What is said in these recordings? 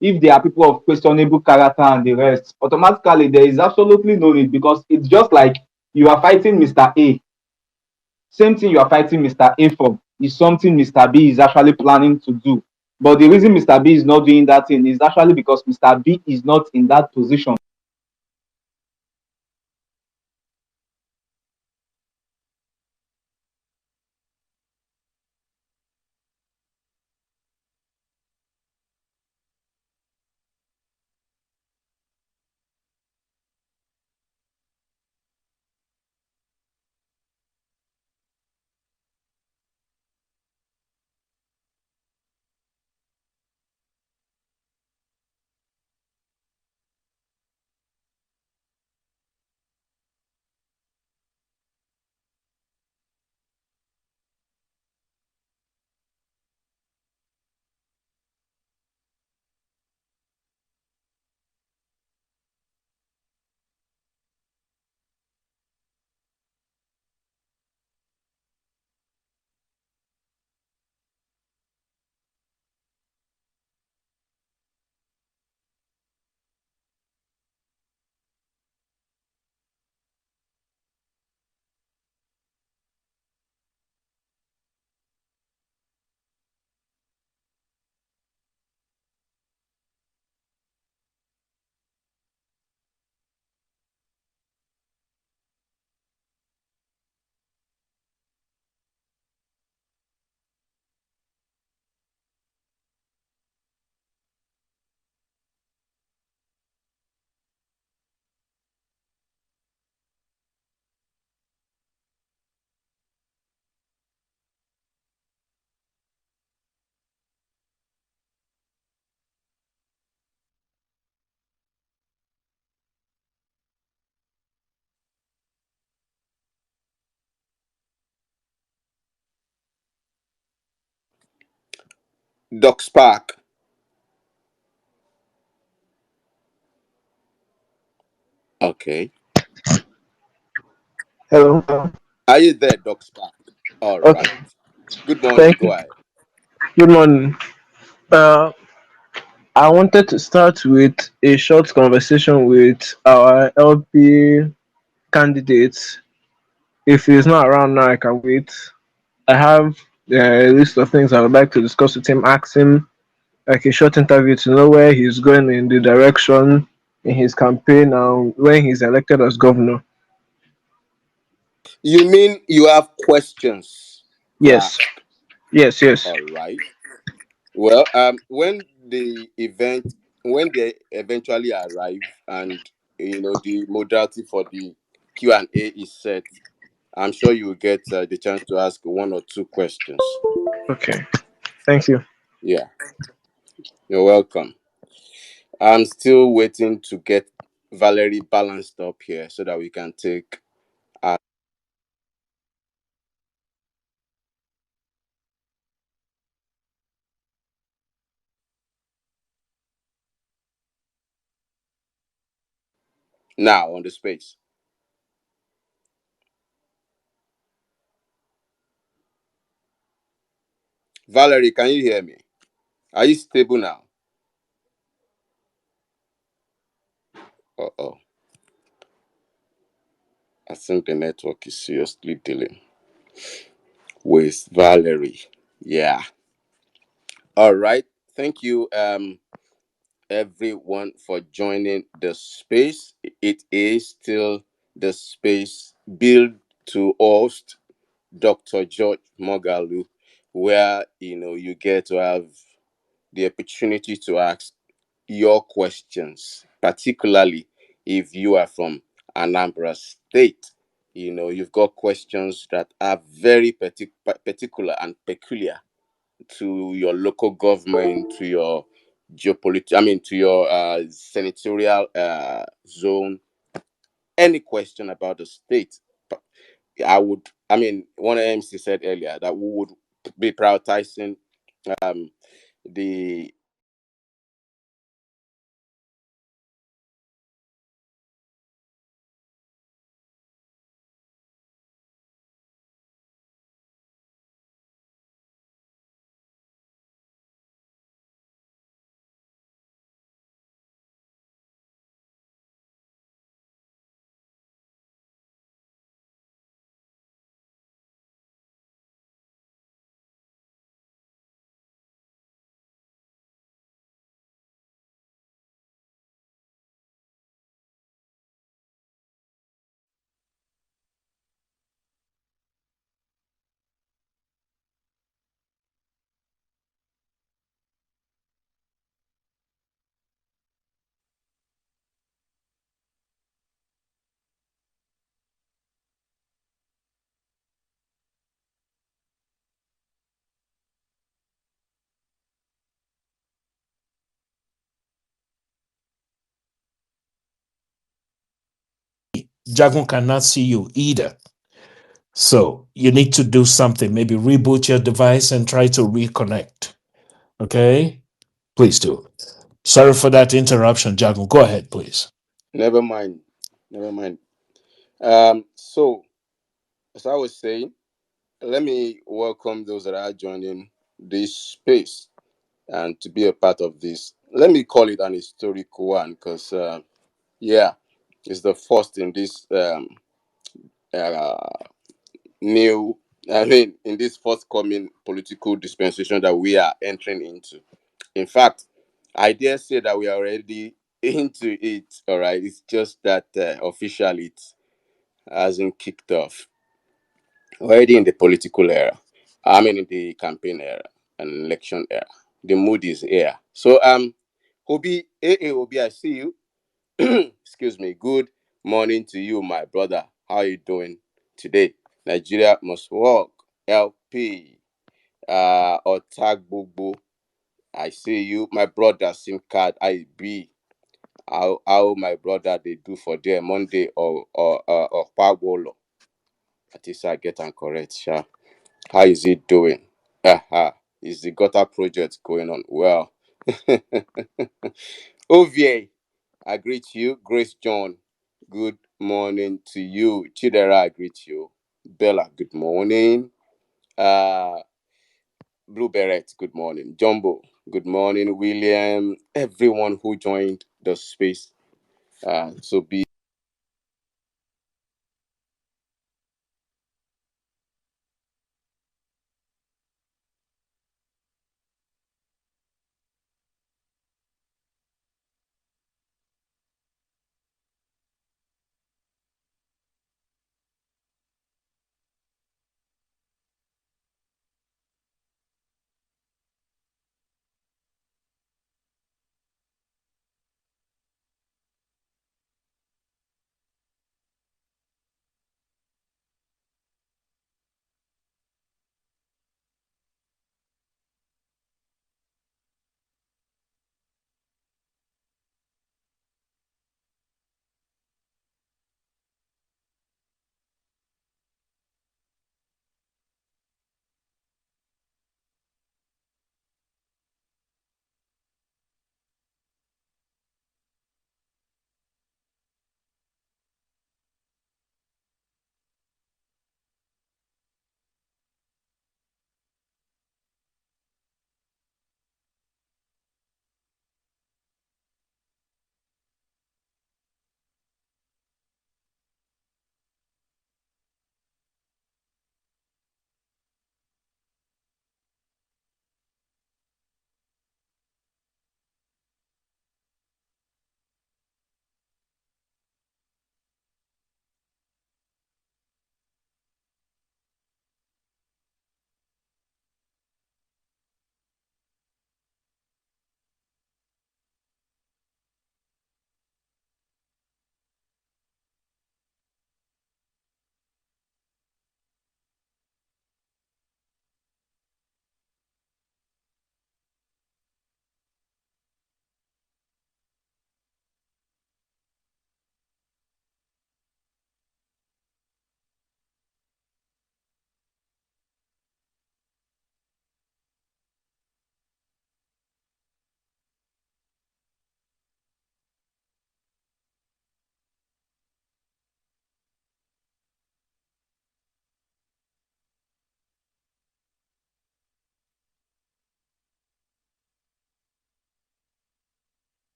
if they are people of questionable character and the rest, automatically there is absolutely no need, because it's just like you are fighting Mr. A. Same thing you are fighting Mr. A for is something Mr. B is actually planning to do. But the reason Mr. B is not doing that thing is actually because Mr. B is not in that position. Doc Spark. Okay. Hello. Are you there, Doc Spark? All Okay. right. Good morning. Thank Go you. ahead. Good morning. Uh, I wanted to start with a short conversation with our LP candidates. If he's not around now, I can wait. I have a list of things I would like to discuss with him. Ask him like a short interview to know where he's going in the direction in his campaign and when he's elected as governor. You mean you have questions to Yes, ask? yes, yes. All right. Well, when they eventually arrive, and the modality for the Q&A is set, I'm sure you will get the chance to ask one or two questions. Okay. Thank you. Yeah, you're welcome. I'm still waiting to get Valerie balanced up here so that we can take. Now on the space. Valerie, can you hear me? Are you stable now? Uh-oh. I think the network is seriously dealing with Valerie. Yeah. All right. Thank you, everyone, for joining the space. It is still the space built to host Dr. George Moghalu, where you get to have the opportunity to ask your questions, particularly if you are from Anambra State. You've got questions that are very particular and peculiar to your local government, to your to your senatorial zone. Any question about the state, one MC said earlier that we would be prioritizing um, the Jagun cannot see you either. So you need to do something. Maybe reboot your device and try to reconnect. Okay? Please do. Sorry for that interruption, Jagun. Go ahead, please. Never mind. Never mind. So as I was saying, let me welcome those that are joining this space and to be a part of this. Let me call it an historic one because, yeah, it's the first in this uh, new, I mean, in this forthcoming political dispensation that we are entering into. In fact, I dare say that we are already into it, all right? It's just that officially it hasn't kicked off. Already in the political era, I mean, in the campaign era and election era. The mood is here. So, Obi, Obi, I see you. Excuse me. Good morning to you, my brother. How are you doing today? Nigeria must work. LP, Otagbogbo. I see you, my brother. SIM card IB. How my brother they do for their Monday or Pagwolo. At least I get and correct, sha. How is it doing? Aha. Is the gutter project going on well? OVA, I greet you. Grace John, good morning to you. Chidera, I greet you. Bella, good morning. Uh, Blue Beret, good morning. Jumbo, good morning. William, everyone who joined the space. So be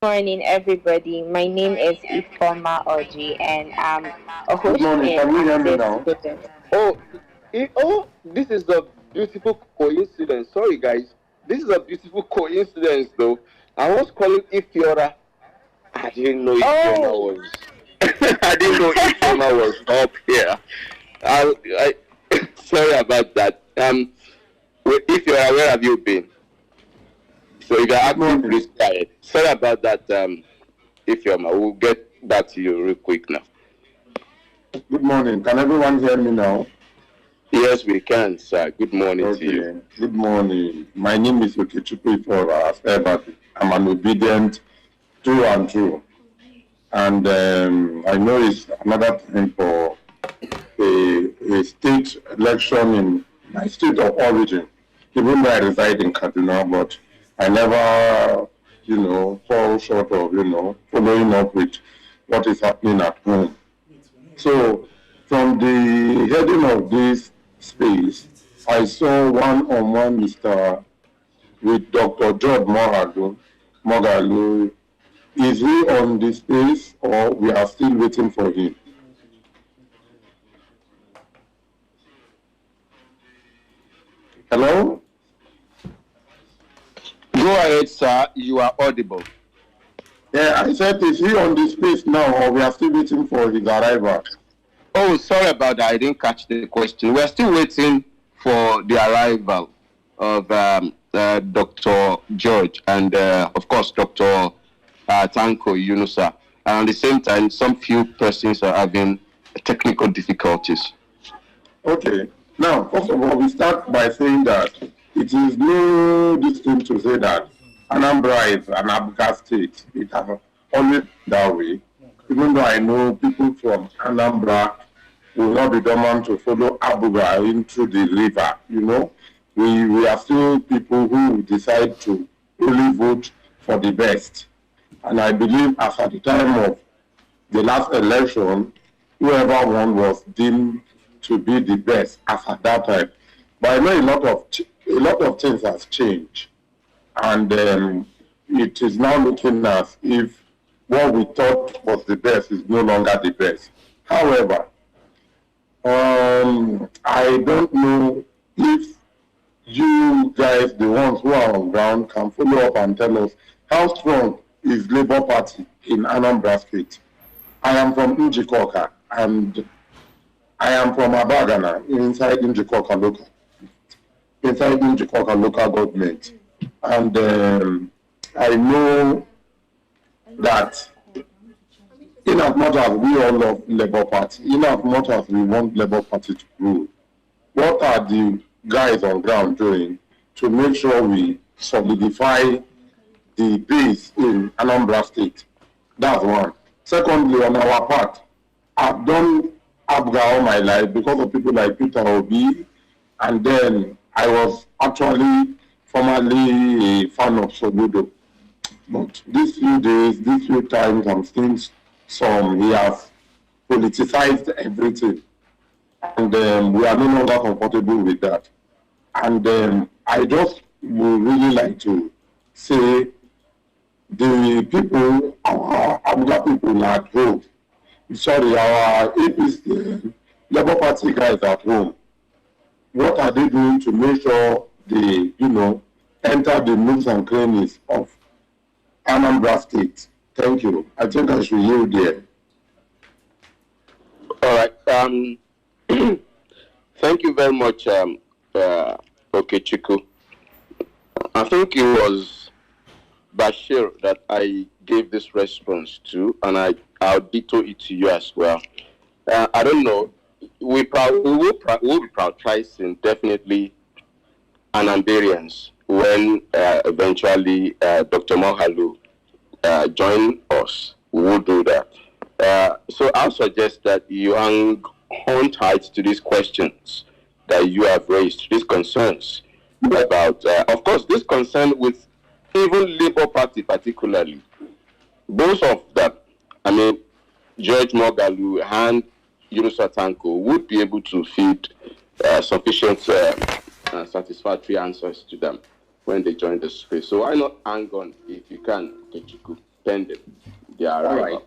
Morning, everybody. My name is Ifoma Oji, and I'm a Good host morning. in Can you hear me Access now? Student. This is a beautiful coincidence. Sorry, guys. This is a beautiful coincidence, though. I was calling Ifiora. I didn't know Ifioma Oh, was. I didn't know Ifioma was up here. Sorry about that. Ifiora, where have you been? So if you're Good active, morning. please quiet. Sorry about that. Ifioma, we'll get back to you real quick now. Good morning. Can everyone hear me now? Yes, we can, sir. Good morning to you. Okay. Good morning. My name is Okechukwu for everybody. I'm an obedient through and through. And I know it's another time for a state election in my state of origin, even though I reside in Kaduna, but I never, fall short of, following up with what is happening at home. So, from the heading of this space, I saw one-on-one with Dr. George Moghalu. Is he on the space or we are still waiting for him? Hello? Go ahead, sir. You are audible. Yeah, I said, is he on the space now or we are still waiting for his arrival? Oh, sorry about that. I didn't catch the question. We're still waiting for the arrival of Dr. George and, of course, Dr. Tanko Yunusa. And at the same time, some few persons are having technical difficulties. Okay. Now, first of all, we start by saying that it is no distinct to say that Anambra is an Abuja state. It has always that way. Even though I know people from Anambra will not be dormant to follow Abuja into the river, we are still people who decide to only vote for the best. And I believe as at the time of the last election, whoever won was deemed to be the best as at that time. But I know a lot of things has changed, and it is now looking as if what we thought was the best is no longer the best. However, I don't know if you guys, the ones who are on ground, can follow up and tell us how strong is Labour Party in Anambra State. I am from Njikoka and I am from Abagana inside Njikoka local government. And I know that in as much as we all love Labour Party, in as much as we want Labour Party to rule, what are the guys on ground doing to make sure we solidify the base in Anambra State? That's one. Secondly, on our part, I've done Abga all my life because of people like Peter Obi, and then I was actually formerly a fan of Sobudo. But these few times, I'm seeing he has politicized everything. And we are no longer comfortable with that. And I just would really like to say the people, our Abuja people are at home, our APC, Labour Party guys at home, what are they doing to make sure they, enter the nooks and crannies of Anambra State? Thank you. I think I should yield there. All right. Thank you very much, Okechukwu. I think it was Bashir that I gave this response to, and I'll ditto it to you as well. I don't know. We'll be prioritizing definitely Anambarians when eventually Dr. Moghalu join us. We will do that. So I'll suggest that you hang on tight to these questions that you have raised, these concerns about, of course, this concern with even Labour Party particularly. Both of them, George Moghalu and Yunusa Tanko would be able to feed sufficient satisfactory answers to them when they join the space. So why not hang on if you can, Kechuku? pending their All arrival. right.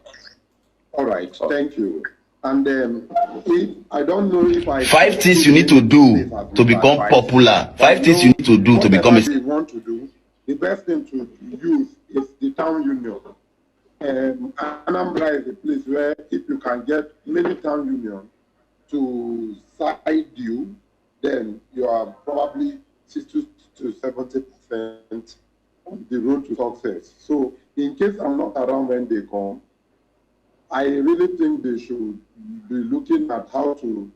All right. Thank you. And if I don't know if I 5 things you need to do to become popular. 5 things you need to do to become a. whatever they want to do, the best thing to use is the town union. Anambra is a place where if you can get many town unions to side you, then you are probably 60 to 70% on the road to success. So in case I'm not around when they come, I really think they should be looking at how to,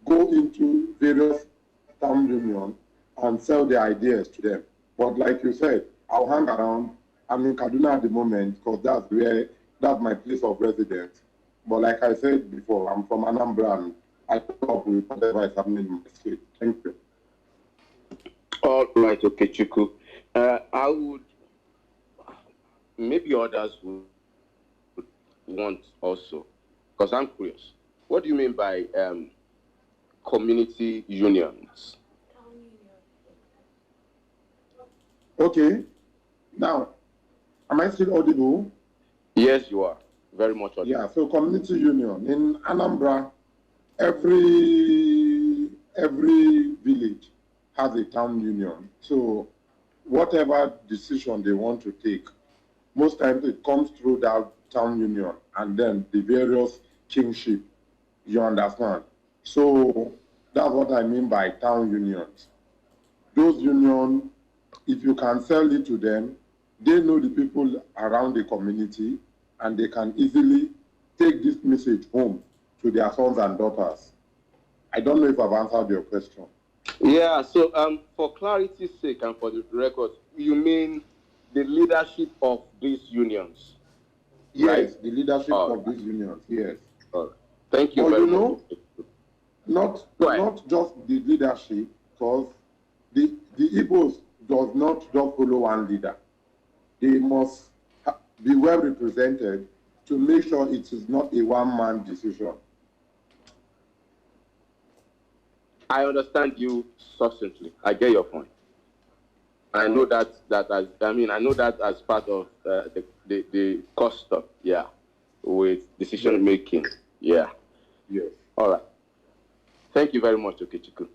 go into various town unions and sell their ideas to them. But like you said, I'll hang around. I'm in Kaduna at the moment because that's my place of residence. But like I said before, I'm from Anambra and I put up with whatever is happening in my state. Thank you. All right, okay, Chiku. I would, maybe others would want also, because I'm curious. What do you mean by community unions? Okay. Now, am I still audible? Yes, you are. Very much audible. Yeah, so community union. In Anambra, every village has a town union. So whatever decision they want to take, most times it comes through that town union and then the various kingship, you understand? So that's what I mean by town unions. Those unions, if you can sell it to them, they know the people around the community and they can easily take this message home to their sons and daughters. I don't know if I've answered your question. Yeah, so for clarity's sake and for the record, you mean the leadership of these unions? Yes, right? the leadership of these unions, yes. All right. Thank you but very much. Not just the leadership, because the Igbos does not just follow one leader. They must be well represented to make sure it is not a one-man decision. I understand you succinctly. I get your point. I know that as part of the custom, yeah, with decision making, yeah. Yes. All right. Thank you very much, Okechukwu.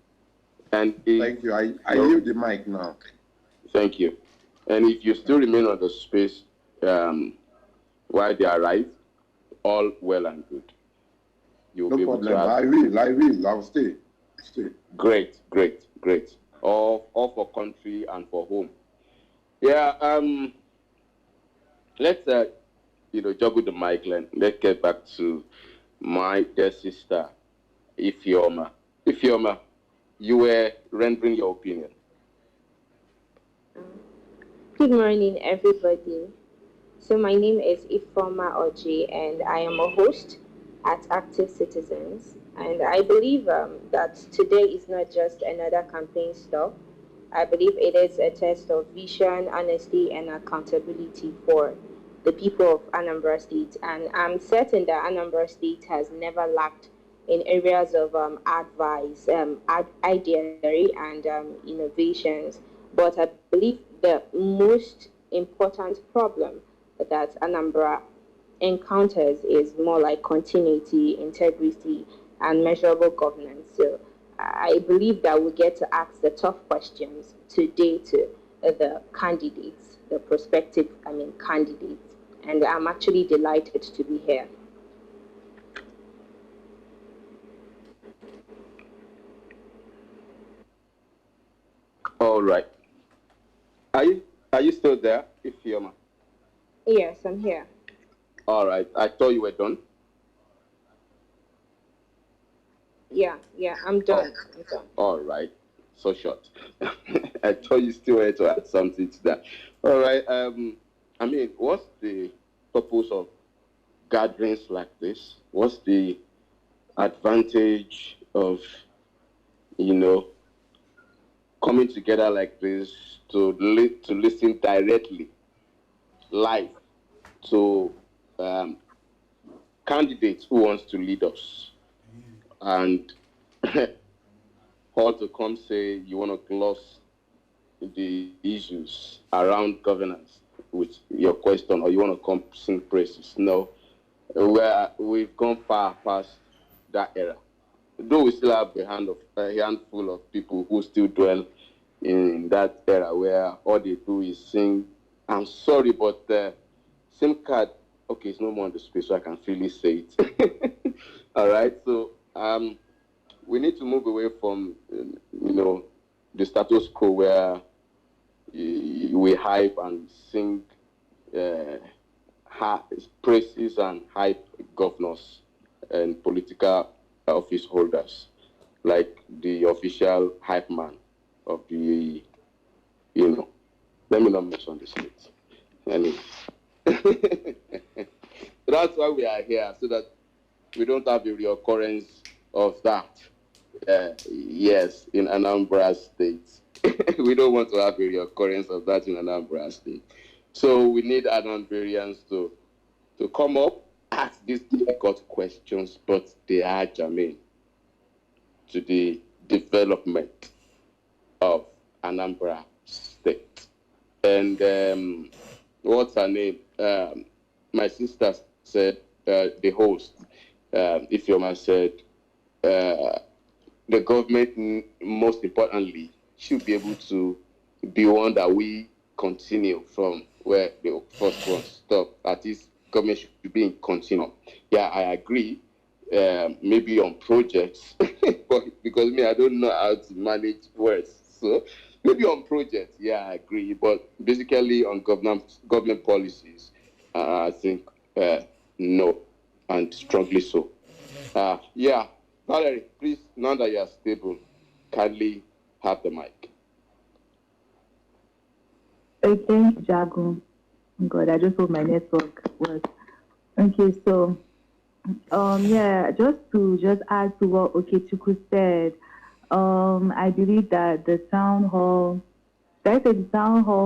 And thank you. I yield the mic now. Thank you. And if you still remain on the space while they arrive, all well and good. You will no be able problem. to ask. I will. I'll stay. Great. All for country and for home. Yeah. Let's juggle the mic. Let's get back to my dear sister, Ifeoma. Ifeoma, you were rendering your opinion. Good morning, everybody. So my name is Ifeoma Oji, and I am a host at Active Citizens. And I believe that today is not just another campaign stop. I believe it is a test of vision, honesty, and accountability for the people of Anambra State. And I'm certain that Anambra State has never lacked in areas of advice, ideary, and innovations. But I believe the most important problem that Anambra encounters is more like continuity, integrity, and measurable governance. So I believe that we get to ask the tough questions today to the candidates, the prospective, candidates. And I'm actually delighted to be here. All right. Are you still there, Ifeoma? Yes, I'm here. All right. I thought you were done. Yeah, I'm done. Oh. I'm done. All right. So short. I thought you still had to add something to that. All right. What's the purpose of gatherings like this? What's the advantage of, coming together like this to listen directly, live, to candidates who wants to lead us, and all to come say you want to gloss the issues around governance. with your question, or you want to come sing praises. No, we've gone far past that era. Though we still have a handful of people who still dwell in that era where all they do is sing. I'm sorry, but SIM card, okay, it's no more in the space, so I can freely say it. All right, so we need to move away from the status quo where we hype and sing praises and hype governors and political office holders, like the official hype man of the, let me not mention the state. Anyway. That's why we are here, so that we don't have a reoccurrence of that. Yes, in Anambra State. We don't want to have a reoccurrence of that in Anambra State. So we need Anambrians to come up, ask these difficult questions, but they are germane to the development of Anambra State. And what's her name? My sister said, the host, Ifeoma said, the government, most importantly, should be able to be one that we continue from where the first one stopped. At least government should be in continuum. Yeah, I agree. Maybe on projects, but because I don't know how to manage words. So maybe on projects, yeah, I agree. But basically on government policies, I think no, and strongly so. Yeah, Valerie, please, now that you are stable, kindly have the mic. Thank you, Jago. God, I just hope my network works. Okay, so just add to what Okechukwu said. I believe that the town hall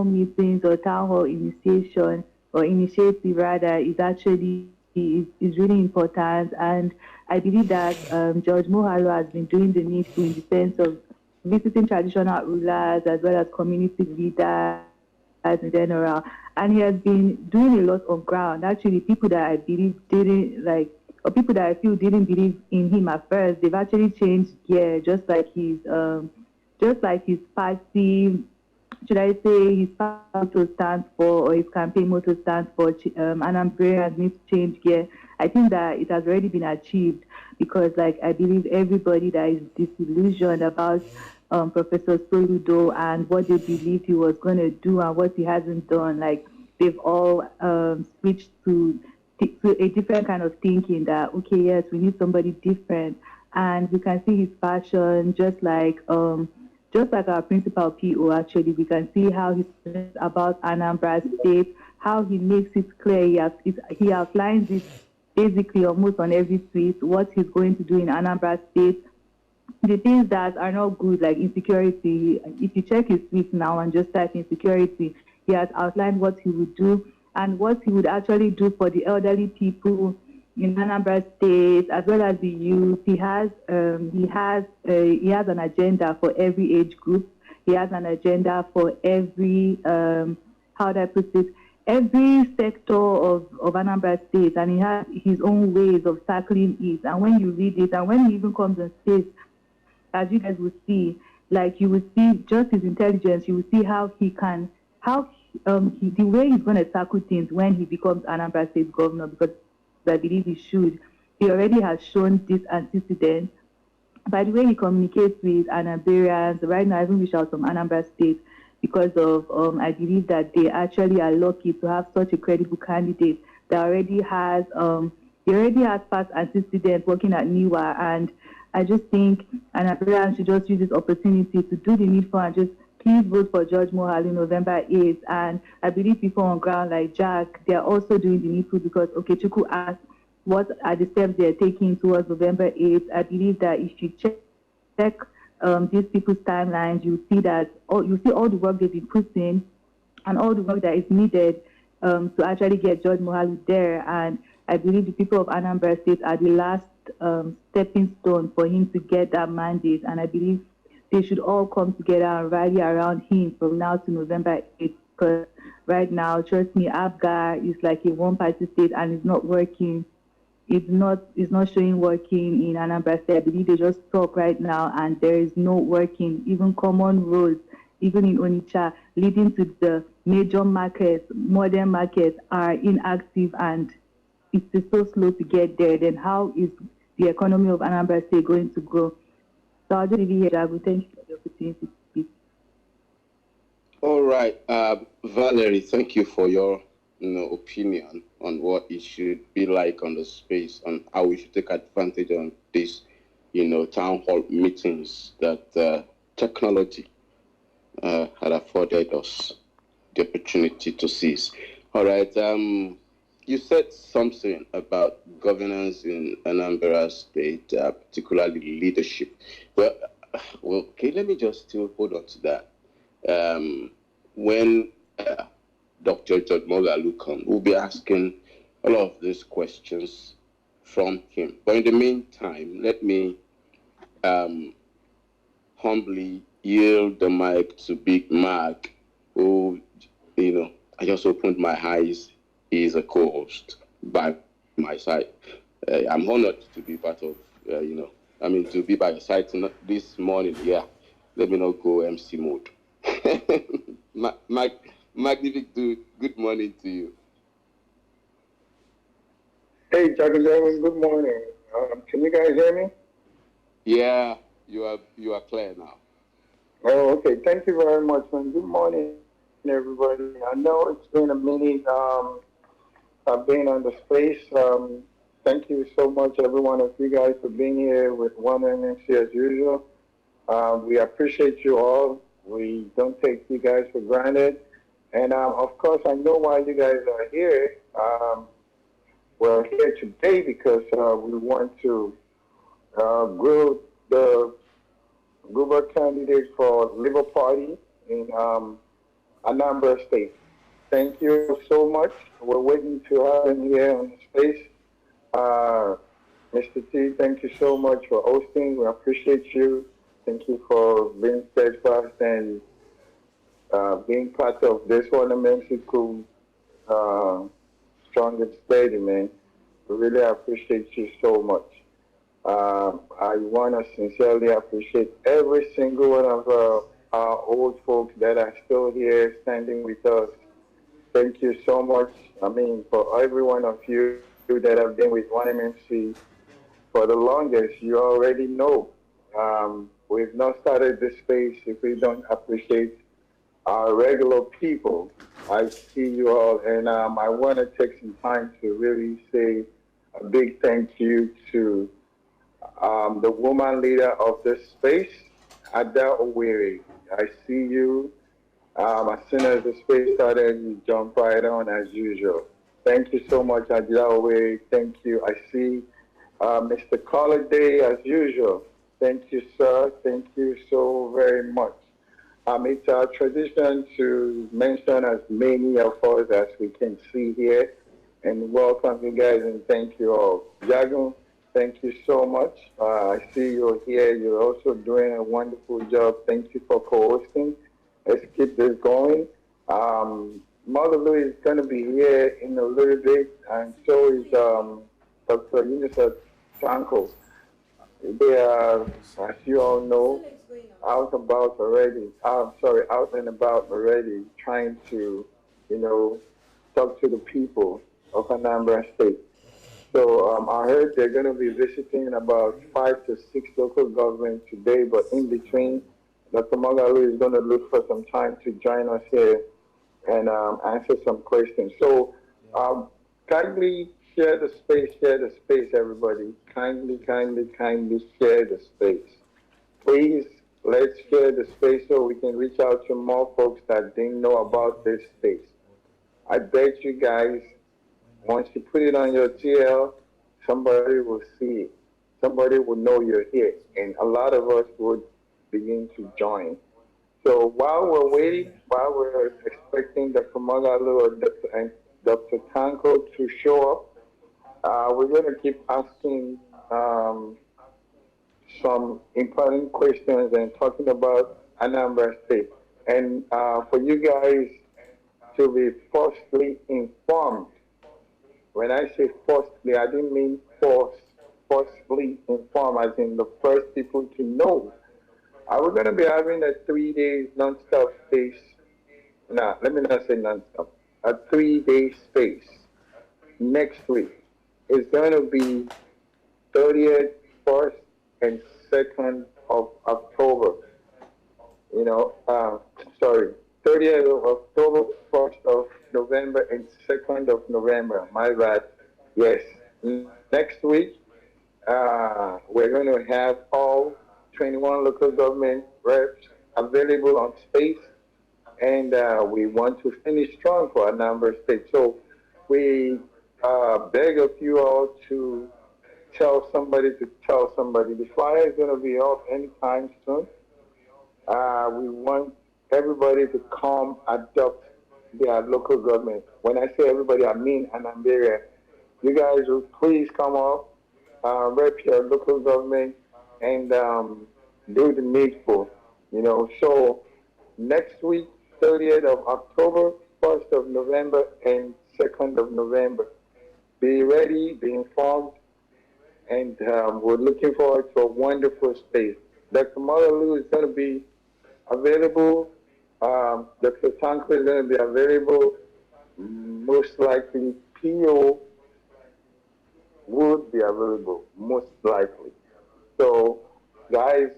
meetings or town hall initiation or initiative rather is actually is really important, and I believe that George Moghalu has been doing the needful in the sense of visiting traditional rulers as well as community leaders in general, and he has been doing a lot on ground. Actually, people that I believe didn't like, or people that I feel didn't believe in him at first, they've actually changed gear, just like his party. Should I say his party motto stands for, or his campaign motto stands for, Anambra needs to change gear. I think that it has already been achieved because, like, I believe everybody that is disillusioned about Professor Soludo and what they believed he was going to do and what he hasn't done, like, they've all switched to a different kind of thinking that, okay, yes, we need somebody different. And we can see his passion, just like our principal PO, actually, we can see how he's about Anambra State, how he makes it clear. He outlines it basically almost on every tweet, what he's going to do in Anambra State. The things that are not good, like insecurity, if you check his tweets now and just type insecurity, he has outlined what he would do and what he would actually do for the elderly people in Anambra State, as well as the youth. He has an agenda for every age group. He has an agenda for every how do I put it? Every sector of Anambra State, and he has his own ways of tackling it. And when you read it, and when he even comes on stage, as you guys will see, like you will see just his intelligence. You will see how he can, the way he's going to tackle things when he becomes Anambra State governor, because I believe he should. He already has shown this antecedent by the way he communicates with Anambarians. Right now, I even reach out from Anambra State because of I believe that they actually are lucky to have such a credible candidate that already has past antecedent working at NIWA, and I just think Anambarians should just use this opportunity to do the needful and just please vote for George Moghalu November 8th. And I believe people on ground like Jack, they are also doing the needful because Okechukwu asked what are the steps they are taking towards November 8th. I believe that if you check these people's timelines, you see all the work they've been putting and all the work that is needed to actually get George Moghalu there. And I believe the people of Anambra State are the last stepping stone for him to get that mandate. And I believe they should all come together and rally around him from now to November 8th Because right now, trust me, ABGA is like a one-party state and it's not working. It's not showing working in Anambra State. I believe they just talk right now and there is no working. Even common roads, even in Onitsha, leading to the major markets, modern markets are inactive and it's so slow to get there. Then how is the economy of Anambra State going to grow? So I'll just leave it here, Jagu. Thank you for the opportunity to speak. All right, Valerie, thank you for your opinion on what it should be like on the space, on how we should take advantage on this, town hall meetings that technology had afforded us the opportunity to seize. All right, you said something about governance in Anambra State, particularly leadership. Well, okay, let me just still hold on to that. When Dr. George Moghalu comes, we'll be asking all of these questions from him. But in the meantime, let me humbly yield the mic to Big Mac, who, I just opened my eyes. He is a co-host by my side. I'm honored to be part of, to be by your side this morning. Yeah, let me not go MC mode. Magnific dude, good morning to you. Hey, Jagu, good morning. Can you guys hear me? Yeah, you are clear now. Oh, okay. Thank you very much, man. Good morning, everybody. I know it's been a minute. I've been on the space. Thank you so much, every one of you guys, for being here with one MNC as usual. We appreciate you all. We don't take you guys for granted. And of course, I know why you guys are here. We're here today because we want to grow the gubernatorial candidate for Labour Party in Anambra State. Thank you so much. We're waiting to have him here on the space. Mr. T, thank you so much for hosting. We appreciate you. Thank you for being steadfast and being part of this one immensely cool, strong and steady, man. We really appreciate you so much. I want to sincerely appreciate every single one of our old folks that are still here standing with us. Thank you so much. I mean, for every one of you that have been with 1MMC for the longest, you already know. We've not started this space if we don't appreciate our regular people. I see you all, and I want to take some time to really say a big thank you to the woman leader of this space, Ada Oweri. I see you. As soon as the space started, you jump right on as usual. Thank you so much, Ada Oweri. Thank you. I see Mr. Colliday as usual. Thank you, sir. Thank you so very much. It's our tradition to mention as many of us as we can see here and welcome you guys and thank you all. Jagun, thank you so much. I see you're here. You're also doing a wonderful job. Thank you for co-hosting. Let's keep this going. Moghalu is going to be here in a little bit and so is Dr. Unisa Tanko. They are, as you all know, out and about already, trying to, talk to the people of Anambra State. So I heard they're going to be visiting about 5 to 6 local governments today, but in between, Dr. Moghalu is going to look for some time to join us here and answer some questions. So kindly share the space, everybody. Kindly share the space. Please, let's share the space so we can reach out to more folks that didn't know about this space. I bet you guys, once you put it on your TL, somebody will see it. Somebody will know you're here. And a lot of us would begin to join. So while we're waiting, while we're expecting Dr. Moghalu and Dr. Tanko to show up, we're going to keep asking some important questions and talking about Anambra State. And for you guys to be falsely informed. When I say falsely, I didn't mean falsely informed, as in the first people to know. We're going to be having a 3 days non-stop space. No, let me not say non-stop. A 3 day space next week. It's going to be 30th, 1st, and 2nd of October. You know, sorry, 30th of October, 1st of November, and 2nd of November. My bad. Yes. Next week, we're going to have all 21 local government reps available on space, and we want to finish strong for a number of states. So we beg of you all to tell somebody to tell somebody. The flyer is going to be off anytime soon. We want everybody to come adopt their local government. When I say everybody, I mean Anambra. You guys will please come up, rep your local government, and do the needful. You know, so next week, 30th of October, 1st of November, and 2nd of November. Be ready, be informed, and we're looking forward to a wonderful space. Dr. Moghalu is going to be available. Dr. Tankwa is going to be available. Most likely, PO would be available, most likely. So, guys,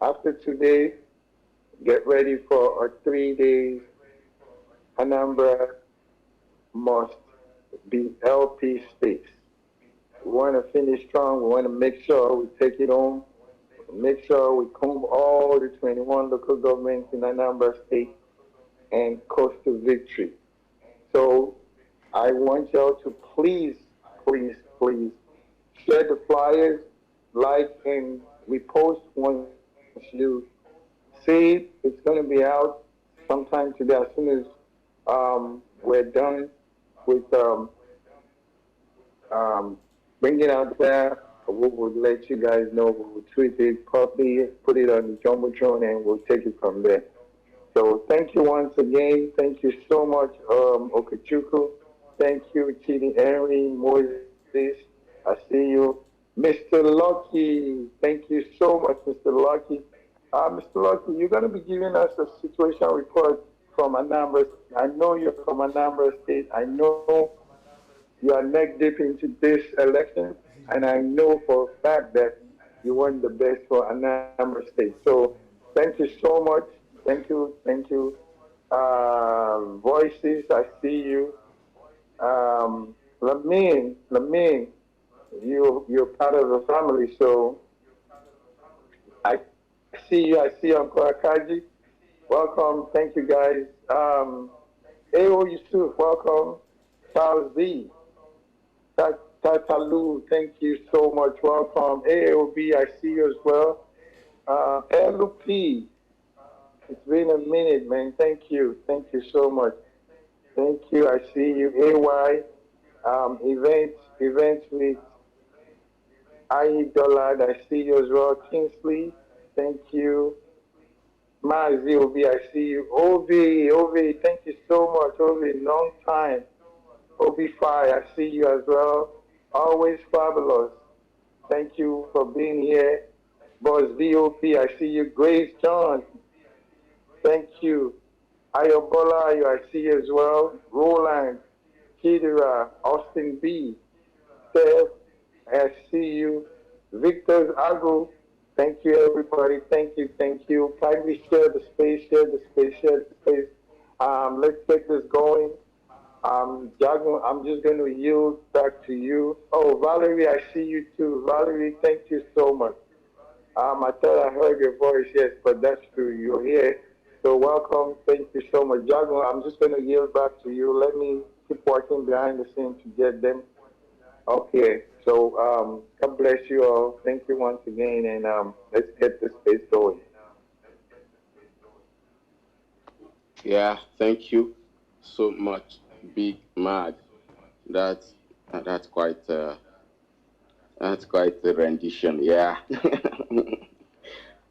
after today, get ready for a 3 days. Anambra must be LP space. We want to finish strong. We want to make sure we take it home. Make sure we comb all the 21 local governments in Anambra State and coast to victory. So I want y'all to please, please, please share the flyers, like and repost once you see it. It's going to be out sometime today as soon as we're done with bringing it out there. We will let you guys know. We will tweet it properly, put it on the Jumbotron, and we'll take it from there. So thank you once again. Thank you so much, Okechukwu. Thank you, Chidi, Henry, Moses. I see you. Mr. Lucky, thank you so much, Mr. Lucky. Mr. Lucky, you're going to be giving us a situation report from Anambra. I know you're from Anambra State. I know you are neck deep into this election, and I know for a fact that you want the best for Anambra State. So thank you so much. Thank you. Thank you. Voices, I see you. Lamine, you're part of the family, so I see you. I see Uncle Akaji. Welcome. Thank you, guys. Ayo Yusuf, welcome. Charles B. Tatalu, thank you so much. Welcome. AOB, I see you as well. LP, it's been a minute, man. Thank you. Thank you so much. Thank you. I see you. AY, events with IE Dollard, I see you as well. Kingsley, thank you. Mazi OB, I see you. OV, thank you so much. OV, long time. OB5, I see you as well. Always fabulous. Thank you for being here. Boss VOP, I see you. Grace John, thank you. Ayobola, I see you as well. Roland, Kidira, Austin B, Steph, I see you. Victor Agu, thank you everybody. Thank you. Kindly share the space. Let's get this going. Jago, I'm just going to yield back to you. Oh, Valerie, I see you too. Valerie, thank you so much. I thought I heard your voice, yes, but that's true. You're here. So welcome. Thank you so much. Jago, I'm just going to yield back to you. Let me keep working behind the scenes to get them. Okay. So God bless you all. Thank you once again, and let's get this space going. Yeah, thank you so much, Big Mag. That's quite a rendition. Yeah,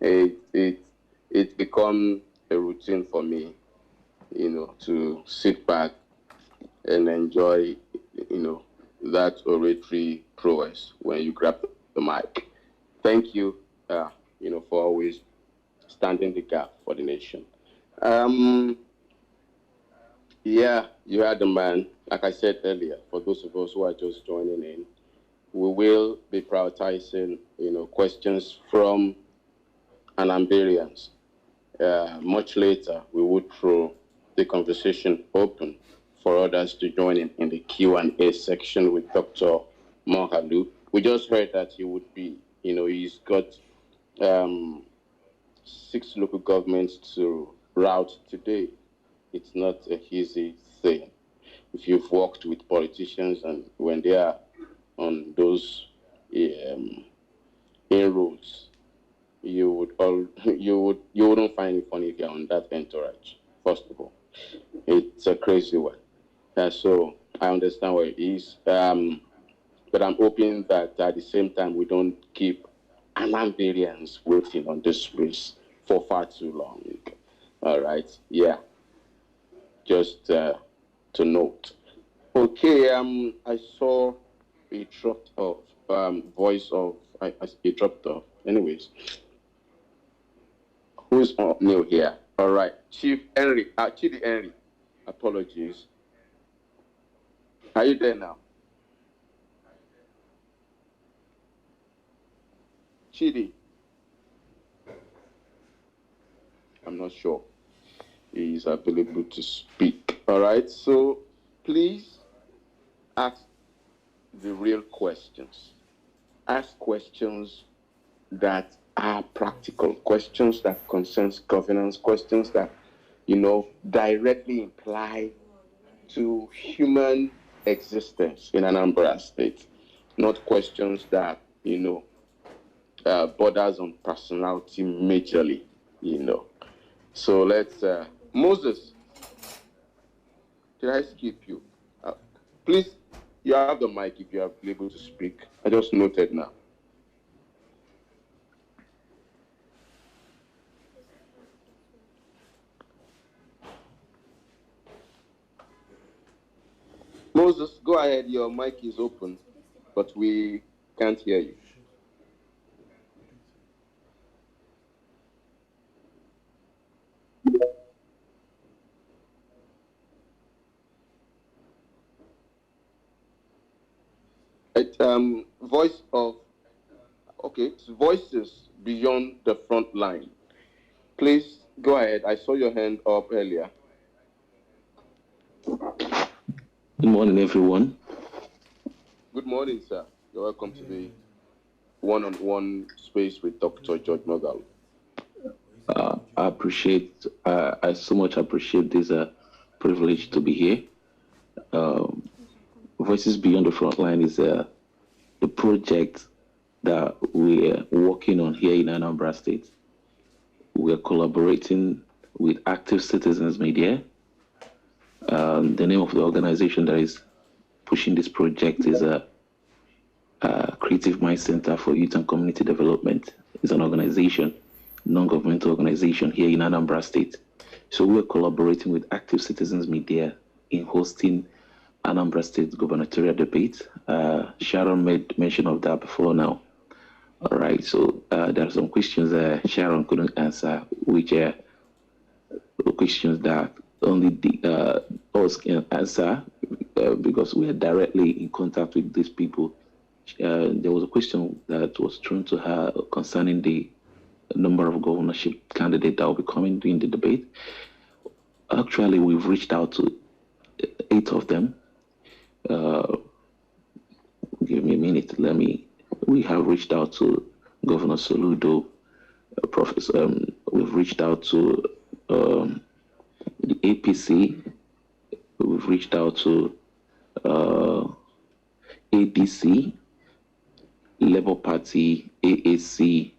it become a routine for me to sit back and enjoy, that oratory prowess when you grab the mic. Thank you, for always standing the gap for the nation. Yeah, you had the man. Like I said earlier, for those of us who are just joining in, we will be prioritizing, questions from Anambarians. Much later, we would throw the conversation open for others to join in the Q&A section with Dr. Moghalu. We just heard that he would be, he's got 6 local governments to route today. It's not a easy thing. If you've worked with politicians and when they are on those inroads, you wouldn't find it funny if you're on that entourage. First of all, it's a crazy one. So I understand where it is, but I'm hoping that at the same time we don't keep Anambarians waiting on this space for far too long. All right, yeah. Just to note. Okay, I saw a dropped off voice of it dropped off. Anyways, who's new here? All right, Chief Henry, Chidi Henry. Apologies. Are you there now? Chidi. I'm not sure he's available to speak. All right, so please ask the real questions. Ask questions that are practical, questions that concerns governance, questions that, directly imply to human existence in Anambra State, not questions that, borders on personality majorly, So let's, Moses, did I skip you? Please, you have the mic if you are able to speak. I just noted now. Moses, go ahead. Your mic is open, but we can't hear you. Voices beyond the front line. Please go ahead. I saw your hand up earlier. Good morning, everyone. Good morning, sir. You're welcome to the one-on-one space with Dr. George Moghalu. I so much appreciate this privilege to be here. Voices Beyond the Frontline is the project that we're working on here in Anambra State. We're collaborating with Active Citizens Media. The name of the organization that is pushing this project is Creative Mind Center for Youth and Community Development. It's an organization, non-governmental organization here in Anambra State. So we're collaborating with Active Citizens Media in hosting Anambra State gubernatorial debate. Sharon made mention of that before now. All right, so there are some questions that Sharon couldn't answer, which are questions that only us can answer because we are directly in contact with these people. There was a question that was thrown to her concerning the number of governorship candidates that will be coming during the debate. Actually, we've reached out to 8 of them. Give me a minute. We have reached out to Governor Soludo, Professor. We've reached out to the APC. We've reached out to ADC, Labour Party, AAC,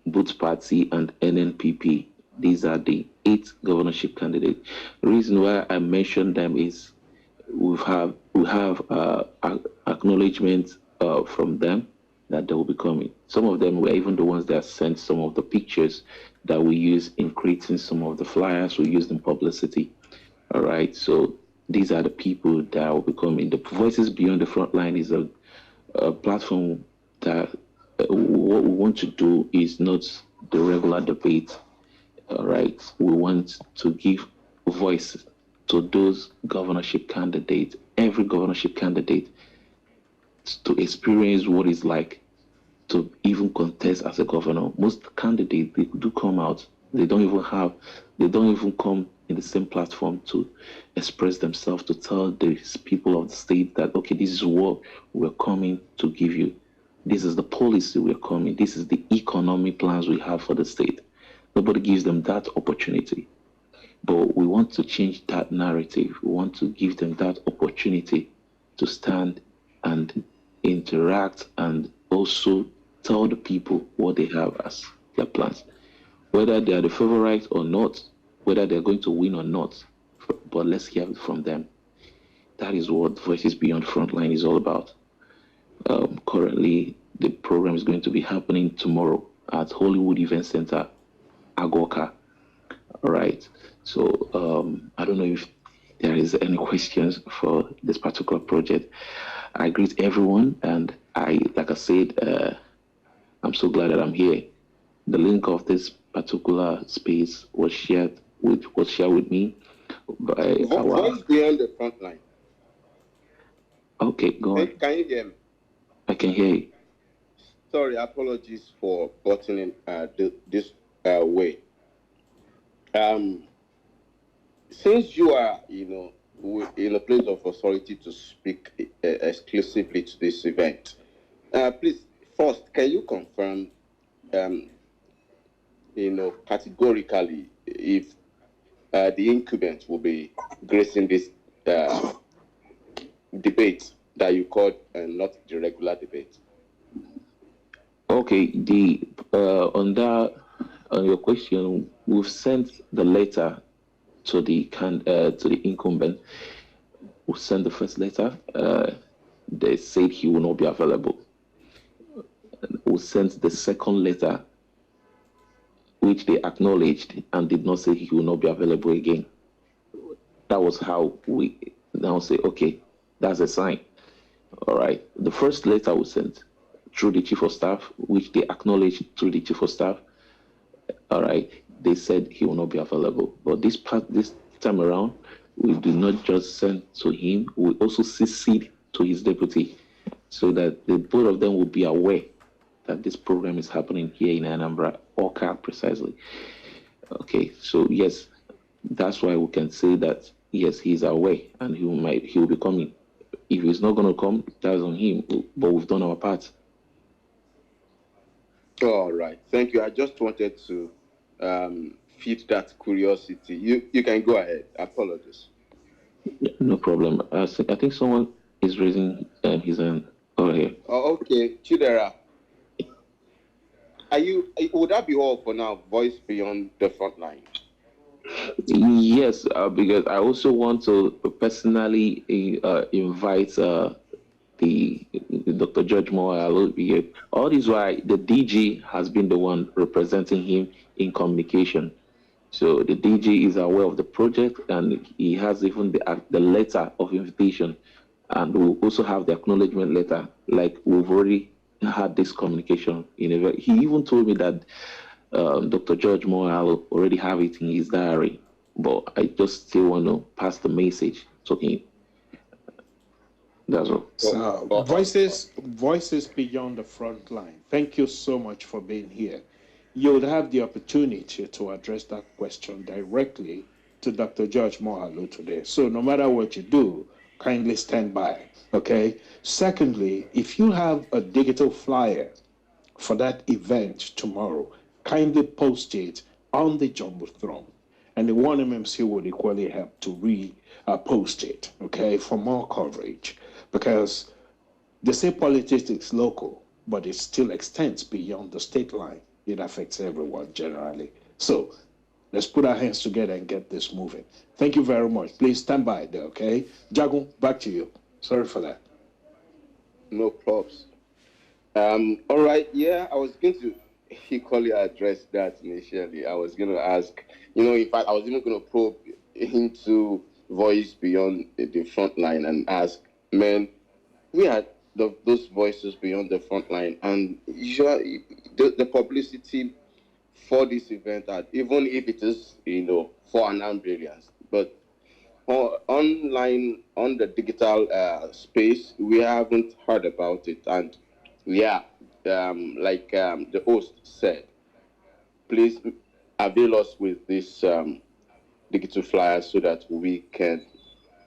Boots Party, and NNPP. These are the 8 governorship candidates. The reason why I mentioned them is we have acknowledgement from them that they will be coming. Some of them were even the ones that sent some of the pictures that we use in creating some of the flyers we used in publicity. All right. So these are the people that will be coming. The Voices Beyond the Frontline is a platform that what we want to do is not the regular debate. All right. We want to give voice to those governorship candidates, every governorship candidate, to experience what it's like to even contest as a governor. Most candidates, they do come out. They don't even come in the same platform to express themselves, to tell the people of the state that, okay, this is what we're coming to give you. This is the policy we're coming. This is the economic plans we have for the state. Nobody gives them that opportunity. But we want to change that narrative. We want to give them that opportunity to stand and interact and also tell the people what they have as their plans. Whether they are the favorite or not, whether they're going to win or not, but let's hear it from them. That is what Voices Beyond Frontline is all about. Currently, the program is going to be happening tomorrow at Hollywood Event Center, Agoka. All right. So I don't know if there is any questions for this particular project. I greet everyone, and like I said, I'm so glad that I'm here. The link of this particular space was shared with me by Voice Beyond the Frontline. Okay, go on. Can you hear me? I can hear you. Sorry, apologies for buttoning this way. Since you are, in a place of authority to speak exclusively to this event, please, first, can you confirm, categorically if the incumbent will be gracing this debate that you called not the regular debate? Okay, on your question, we've sent the letter to the incumbent. We sent the first letter. They said he will not be available. We sent the second letter, which they acknowledged and did not say he will not be available again. That was how we now say, okay, that's a sign. All right. The first letter was sent through the chief of staff, which they acknowledged through the chief of staff. All right. They said he will not be available. But this time around, we do not just send to him, we also CC'd to his deputy, so that the both of them will be aware that this program is happening here in Anambra, Oka precisely. Okay, so yes, that's why we can say that yes, he's aware and he will be coming. If he's not going to come, that's on him. But we've done our part. All right, thank you. I just wanted to feed that curiosity. You can go ahead. Apologies. No problem. I think someone is raising his hand over here. Oh, okay, Chidera. Would that be all for now? Voice Beyond the Frontline. Yes, because I also want to personally invite the Dr. George Moghalu. All this why the DG has been the one representing him in communication. So the DG is aware of the project, and he has even the letter of invitation, and we'll also have the acknowledgement letter. Like we've already had this communication he even told me that Dr. George Moghalu already have it in his diary, but I just still want to pass the message to him. That's all. So, voices beyond the front line. Thank you so much for being here. You'll have the opportunity to address that question directly to Dr. George Moghalu today. So no matter what you do, kindly stand by, okay? Secondly, if you have a digital flyer for that event tomorrow, kindly post it on the Jumbotron. And the 1MMC would equally help to post it, okay, for more coverage. Because they say politics is local, but it still extends beyond the state line. It affects everyone generally. So let's put our hands together and get this moving. Thank you very much. Please stand by there, okay? Jagun, back to you. Sorry for that. No props. All right, yeah, I was going to equally address that initially. I was going to ask, in fact, I was even going to probe into voice beyond the front line and ask, man, we are those voices beyond the front line, and usually the publicity for this event, that even if it is, for Anambarians, but online on the digital space, we haven't heard about it. And yeah, like the host said, please avail us with this digital flyer so that we can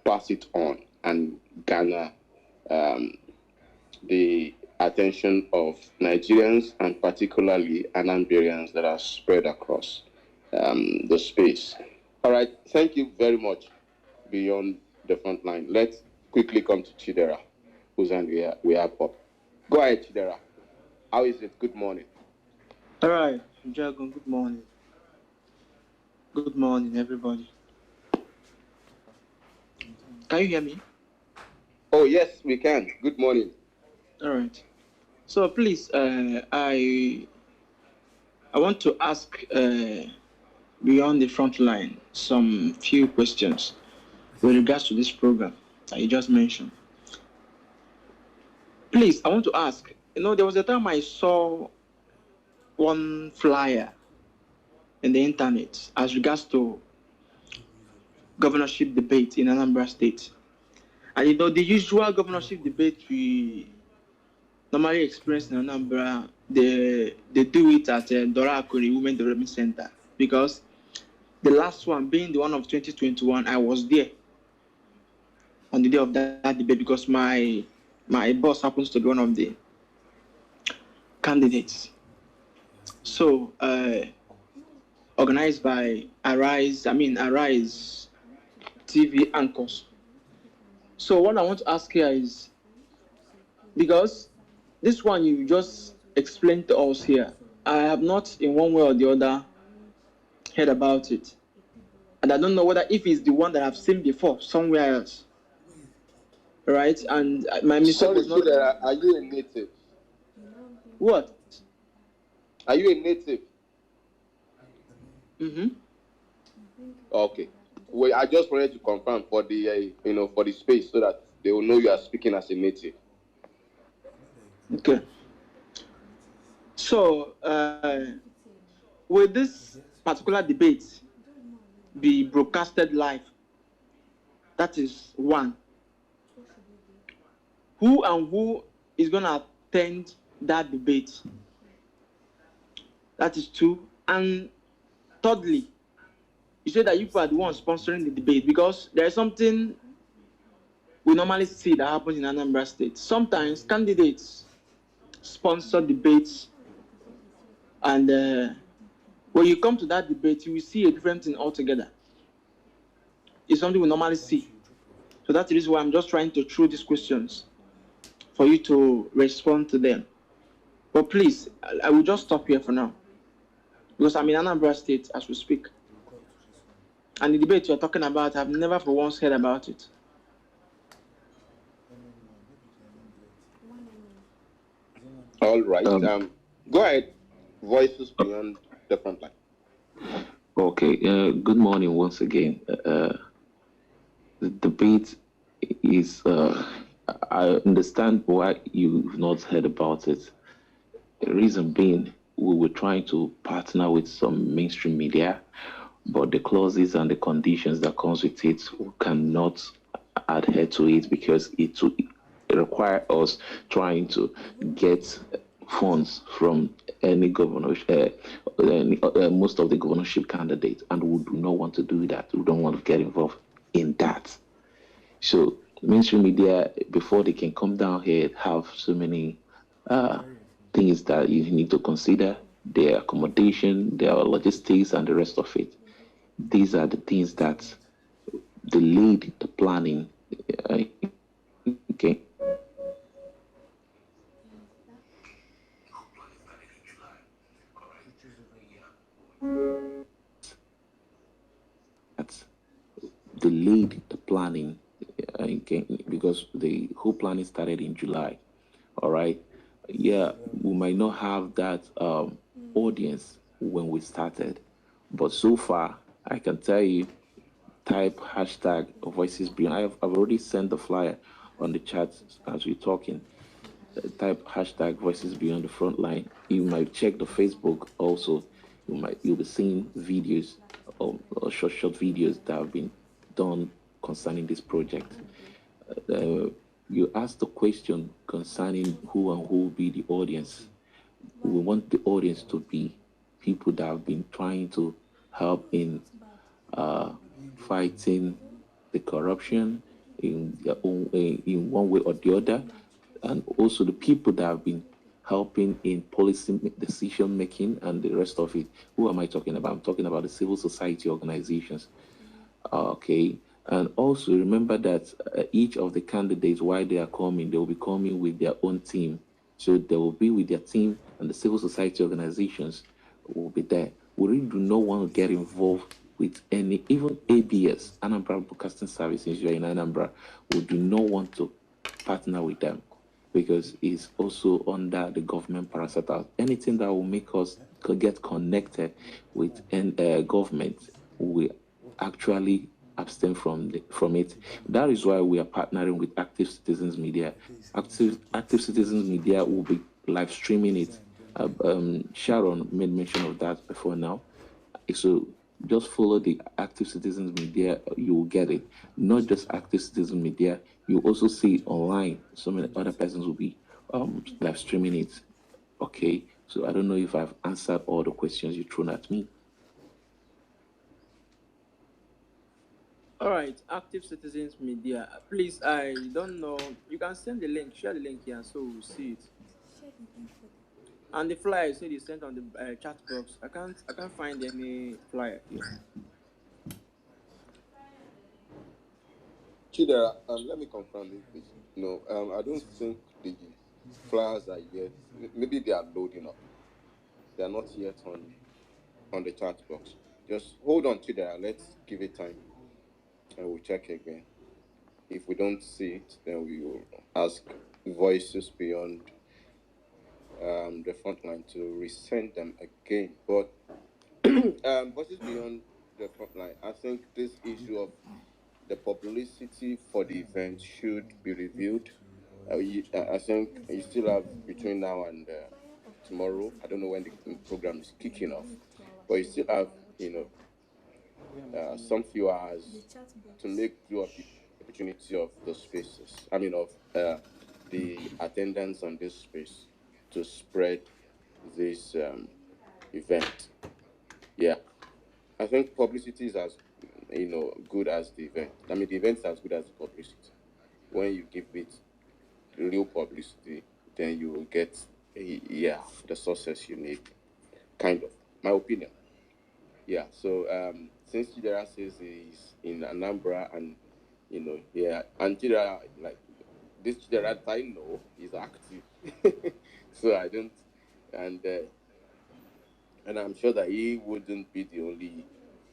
pass it on and garner the attention of Nigerians and particularly Anambarians that are spread across the space. All right, thank you very much. Beyond the front line, let's quickly come to Chidera, who's on we are up. Go ahead, Chidera. How is it? Good morning. All right, Dragon, good morning. Good morning, everybody. Can you hear me? Oh, yes, we can. Good morning. All right. So please, I want to ask beyond the front line some few questions with regards to this program that you just mentioned. Please, I want to ask, there was a time I saw one flyer in the internet as regards to governorship debate in Anambra State. And the usual governorship debate we normally experience in Anambra, they do it at Dora Akuri Women Development Center, because the last one being the one of 2021, I was there on the day of that debate because my boss happens to be one of the candidates. So organized by Arise TV anchors. So what I want to ask here is, because this one you just explained to us here, I have not in one way or the other heard about it. And I don't know whether if it's the one that I've seen before somewhere else. Right? And my mistake was not... Are you a native? What? Are you a native? Mm-hmm. Okay. Well, I just wanted to confirm for the for the space so that they will know you are speaking as a native. Okay. So, will this particular debate be broadcasted live? That is one. Who is going to attend that debate? That is two. And thirdly, you said that you are the one sponsoring the debate, because there is something we normally see that happens in Anambra State. Sometimes candidates sponsor debates, and when you come to that debate, you will see a different thing altogether. It's something we normally see. So that's the reason why I'm just trying to throw these questions for you to respond to them. But please, I will just stop here for now, because I'm in Anambra State as we speak. And the debate you're talking about, I've never for once heard about it. All right. Go ahead. Voices beyond the front line. Okay. Good morning once again. The debate is... I understand why you've not heard about it. The reason being, we were trying to partner with some mainstream media, but the clauses and the conditions that comes with it cannot adhere to it, because it requires us trying to get funds from any governorship, most of the governorship candidates, and we do not want to do that. We don't want to get involved in that. So mainstream media, before they can come down here, have so many things that you need to consider: their accommodation, their logistics, and the rest of it. These are the things that delayed the planning. Okay. That's delayed the planning, because the whole planning started in July. All right. Yeah, we might not have that audience when we started, but so far I can tell you type hashtag voices beyond. I've already sent the flyer on the chat as we're talking. Type hashtag voices beyond the front line. You might check the Facebook also. You'll be seeing videos or short videos that have been done concerning this project. You asked the question concerning who and who will be the audience. We want the audience to be people that have been trying to help in fighting the corruption in their own way, in one way or the other, and also the people that have been helping in policy decision making and the rest of it. Who am I talking about? I'm talking about the civil society organizations. Okay. And also remember that each of the candidates, while they are coming, they will be coming with their own team. So they will be with their team, and the civil society organizations will be there. We really do not want to get involved with any, even ABS, Anambra Broadcasting Services, you are in Anambra, we do not want to partner with them because it's also under the government parastatal. Anything that will make us get connected with government, we actually abstain from it. That is why we are partnering with Active Citizens Media. Active Citizens Media will be live streaming it. Sharon made mention of that before now. So just follow the Active Citizens Media, you will get it. Not just Active Citizen Media, you also see it online. So many other persons will be live streaming it. Okay, so I don't know if I've answered all the questions you thrown at me. All right, Active Citizens Media. Please, I don't know. You can send the link, share the link here, so we'll see it. And the flyer you said you sent on the chat box. I can't find any flyer here. Chida, let me confirm this, please. No, I don't think the flyers are yet. Maybe they are loading up. They are not yet on the chat box. Just hold on, Chida. Let's give it time, and we'll check again. If we don't see it, then we will ask Voices Beyond the Frontline to resend them again. But Voices Beyond the Frontline, I think this issue of the publicity for the event should be reviewed. I think you still have between now and tomorrow. I don't know when the program is kicking off, but you still have, some few hours to make do of the opportunity of the spaces. I mean, of the attendance on this space to spread this event. Yeah, I think publicity is as good as the event. I mean, the event is as good as the publicity. When you give it real publicity, then you will get the success you need. Kind of, my opinion. Yeah. So since Chidera says he's in Anambra and and Chidera, like this Chidera that I know is active, so I don't, and I'm sure that he wouldn't be the only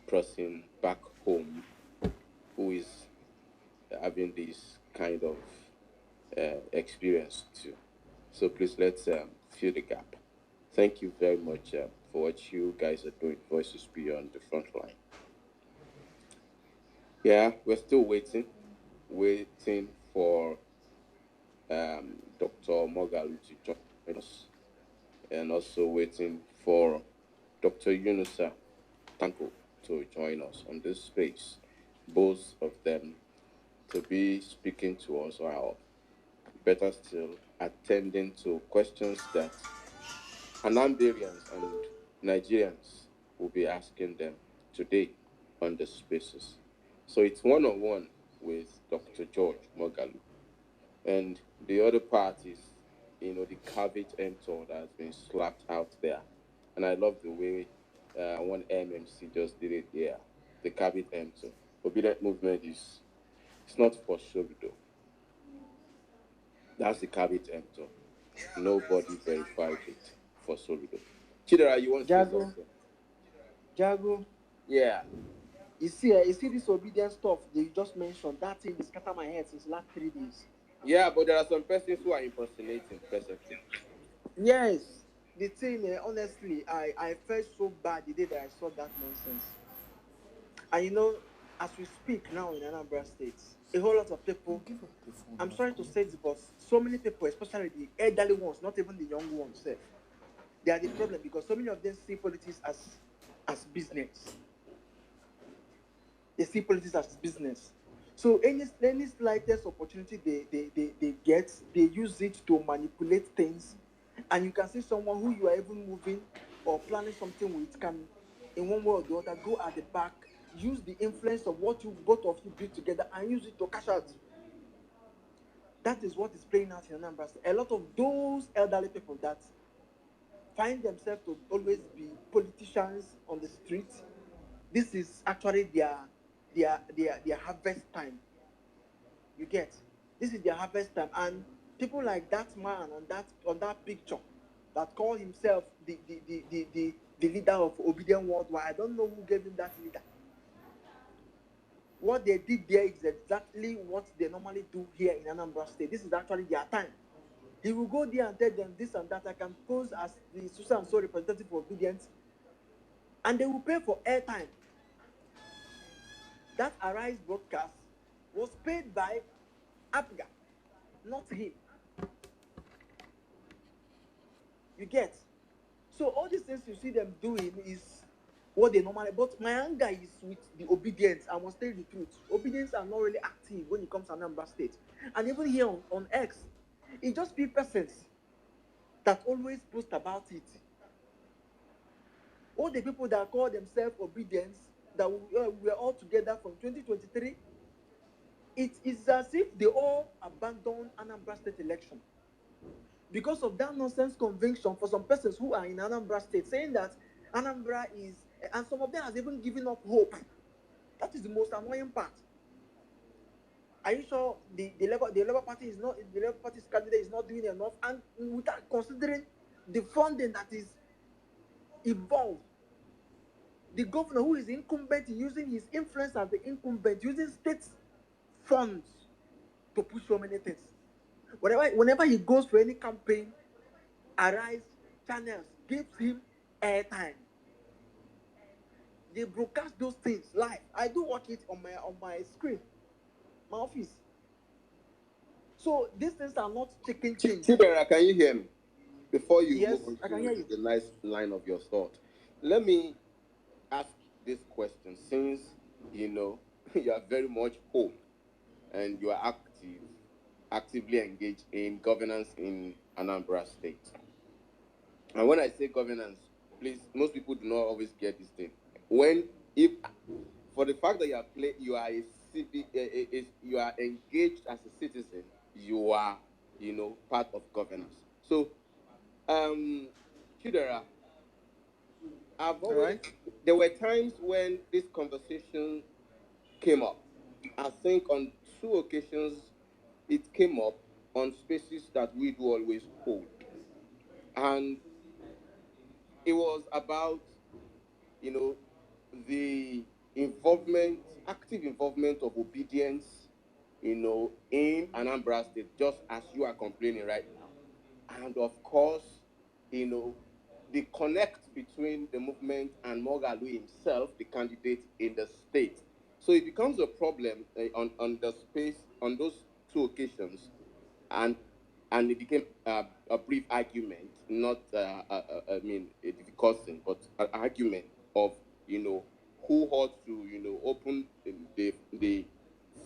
person back home who is having this kind of experience too. So please let's fill the gap. Thank you very much for what you guys are doing, Voices Beyond the Frontline. Yeah, we're still waiting for Dr. Moghalu to join us, and also waiting for Dr. Yunusa Tanko to join us on this space. Both of them to be speaking to us, or better still, attending to questions that Anambarians and Nigerians will be asking them today on the spaces. So it's one-on-one with Dr. George Moghalu. And the other part is, the cabbage emptor that has been slapped out there. And I love the way one MMC just did it here. The cabbage emptor. Obedient movement it's not for Shobido. That's the cabbage emptor. Nobody verified it for Solido. Chidera, you want to say something? Jago. Yeah. You see this obedience stuff they just mentioned. That thing is scatter my head since last 3 days. Yeah, but there are some persons who are impersonating perfectly. Yes. The thing, honestly, I felt so bad the day that I saw that nonsense. And as we speak now in Anambra State, a whole lot of people, I'm sorry to say this, but so many people, especially the elderly ones, not even the young ones, they are the problem because so many of them see politics as business. They see politics as business. So any slightest opportunity they get, they use it to manipulate things. And you can see someone who you are even moving or planning something with can, in one way or the other, go at the back, use the influence of what you both of you build together and use it to cash out. That is what is playing out in Anambra State. A lot of those elderly people that find themselves to always be politicians on the street, this is actually their harvest time. You get? This is their harvest time. And people like that man on that picture that call himself the leader of Obedient Worldwide. I don't know who gave him that leader. What they did there is exactly what they normally do here in Anambra State. This is actually their time. He will go there and tell them this and that. I can pose as the social and so representative for Obedience, and they will pay for airtime. That Arise broadcast was paid by APGA, not him. You get? So all these things you see them doing is what they normally. But my anger is with the Obedience. I must tell you the truth. Obedience are not really active when it comes to Anambra State, and even here on X, it's just few persons that always post about it. All the people that call themselves Obedience, that we were all together from 2023, it is as if they all abandoned Anambra State election because of that nonsense conviction for some persons who are in Anambra State, saying that Anambra is, and some of them has even given up hope. That is the most annoying part. Are you sure the Labour Party is not, the Labour Party's candidate is not doing enough, and without considering the funding that is involved? The governor, who is incumbent, using his influence as the incumbent, using state funds to push so many things. Whenever he goes for any campaign, Arise channels gives him airtime. They broadcast those things live. I do watch it on my screen, my office. So these things are not chicken change. Chidera, can you hear me? Before you Yes, move I can on hear to you. the nice line of your thought, let me ask this question. Since you are very much home and you are actively engaged in governance in Anambra State. And when I say governance, please, most people do not always get this thing. If for the fact that you are a civic, you are engaged as a citizen, you are, part of governance. So, Chidera, there were times when this conversation came up. I think on 2 occasions it came up on spaces that we do always hold. And it was about, the active involvement of Obedience, in Anambra State, just as you are complaining right now. And of course, the connect between the movement and Moghalu himself, the candidate in the state. So it becomes a problem on the space on those 2 occasions, and it became a brief argument, not a discussion, but an argument of who ought to open the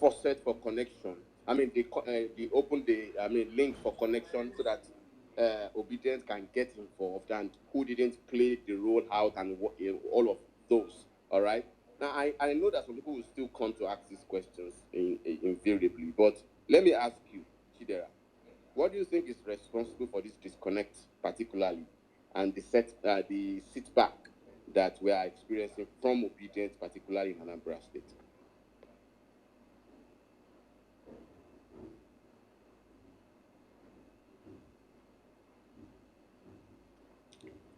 faucet for connection. I mean the open the link for connection so that Obedience can get involved, and who didn't play the role out, and all of those. All right. Now I know that some people will still come to ask these questions invariably, but let me ask you, Chidera, what do you think is responsible for this disconnect, particularly, and the setback that we are experiencing from Obedience, particularly in Anambra State?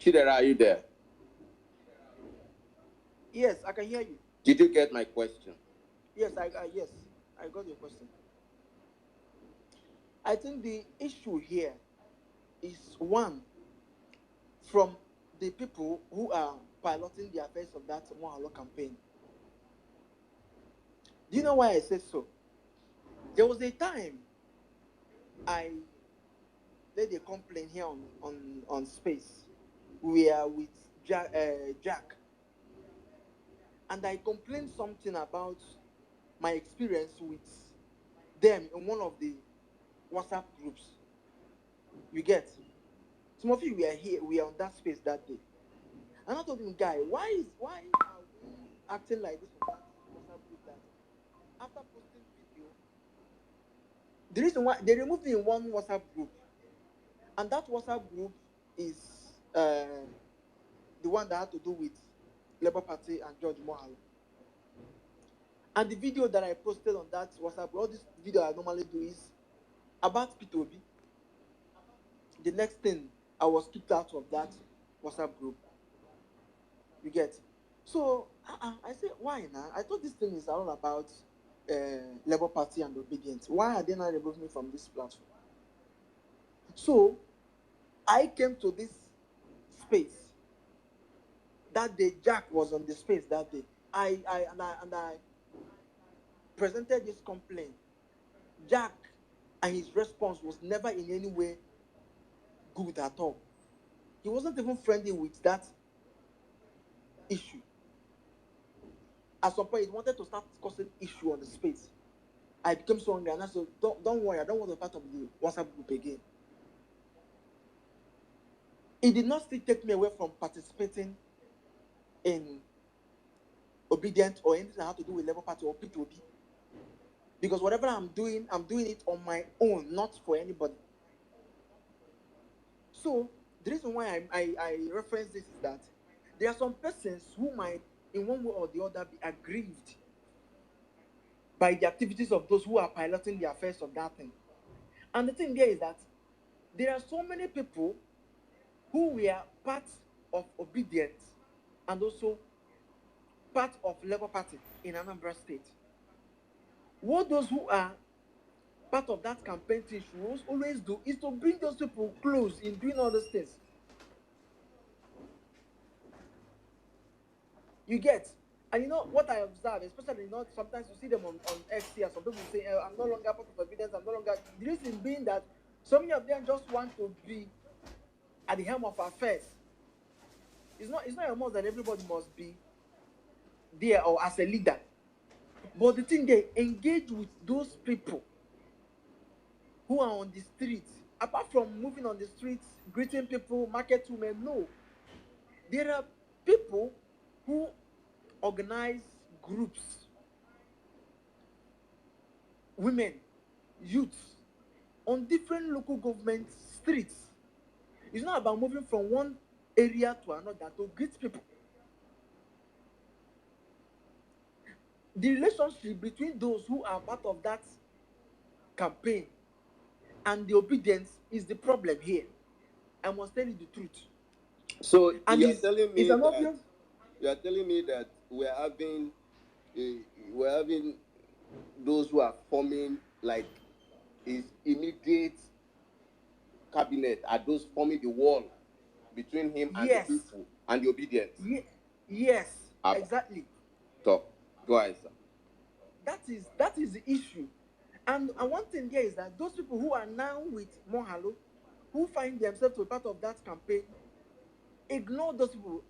Chidera, are you there? Yes, I can hear you. Did you get my question? Yes, I got your question. I think the issue here is one, from the people who are piloting the affairs of that Moghalu campaign. Do you know why I said so? There was a time I laid a complaint here on Space. We are with Jack, and I complained something about my experience with them in one of the WhatsApp groups. You get? Some of you were here, we are on that space that day. And I told him, guy, why are we acting like this on that WhatsApp group that after posting video, the reason why they removed me in one WhatsApp group, and that WhatsApp group is the one that had to do with Labour Party and George Mohal. And the video that I posted on that WhatsApp, all this video I normally do is about P2B. The next thing, I was kicked out of that WhatsApp group. You get? So I said, why now? I thought this thing is all about Labour Party and obedience. Why are they not removing me from this platform? So I came to this space that day. Jack was on the space that day. I presented this complaint. Jack and his response was never in any way good at all. He wasn't even friendly with that issue. At some point, he wanted to start causing issue on the space. I became so angry, and I said, don't worry, I don't want to be part of the WhatsApp group again. It did not still take me away from participating in obedience or anything that had to do with Labour Party or P2B. Because whatever I'm doing it on my own, not for anybody. So the reason why I reference this is that there are some persons who might, in one way or the other, be aggrieved by the activities of those who are piloting the affairs of that thing. And the thing there is that there are so many people who were part of obedience and also part of Labour Party in Anambra State. What those who are part of that campaign team should always do is to bring those people close in doing all those things. You get? And you know what I observe, especially sometimes you see them on X here, some people say, I'm no longer part of obedience, I'm no longer. The reason being that so many of them just want to be at the helm of affairs. It's not a must that everybody must be there or as a leader. But the thing, they engage with those people who are on the streets. Apart from moving on the streets, greeting people, market women, no. There are people who organize groups, women, youths, on different local government streets. It's not about moving from one area to another to greet people. The relationship between those who are part of that campaign and the obedience is the problem here. I must tell you the truth. So and you are telling me that obvious. You are telling me that we're having those who are forming like his immediate cabinet, are those forming the wall between him and Yes. the people and the obedience. Yes, exactly. Talk. Go ahead, sir. That is the issue. And one thing there is that those people who are now with Moghalu, who find themselves to be part of that campaign, ignore those people,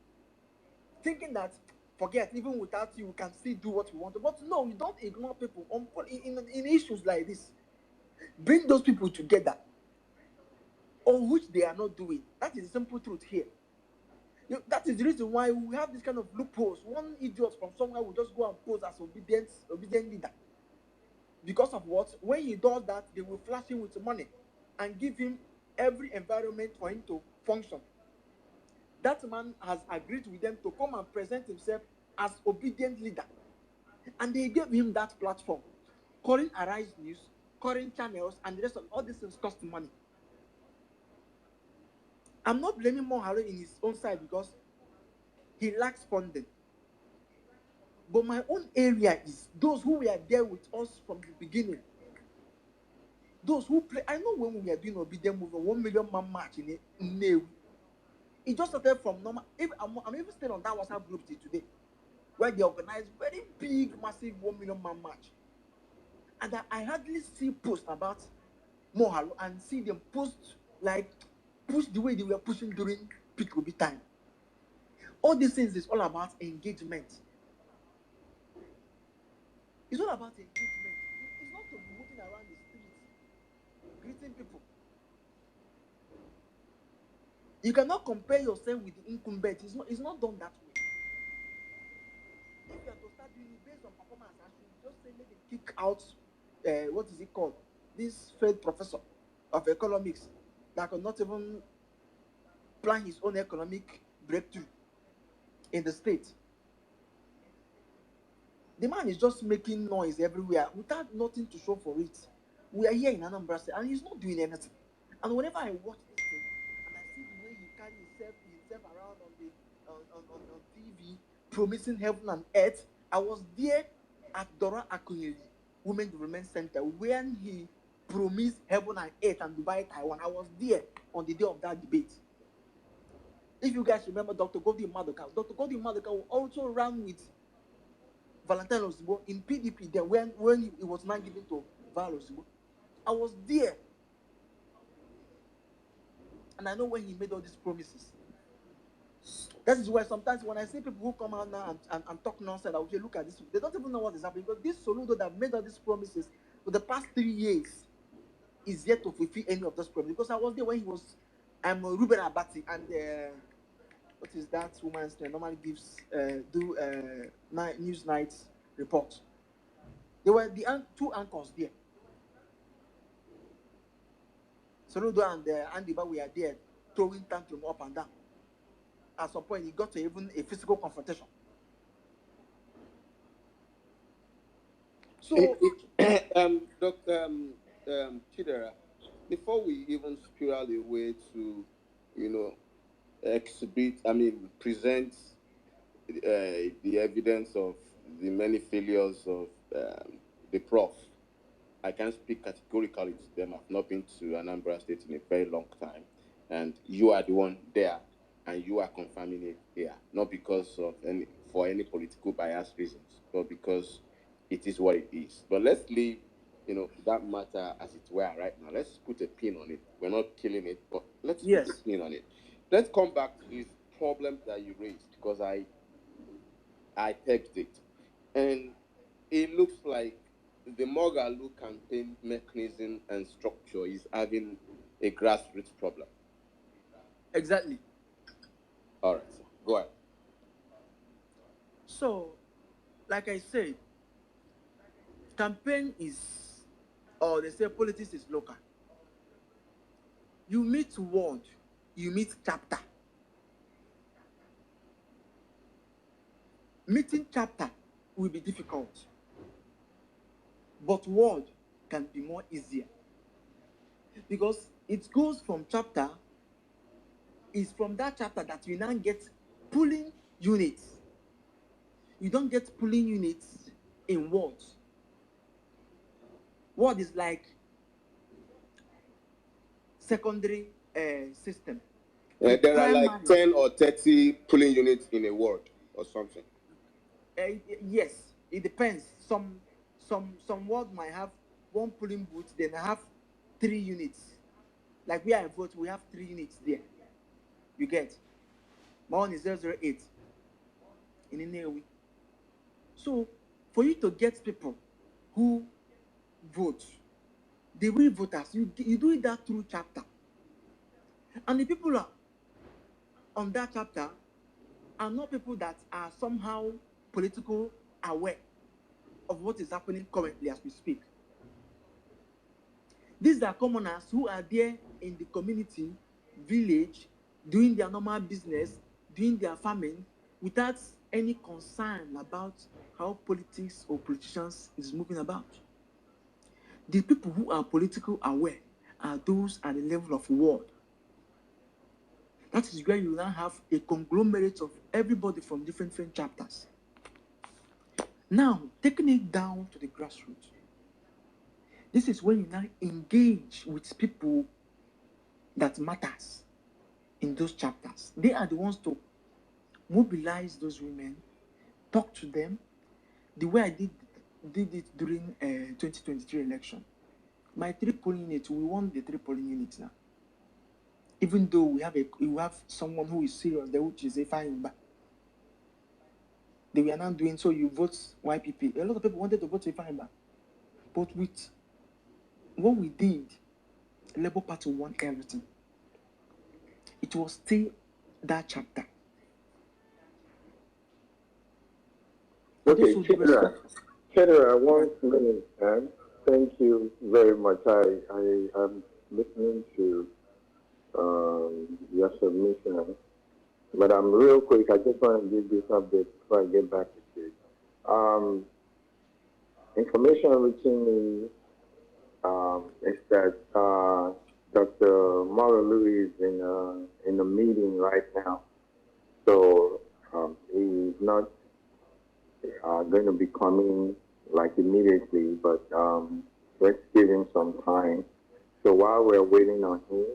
thinking that forget, even without you, we can still do what we want to. But no, you don't ignore people in issues like this. Bring those people together, on which they are not doing. That is the simple truth here. That is the reason why we have this kind of loopholes. One idiot from somewhere will just go and pose as obedient leader. Because of what? When he does that, they will flash him with money and give him every environment for him to function. That man has agreed with them to come and present himself as obedient leader. And they gave him that platform. Current Arise News, current channels, and the rest of all these things cost money. I'm not blaming Moghalu in his own side because he lacks funding. But my own area is those who were there with us from the beginning. Those who play. I know when we were doing obedient movement, 1 million man march in Nnewi. It just started from normal. I'm even still on that WhatsApp group till today. where they organize very big, massive 1 million man march. And I hardly see posts about Moghalu and see them post like push the way they were pushing during peak Obi time. All these things is all about engagement. It's all about engagement. It's not to be moving around the streets, greeting people. You cannot compare yourself with the incumbent. It's not done that way. If you are to start doing it based on performance, I should just say let them kick out what is it called? This failed professor of economics that could not even plan his own economic breakthrough in the state. The man is just making noise everywhere without nothing to show for it. We are here in Anambra State and he's not doing anything. And whenever I watch this thing and I see the way he carries himself around on TV, promising heaven and earth, I was there at Dora Akunyili Women Development Center when he promised heaven and earth and Dubai, Taiwan. I was there on the day of that debate. If you guys remember Dr. Godwin Madoka will also ran with Valentine Osibo in PDP then when he was not given to Val Osibo. I was there. And I know when he made all these promises. That is why sometimes when I see people who come out now and talk nonsense, I will say, look at this. They don't even know what is happening. Because this Soludo that made all these promises for the past 3 years is yet to fulfill any of those promises. Because I was there when he was Ruben Abati and what is that woman's name? Normally gives news nights report. There were the two anchors there. Soludo and Andy Ba were there throwing tantrum up and down. At some point, he got to even a physical confrontation. So, Dr. Chidera, before we even spiral away to, present the evidence of the many failures of the prof, I can speak categorically to them. I've not been to Anambra State in a very long time, and you are the one there, and you are confirming it here, not because of for any political bias reasons, but because it is what it is. But let's leave, that matter as it were right now. Let's put a pin on it. We're not killing it, but let's put a pin on it. Let's come back to this problem that you raised, because I pegged it, and it looks like the Moghalu campaign mechanism and structure is having a grassroots problem. Exactly. All right, sir. Go ahead. So, like I said, campaign is, or they say politics is local. You meet ward, you meet chapter. Meeting chapter will be difficult, but ward can be more easier because it goes from chapter. It's from that chapter that you now get pulling units. You don't get pulling units in wards. Ward is like secondary system. There are like 10 or 30 pulling units in a ward or something. Yes, it depends. Some ward might have one polling booth, then have 3 units. Like where I vote, we have 3 units there. You get. My one is 008 in Inewi. So for you to get people who vote, the real voters, you do that through chapter. And the people are on that chapter are not people that are somehow political aware of what is happening currently as we speak. These are commoners who are there in the community, village, doing their normal business, doing their farming, without any concern about how politics or politicians is moving about. The people who are political aware are those at the level of ward. That is where you now have a conglomerate of everybody from different chapters. Now, taking it down to the grassroots. This is when you now engage with people that matters in those chapters. They are the ones to mobilize those women, talk to them the way I did it during 2023 election. My 3 polling units, we won the 3 polling units now. Even though we have someone who is serious there, which is a fine, but they were not doing so. You vote YPP. A lot of people wanted to vote Ifeanyi, but with what we did, Labour Party won everything. It was still that chapter. Okay, Kedra, 1 minute, man. Thank you very much. I'm listening to your submission, but I'm real quick. I just want to give this update before I get back to you. Information reaching me is that Dr. Moghalu is in a meeting right now, so he's not going to be coming like immediately, but let's give him some time. So while we're waiting on him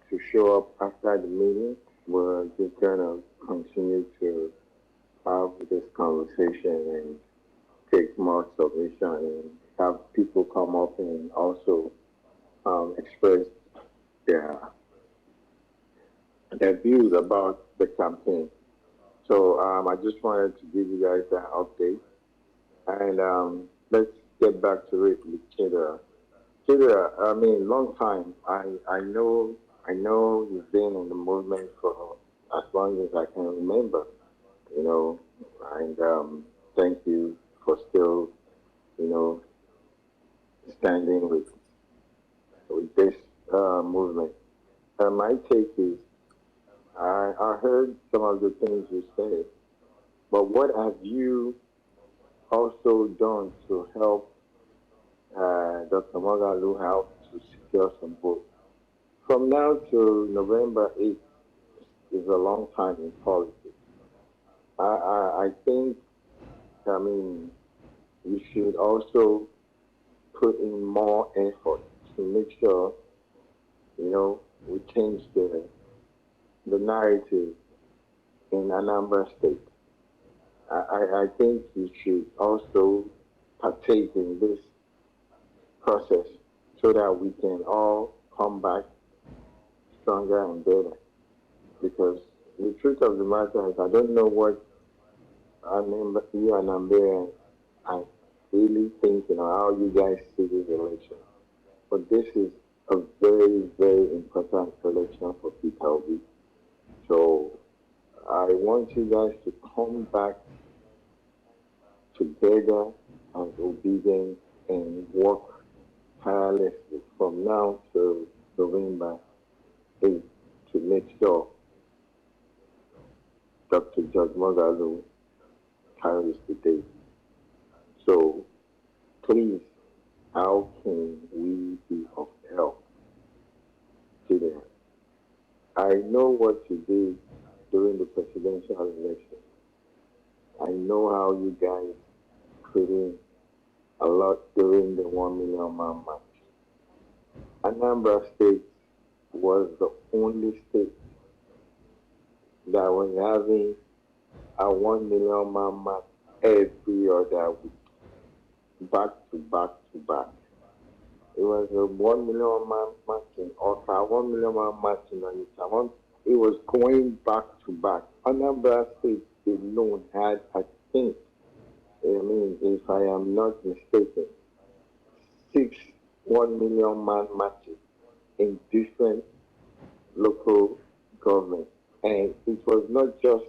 to show up after the meeting, we're just going to continue to have this conversation and take more submission and have people come up and also express their views about the campaign. So I just wanted to give you guys that update. And let's get back to it with Chidi. Chidi, I mean, long time. I know you've been in the movement for as long as I can remember, you know, and thank you for still, you know, standing with this movement. My take is, I heard some of the things you said, but what have you also done to help Dr. Moghalu help to secure some votes? From now to November 8th is a long time in politics. I think, I mean, we should also put in more effort to make sure, you know, we change the narrative in Anambra State. I think you should also partake in this process so that we can all come back stronger and better. Because the truth of the matter is, I don't know what you and Ambera are really thinking or how you guys see this election. But this is a very, very important election for Peter Obi. So I want you guys to come back together and obedient and work tirelessly from now to November 8th to make sure Dr. George Moghalu carries the day. So please, how can we be of help to them? I know what you did during the presidential election. I know how you guys put in a lot during the 1 million man march. Anambra State was the only state that was having a 1 million man march every other week, back to back to back. It was a 1 million man march in Oka, 1 million man march in Onitsha. It was going back to back. Anambra State alone had, I think, I mean, if I am not mistaken, 6 1 million man marches in different local governments. And it was not just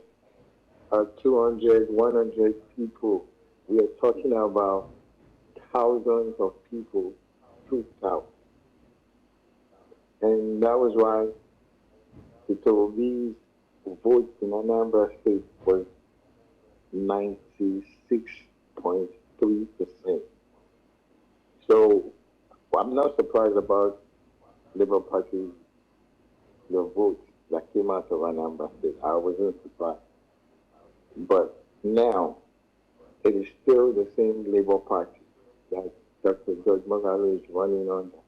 200, 100 people. We are talking about thousands of people trooped out. And that was why Peter Obi's vote in Anambra State was 96.3%. So I'm not surprised about Labour Party's vote that came out of Anambra State. I wasn't surprised. But now, it is still the same Labour Party that Dr. George Moghalu is running under.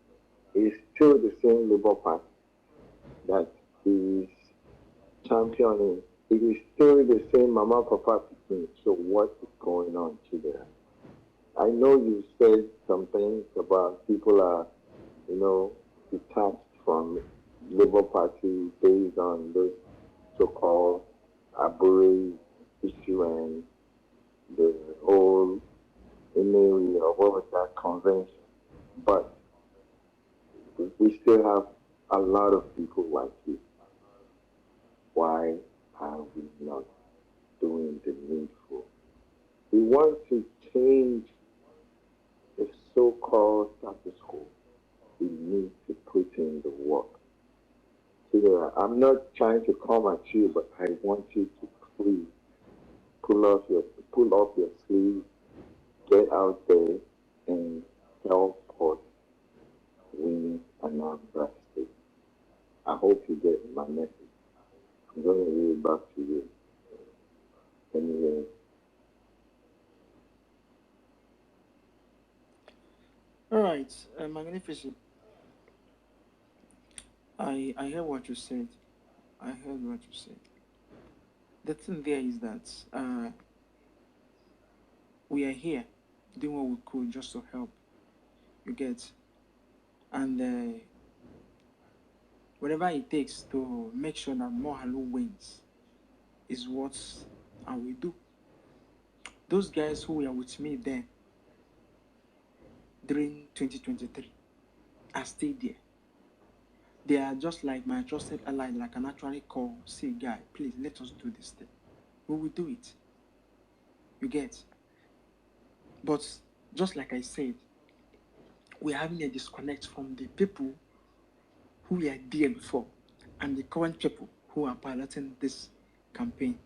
It is still the same Labour Party that is championing it is still the same mama papa thing. So what is going on today? I know you said some things about people are, detached from Labour Party based on this so-called Abure issue and the whole area of what was that convention. But we still have a lot of people like you. Why are we not doing the needful? We want to change the so-called status quo. We need to put in the work. So I'm not trying to come at you, but I want you to please pull up your sleeve, get out there, and help us win Anambra State. I hope you get my message. I'm going to read it back to you. Anyway. All right, Magnificent. I heard what you said. I heard what you said. The thing there is that we are here doing what we could just to help. You get, and whatever it takes to make sure that Moghalu wins is what I will do. Those guys who were with me then during 2023 are still there. They are just like my trusted ally, like I can actually call, say, guy, please let us do this thing. We will do it. You get. But just like I said, we're having a disconnect from the people who were there before and the current people who are piloting this campaign.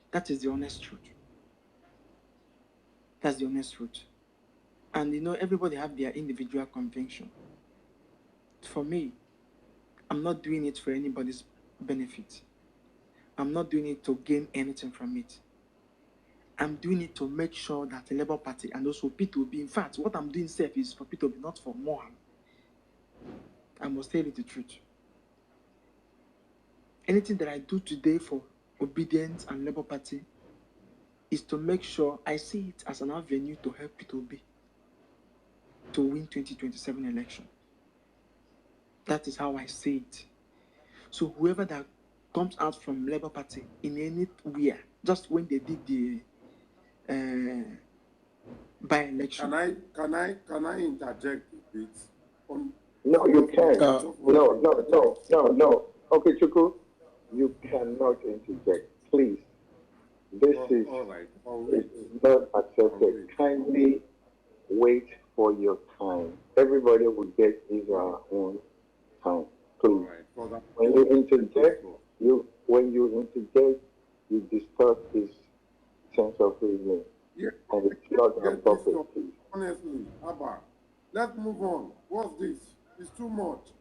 That is the honest truth. That's the honest truth. And everybody have their individual conviction. For me, I'm not doing it for anybody's benefit. I'm not doing it to gain anything from it. I'm doing it to make sure that the Labour Party and also P2B, in fact, what I'm doing safe is for P2B, not for more. I must tell you the truth. Anything that I do today for Obedience and Labour Party is to make sure I see it as an avenue to help P2B to win 2027 election. That is how I see it. So whoever that comes out from Labour Party in anywhere, just when they did the by-election. Can I interject a bit? No, you can't. No. Okay, Chuku, you cannot interject. Please. This is not accepted. Kindly wait for your time. Everybody will get his own time. Please. When you interject, you distort his sense of reasoning. Yeah. And it's not appropriate, please. Honestly, Abba, let's move on. What's this? It's too much.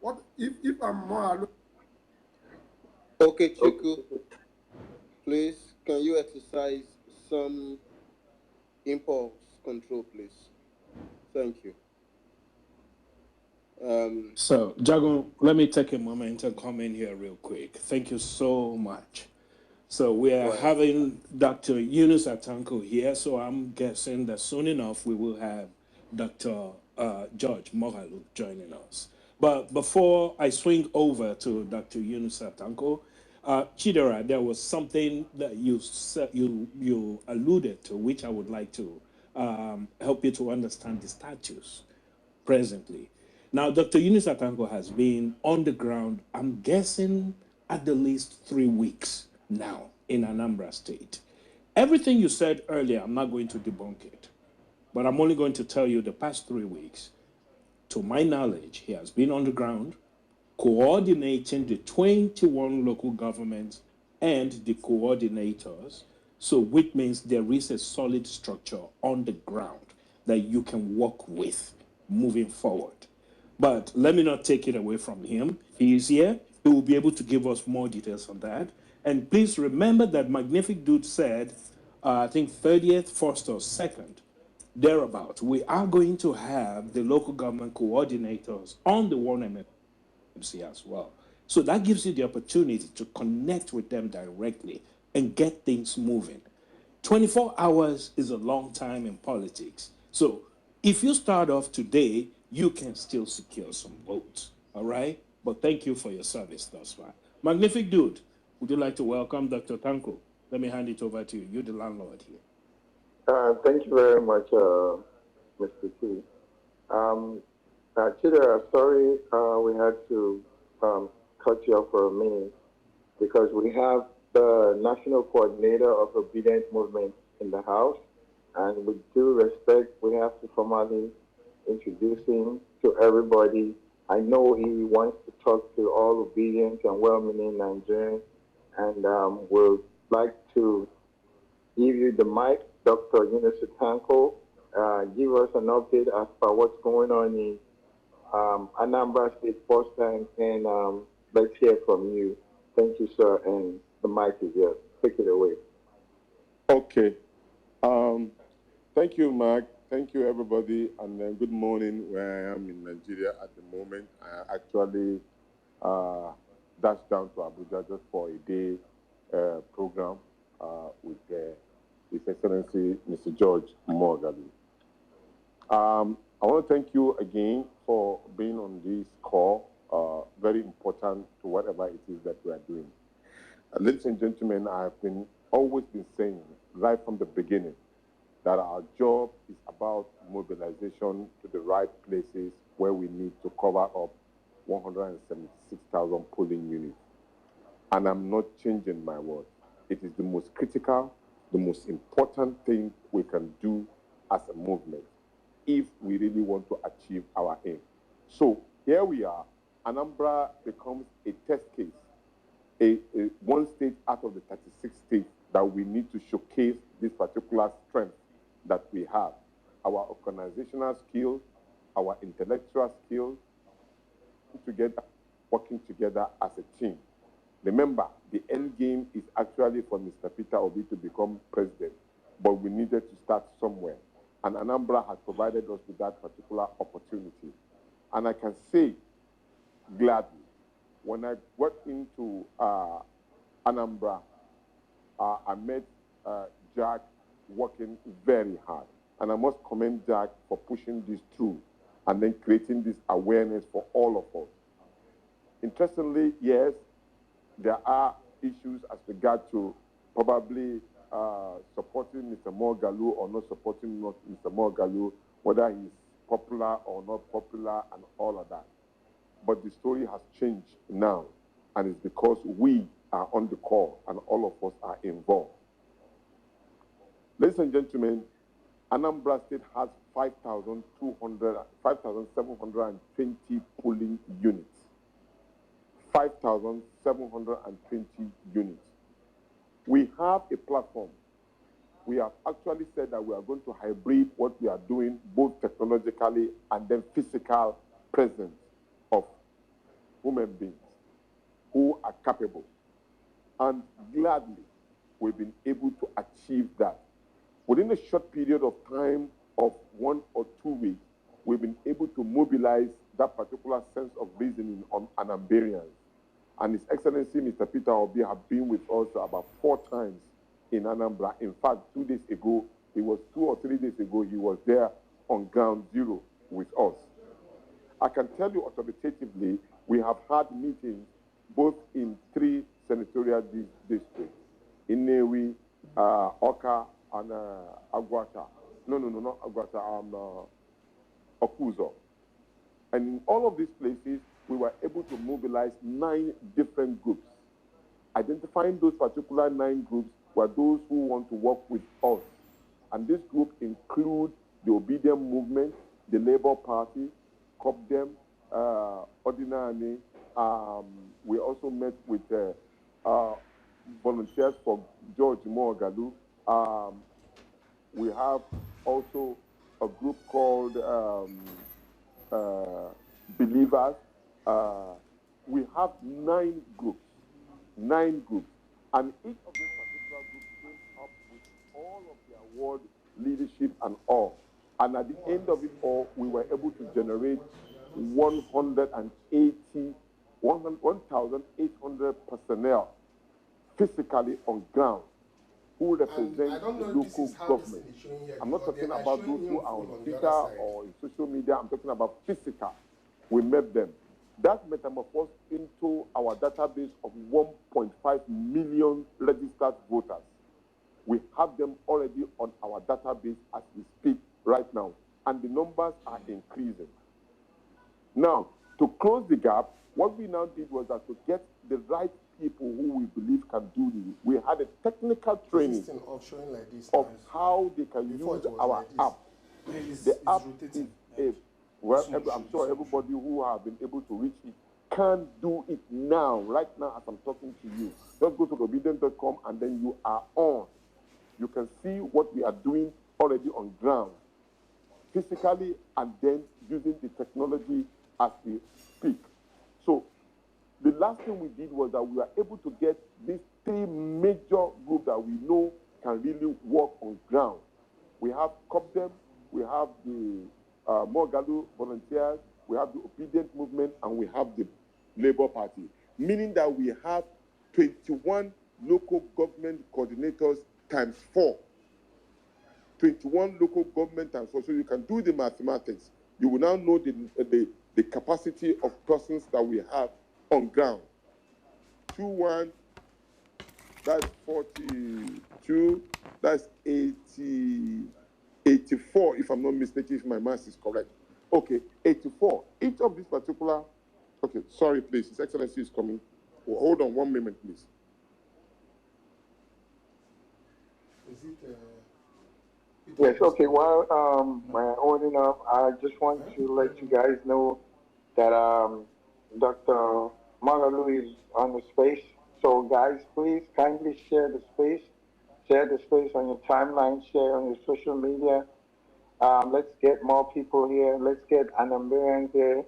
What if I'm more alone? Okay, Chiku, please, can you exercise some impulse control, please? Thank you. So, Jago, let me take a moment and come in here real quick. Thank you so much. So we are having Dr. Yunus Atanko here, so I'm guessing that soon enough we will have Dr. George Moghalu joining us. But before I swing over to Dr. Yunus Atanko, Chidera, there was something that you said, you alluded to, which I would like to help you to understand the status presently. Now, Dr. Yunus Atanko has been on the ground, I'm guessing, at the least 3 weeks now in Anambra State. Everything you said earlier, I'm not going to debunk it, but I'm only going to tell you the past 3 weeks. To my knowledge, he has been on the ground coordinating the 21 local governments and the coordinators, so which means there is a solid structure on the ground that you can work with moving forward. But let me not take it away from him. He is here. He will be able to give us more details on that. And please remember that Magnific Dude said, I think 30th, 1st, or 2nd, thereabout, we are going to have the local government coordinators on the 1MC as well. So that gives you the opportunity to connect with them directly and get things moving. 24 hours is a long time in politics. So if you start off today, you can still secure some votes. All right? But thank you for your service thus far. Magnific dude, would you like to welcome Dr. Tanko? Let me hand it over to you. You're the landlord here. Thank you very much, Mr. T. Chidi, sorry we had to cut you off for a minute because we have the National Coordinator of Obedient Movement in the House, and with due respect, we have to formally introduce him to everybody. I know he wants to talk to all obedient and well-meaning Nigerians, and would like to give you the mic, Dr. Yunus Tanko. Give us an update as per what's going on in Anambra State first time, and let's hear from you. Thank you, sir, and the mic is yours. Take it away. Okay. Thank you, Mark. Thank you, everybody, and good morning where I am in Nigeria at the moment. I actually dashed down to Abuja just for a day program with His Excellency Mr. George Moghalu. I want to thank you again for being on this call, very important to whatever it is that we are doing. Ladies and gentlemen, I have always been saying right from the beginning that our job is about mobilization to the right places where we need to cover up 176,000 polling units. And I'm not changing my word. It is the most critical, the most important thing we can do as a movement if we really want to achieve our aim. So here we are. Anambra becomes a test case, one state out of the 36 states that we need to showcase this particular strength that we have. Our organizational skills, our intellectual skills, together, working together as a team. Remember, the end game is actually for Mr. Peter Obi to become president, but we needed to start somewhere. And Anambra has provided us with that particular opportunity. And I can say gladly, when I got into Anambra, I met Jack working very hard. And I must commend Jack for pushing this through and then creating this awareness for all of us. Interestingly, yes, there are issues as regard to probably supporting Mr. Moghalu or not supporting Mr. Moghalu, whether he's popular or not popular and all of that. But the story has changed now, and it's because we are on the call and all of us are involved. Ladies and gentlemen, Anambra State has 5,720 polling units. 5,720 units. We have a platform. We have actually said that we are going to hybrid what we are doing, both technologically and then physical presence of human beings who are capable. And gladly, we've been able to achieve that. Within a short period of time of 1 or 2 weeks, we've been able to mobilize that particular sense of reasoning on Anambarians. And His Excellency Mr. Peter Obi have been with us about 4 times in Anambra. In fact, 2 days ago, 2 or 3 days ago, he was there on ground zero with us. I can tell you authoritatively, we have had meetings both in 3 senatorial districts, in Newi, Oka, and Agwata. No, not Agwata, Okuzo. And in all of these places, we were able to mobilize 9 different groups. Identifying those particular 9 groups were those who want to work with us. And this group include the Obedient Movement, the Labour Party, COPDEM, Ordinary. We also met with volunteers for George Moghalu. We have also a group called Believers. We have 9 groups, and each of these particular groups came up with all of their award, leadership, and all. And at the end of it all, we were able to generate 180 1,800 personnel physically on ground who represent the local government. I'm not talking about those who are on Twitter or in social media. I'm talking about physical. We met them. That metamorphosed into our database of 1.5 million registered voters. We have them already on our database as we speak right now, and the numbers are increasing. Now, to close the gap, what we now did was that to get the right people who we believe can do this, we had a technical training of how they can use our app. The app is I'm sure everybody who have been able to reach it can do it now, right now as I'm talking to you. Just go to obedient.com and then you are on. You can see what we are doing already on ground, physically, and then using the technology as we speak. So the last thing we did was that we were able to get these three major groups that we know can really work on ground. We have COPDEM, we have the Moghalu volunteers, we have the Obedient Movement, and we have the Labour Party, meaning that we have 21 local government coordinators times 4. 21 local government times 4. So you can do the mathematics. You will now know the capacity of persons that we have on ground. 21, that's 42, that's 84, if I'm not mistaken, if my math is correct. Okay, 84. Each of these particular, okay, sorry, please, His Excellency is coming. Well, hold on 1 minute, please. Is it, yes, okay, while we're holding up, I just want to let you guys know that Dr. Moghalu is on the space. So guys, please kindly share the space. Share the space on your timeline, share on your social media. Let's get more people here. Let's get Anambarians here.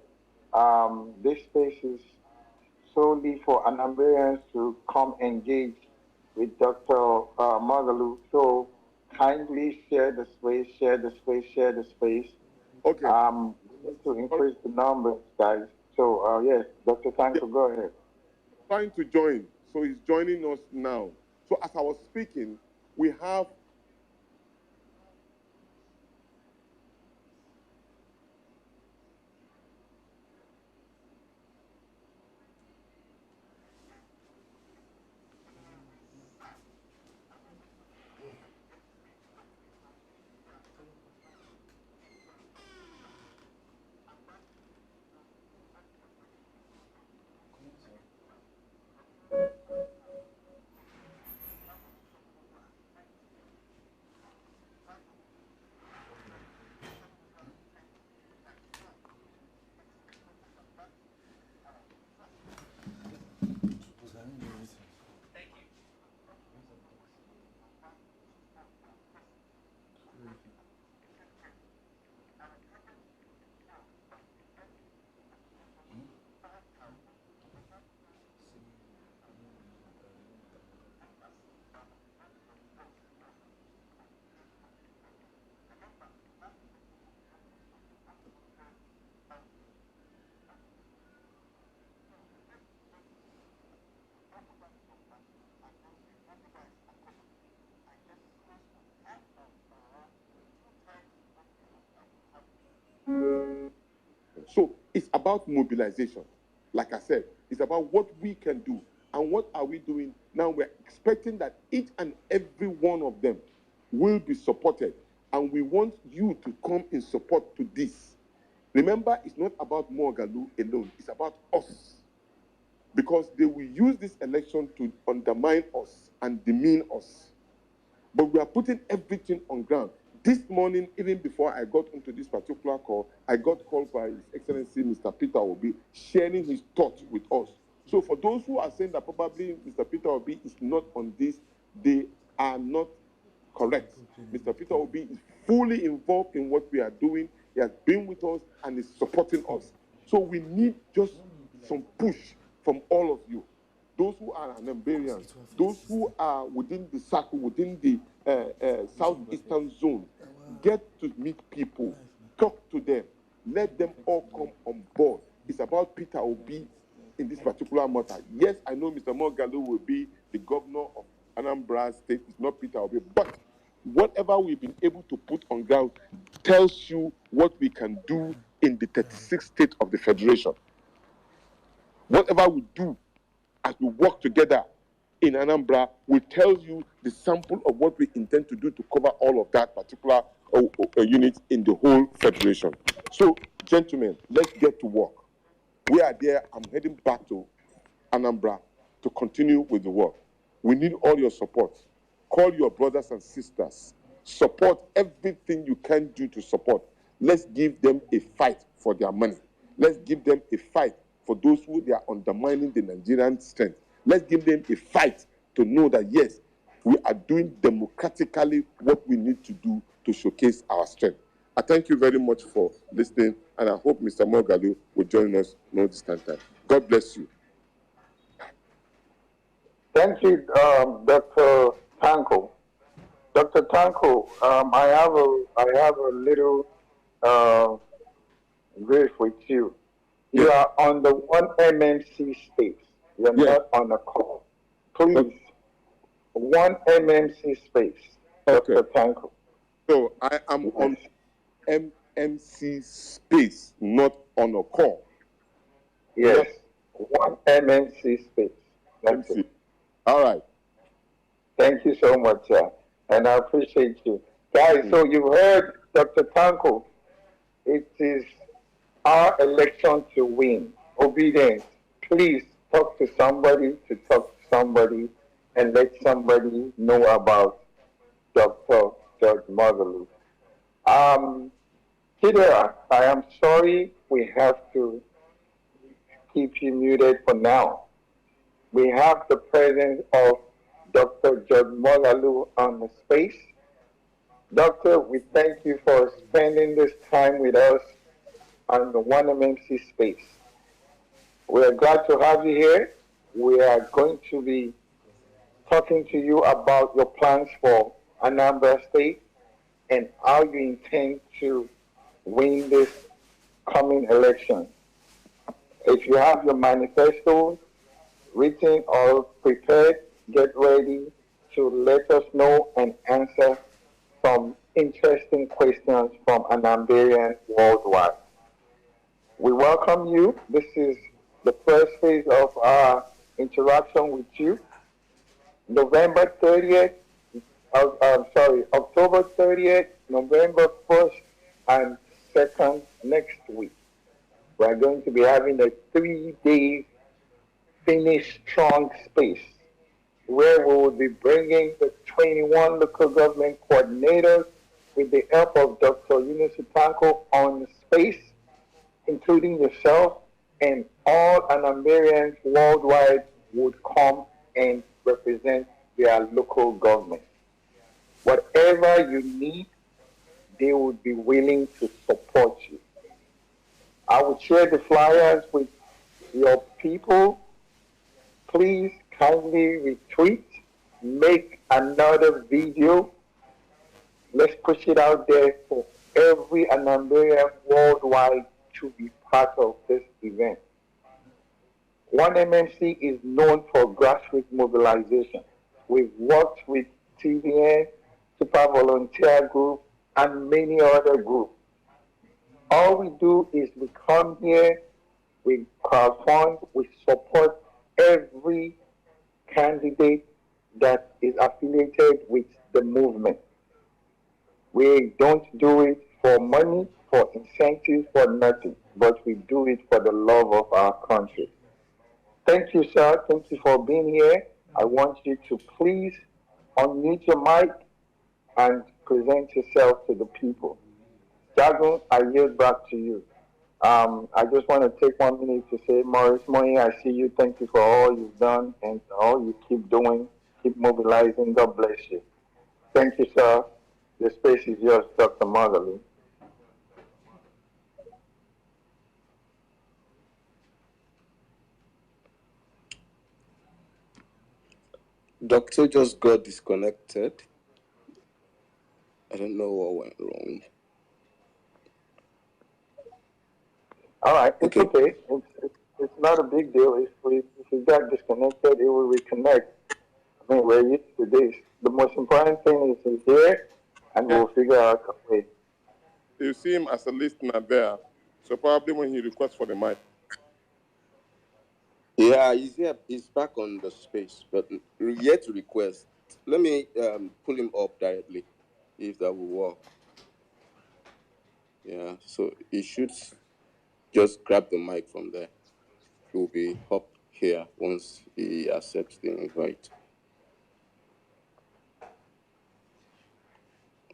This space is solely for Anambarians to come engage with Dr. Moghalu. So kindly share the space, share the space, share the space. Okay. To increase the numbers, guys. So yes, Dr. Tanko, go ahead. Trying to join, so he's joining us now. So as I was speaking, we have so it's about mobilization. Like I said, it's about what we can do. And what are we doing? Now we're expecting that each and every one of them will be supported. And we want you to come in support to this. Remember, it's not about Moghalu alone. It's about us. Because they will use this election to undermine us and demean us. But we are putting everything on ground. This morning, even before I got into this particular call, I got called by His Excellency Mr. Peter Obi, sharing his thoughts with us. So for those who are saying that probably Mr. Peter Obi is not on this, they are not correct. Mr. Peter Obi is fully involved in what we are doing. He has been with us and is supporting us. So we need just some push from all of you. Those who are Anambarians, those who are within the circle, within the southeastern zone, get to meet people, talk to them, let them all come on board. It's about Peter Obi in this particular matter. Yes, I know Mr. Moghalu will be the governor of Anambra State. It's not Peter Obi, but whatever we've been able to put on ground tells you what we can do in the 36th state of the federation. Whatever we do as we work together in Anambra will tell you the sample of what we intend to do to cover all of that particular unit in the whole federation. So, gentlemen, let's get to work. We are there. I'm heading back to Anambra to continue with the work. We need all your support. Call your brothers and sisters. Support everything you can do to support. Let's give them a fight for their money. Let's give them a fight for those who they are undermining the Nigerian strength. Let's give them a fight to know that, yes, we are doing democratically what we need to do to showcase our strength. I thank you very much for listening, and I hope Mr. Moghalu will join us no distant time. God bless you. Thank you, Dr. Tanko. Dr. Tanko, I have a little brief with you. You are on the 1MMC space. You're not on a call. Please, 1MMC space. Dr. Tanko. So I am on MMC space, not on a call. Yes, 1MMC space. That's it. All right. Thank you so much, sir. And I appreciate you. Guys, so you've heard Dr. Tanko. It is our election to win. Obedience. Please talk to somebody and let somebody know about Dr. George Moghalu. Chidi, I am sorry we have to keep you muted for now. We have the presence of Dr. George Moghalu on the space. Doctor, we thank you for spending this time with us on the 1MMC space. We are glad to have you here. We are going to be talking to you about your plans for Anambra State and how you intend to win this coming election. If you have your manifesto written or prepared, get ready to let us know and answer some interesting questions from Anambarians worldwide. We welcome you. This is the first phase of our interaction with you. October 30th, November 1st, and 2nd next week. We're going to be having a 3-day Finish Strong space where we will be bringing the 21 local government coordinators with the help of Dr. Tanko on the space, including yourself, and all Anambarians worldwide would come and represent their local government. Whatever you need, they would be willing to support you. I will share the flyers with your people. Please kindly retweet, make another video. Let's push it out there for every Anambarian worldwide to be part of this event. 1MMC is known for grassroots mobilization. We've worked with TVN, Super Volunteer Group, and many other groups. All we do is we come here, we crowdfund, we support every candidate that is affiliated with the movement. We don't do it for money, for incentives, for nothing, but we do it for the love of our country. Thank you, sir. Thank you for being here. I want you to please unmute your mic and present yourself to the people. Jagun, I yield back to you. I just want to take 1 minute to say, Maurice Moye, I see you. Thank you for all you've done and all you keep doing. Keep mobilizing. God bless you. Thank you, sir. The space is yours, Dr. Moghalu. Doctor just got disconnected. I don't know what went wrong. All right, it's okay. it's not a big deal. If we got disconnected, it will reconnect. I mean, we're used to this. The most important thing is he's here, and we'll figure out a way. You see him as a listener there, so probably when he requests for the mic. Yeah, he's here. He's back on the space, but yet to request. Let me pull him up directly, if that will work. Yeah, so he should just grab the mic from there. He will be up here once he accepts the invite.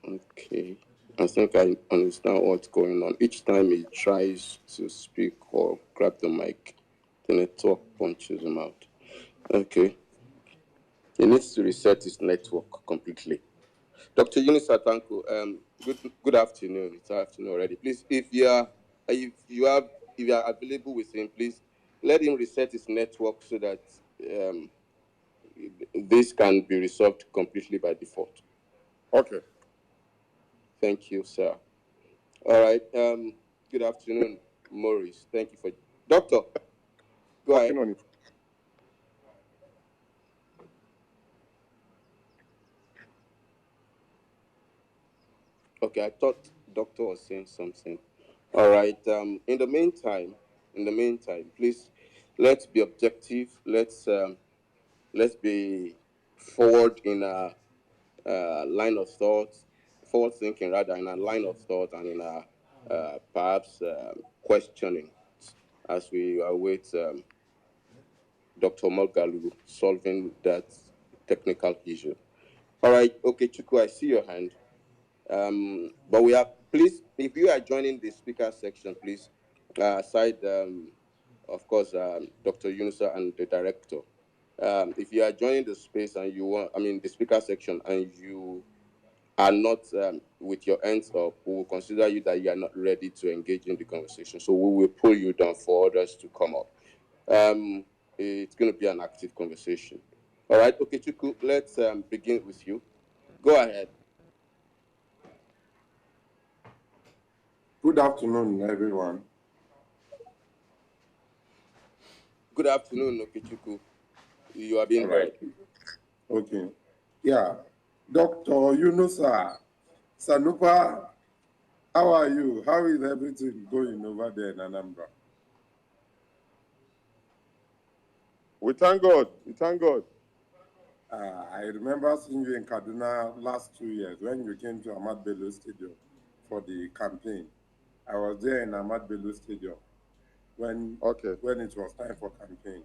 Okay, I think I understand what's going on. Each time he tries to speak or grab the mic, the network punches him out. Okay. He needs to reset his network completely. Dr. Eunice Atanko, good afternoon. It's afternoon already. Please, if you are available with him, please let him reset his network so that this can be resolved completely by default. Okay. Thank you, sir. All right. Good afternoon, Maurice. Thank you for Doctor. Go ahead. Okay, I thought Doctor was saying something. All right. In the meantime, please, let's be objective. Let's be forward in a line of thought, forward thinking rather, in a line of thought, and in a perhaps questioning as we await Dr. Moghalu solving that technical issue. All right. Okay, Chuku, I see your hand. But we have, please, if you are joining the speaker section, please, aside, of course, Dr. Yunusa and the director. If you are joining the space and you want, the speaker section, and you are not with your hands up, we will consider you that you are not ready to engage in the conversation. So we will pull you down for others to come up. It's going to be an active conversation. All right, okay, Chuku, let's begin with you. Go ahead. Good afternoon, everyone. Good afternoon, Okechukwu. You are being heard. Okay. Yeah. Dr. Yunusa, Sanupa, how are you? How is everything going over there in Anambra? We thank God. We thank God. I remember seeing you in Kaduna last 2 years when you came to Ahmad Bello Stadium for the campaign. I was there in Ahmad Bello Stadium when it was time for campaign.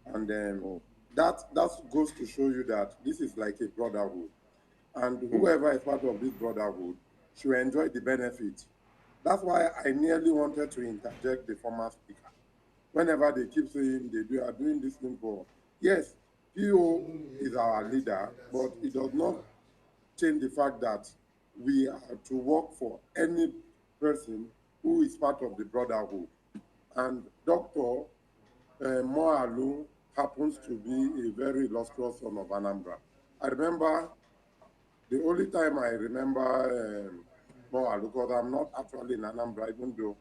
And then that goes to show you that this is like a brotherhood. And whoever is part of this brotherhood should enjoy the benefit. That's why I nearly wanted to interject the former speaker. Whenever they keep saying they are doing this thing for, yes, PO is our leader, but it does not change the fact that we are to work for any person who is part of the brotherhood. And Dr. Moghalu happens to be a very illustrious son of Anambra. I remember, the only time I remember Moghalu, because I'm not actually in Anambra, even though.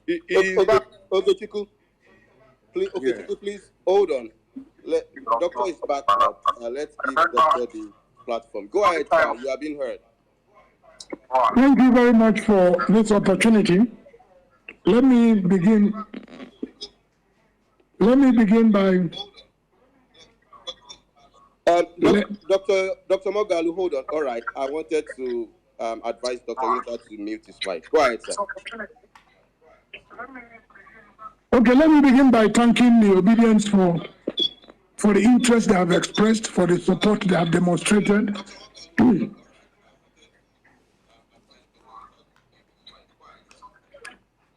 Okay, Chiku. Please, okay, yeah. Chiku, please hold on. Doctor is back up. Let's give Doctor the platform. Go ahead, sir. You are being heard. Thank you very much for this opportunity. Let me begin by. Dr. Moghalu, hold on. All right. I wanted to advise Dr. Yunusa to mute his mic. Go ahead, sir. Okay, let me begin by thanking the obedience for the interest they have expressed, for the support they have demonstrated.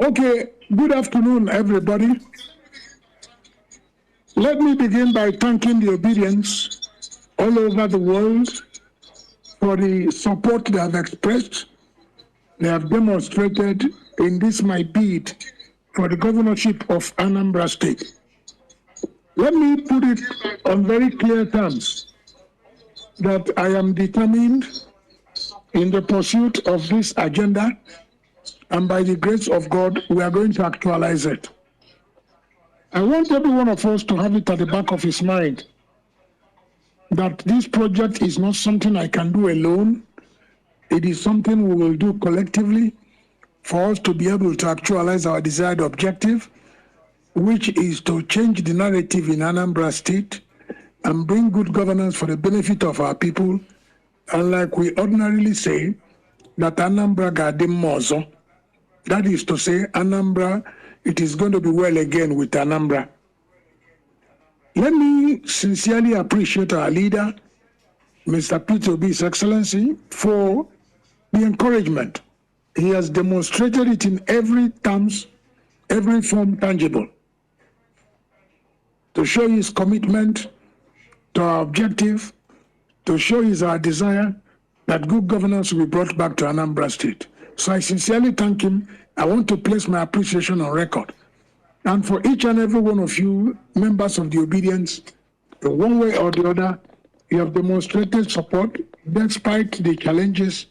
Okay, good afternoon, everybody. Let me begin by thanking the obedience all over the world for the support they have expressed, they have demonstrated in this my bid for the governorship of Anambra State. Let me put it on very clear terms that I am determined in the pursuit of this agenda, and by the grace of God, we are going to actualize it. I want every one of us to have it at the back of his mind that this project is not something I can do alone. It is something we will do collectively for us to be able to actualize our desired objective, which is to change the narrative in Anambra State and bring good governance for the benefit of our people. And like we ordinarily say, that Anambra Gadim Mozo, that is to say, Anambra, it is going to be well again with Anambra. Let me sincerely appreciate our leader, Mr. Peter Obi's Excellency, for the encouragement. He has demonstrated it in every terms, every form tangible, to show his commitment to our objective, to show his our desire that good governance will be brought back to Anambra State. So I sincerely thank him. I want to place my appreciation on record. And for each and every one of you, members of the Obedience, in one way or the other, you have demonstrated support despite the challenges,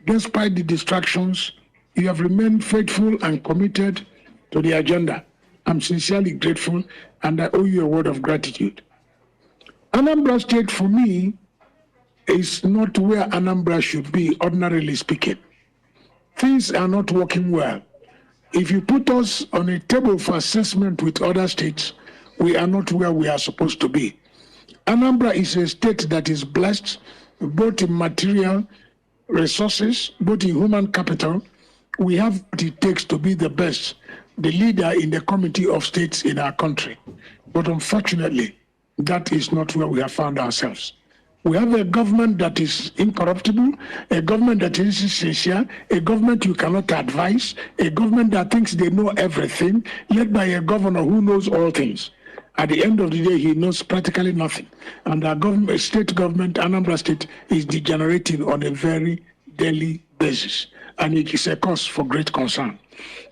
despite the distractions. You have remained faithful and committed to the agenda. I'm sincerely grateful, and I owe you a word of gratitude. Anambra State, for me, is not where Anambra should be, ordinarily speaking. Things are not working well. If you put us on a table for assessment with other states, we are not where we are supposed to be. Anambra is a state that is blessed both in material resources, both in human capital. We have what it takes to be the best, the leader in the committee of states in our country. But unfortunately, that is not where we have found ourselves. We have a government that is incorruptible, a government that is sincere, a government you cannot advise, a government that thinks they know everything, led by a governor who knows all things. At the end of the day, he knows practically nothing. And our government, state government, Anambra State, is degenerating on a very daily basis. And it is a cause for great concern.